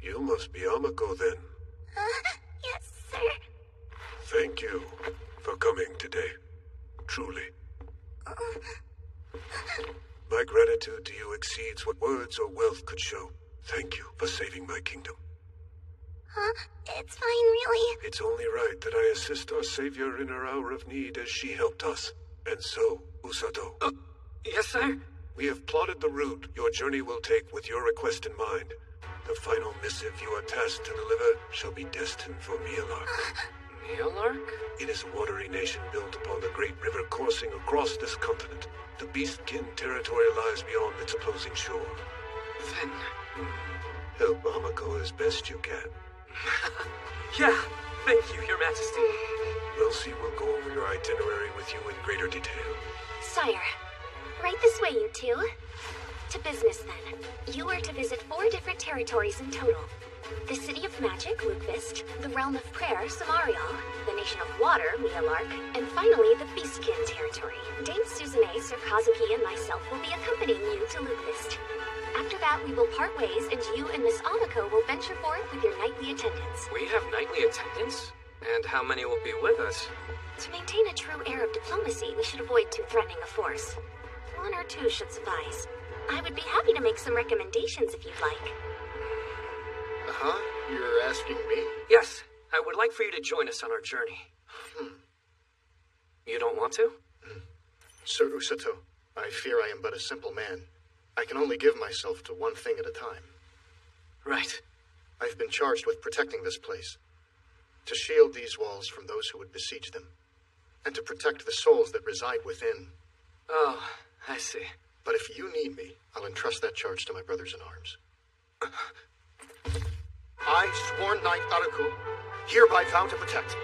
S4: You must be Amako then.
S11: Yes, sir.
S4: Thank you for coming today. Truly. My gratitude to you exceeds what words or wealth could show. Thank you for saving my kingdom.
S11: It's fine, really.
S4: It's only right that I assist our savior in her hour of need as she helped us. And so, Usato.
S2: Yes, sir?
S4: We have plotted the route your journey will take with your request in mind. The final missive you are tasked to deliver shall be destined for Mialark.
S2: Mialark?
S4: It is a watery nation built upon the great river coursing across this continent. The Beastkin territory lies beyond its opposing shore.
S2: Then...
S4: help Amako as best you can.
S17: Yeah, thank you, Your Majesty.
S4: Welsi will go over your itinerary with you in greater detail.
S3: Sire, right this way, you two. To business, then. You are to visit 4 different territories in total. The City of Magic, Lukevist, the Realm of Prayer, Samarial, the Nation of Water, Mialark, and finally the Beastkin territory. Dame Suzume, Sir Kazuki, and myself will be accompanying you to Lukevist. After that, we will part ways, and you and Miss Amako will venture forth with your nightly attendants.
S2: We have nightly attendants? And how many will be with us?
S3: To maintain a true air of diplomacy, we should avoid too threatening a force. 1 or 2 should suffice. I would be happy to make some recommendations if you'd like.
S10: Uh-huh. You're asking me?
S2: Yes, I would like for you to join us on our journey. You don't want to?
S10: Sir Usato, I fear I am but a simple man. I can only give myself to one thing at a time.
S2: Right.
S10: I've been charged with protecting this place. To shield these walls from those who would besiege them. And to protect the souls that reside within.
S2: Oh, I see.
S10: But if you need me, I'll entrust that charge to my brothers in arms. I, sworn knight Araku, hereby vow to protect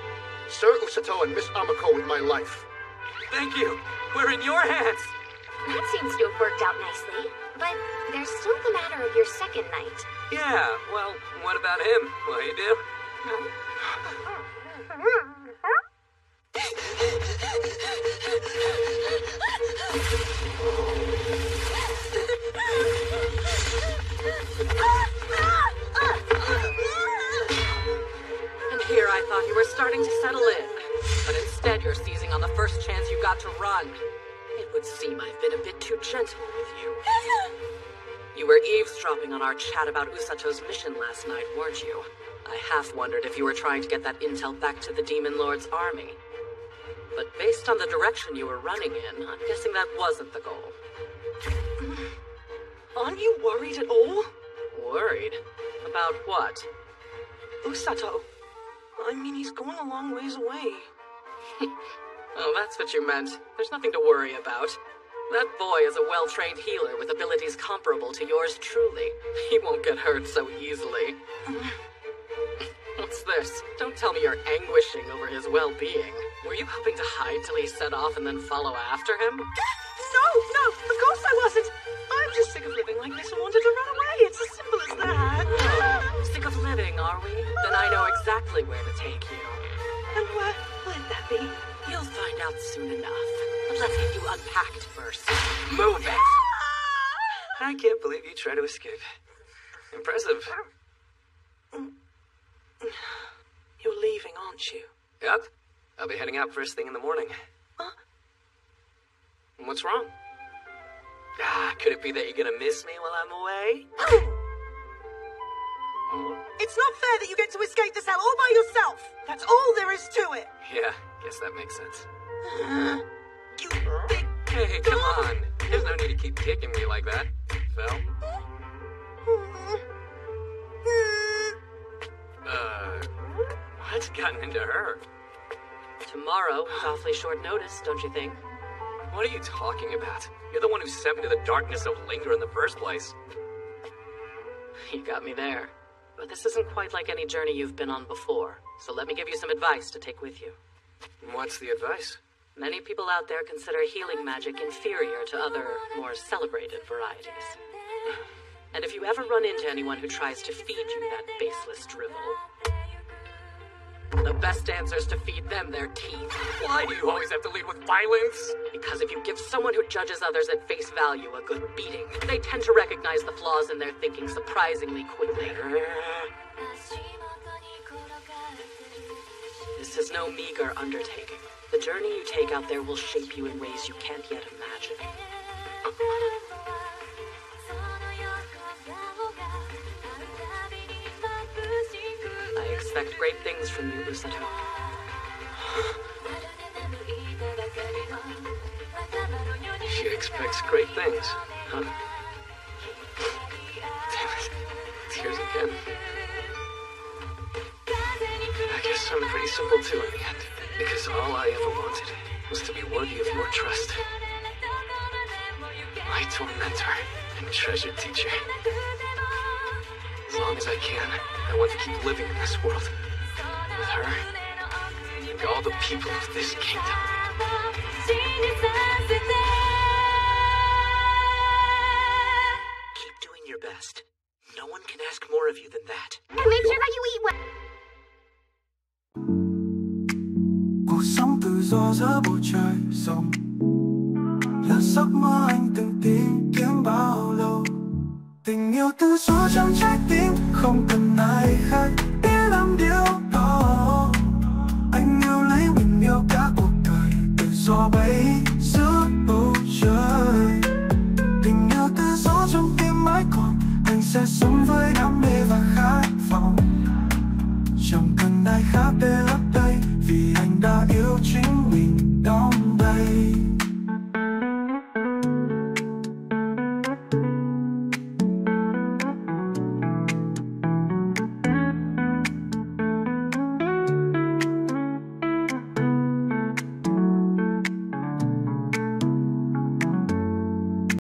S10: Sir Usato and Miss Amako with my life.
S17: Thank you. We're in your hands.
S3: That seems to have worked out nicely. But there's still the matter of your second knight.
S2: Yeah, well, what about him? What you do?
S6: And here I thought you were starting to settle in. But instead you're seizing on the first chance you got to run. It would seem I've been a bit too gentle with you. You were eavesdropping on our chat about Usato's mission last night, weren't you? I half wondered if you were trying to get that intel back to the Demon Lord's army. But based on the direction you were running in, I'm guessing that wasn't the goal.
S9: Aren't you worried at all?
S6: Worried? About what?
S9: Usato. I mean, he's going a long ways away.
S6: Oh, that's what you meant. There's nothing to worry about. That boy is a well-trained healer with abilities comparable to yours truly. He won't get hurt so easily. What's this? Don't tell me you're anguishing over his well-being. Were you hoping to hide till he set off and then follow after him?
S9: No, of course I wasn't. I'm just sick of living like this and wanted to run away. It's as simple as that.
S6: Oh, sick of living, are we? Then I know exactly where to take you.
S9: And where would that be?
S6: You'll find out soon enough. But let's get you unpacked first. Move it!
S2: I can't believe you tried to escape. Impressive.
S9: You're leaving, aren't you?
S2: Yep. I'll be heading out first thing in the morning.
S9: Huh?
S2: What's wrong? Could it be that you're gonna miss me while I'm away?
S9: It's not fair that you get to escape this hell all by yourself. That's all there is to it.
S2: Yeah, guess that makes sense.
S9: You big...
S2: Hey, come on. There's no need to keep kicking me like that, Vel. What's gotten into her?
S6: Tomorrow is awfully short notice, don't you think?
S2: What are you talking about? You're the one who sent me to the darkness of Linger in the first place.
S6: You got me there. But this isn't quite like any journey you've been on before, so let me give you some advice to take with you.
S2: What's the advice?
S6: Many people out there consider healing magic inferior to other, more celebrated varieties. And if you ever run into anyone who tries to feed you that baseless drivel, the best answer is to feed them their teeth.
S2: Why do you always have to lead with violence?
S6: Because if you give someone who judges others at face value a good beating, they tend to recognize the flaws in their thinking surprisingly quickly. This is no meager undertaking. The journey you take out there will shape you in ways you can't yet imagine. I expect great things from you, Usato.
S2: She expects great things, huh? Damn it. Tears are simple too in the end, because all I ever wanted was to be worthy of your trust. My tormentor and treasured teacher. As long as I can, I want to keep living in this world. With her, and all the people of this kingdom.
S18: Keep doing your best. No one can ask more of you than that.
S11: And make sure that you eat well.
S14: Cuộc sống tự do giữa bầu trời rộng là giấc mơ anh từng tìm kiếm bao lâu. Tình yêu tự do trong trái tim, không cần ai khác để làm điều đó. Anh yêu lấy mình yêu cả cuộc đời tự do.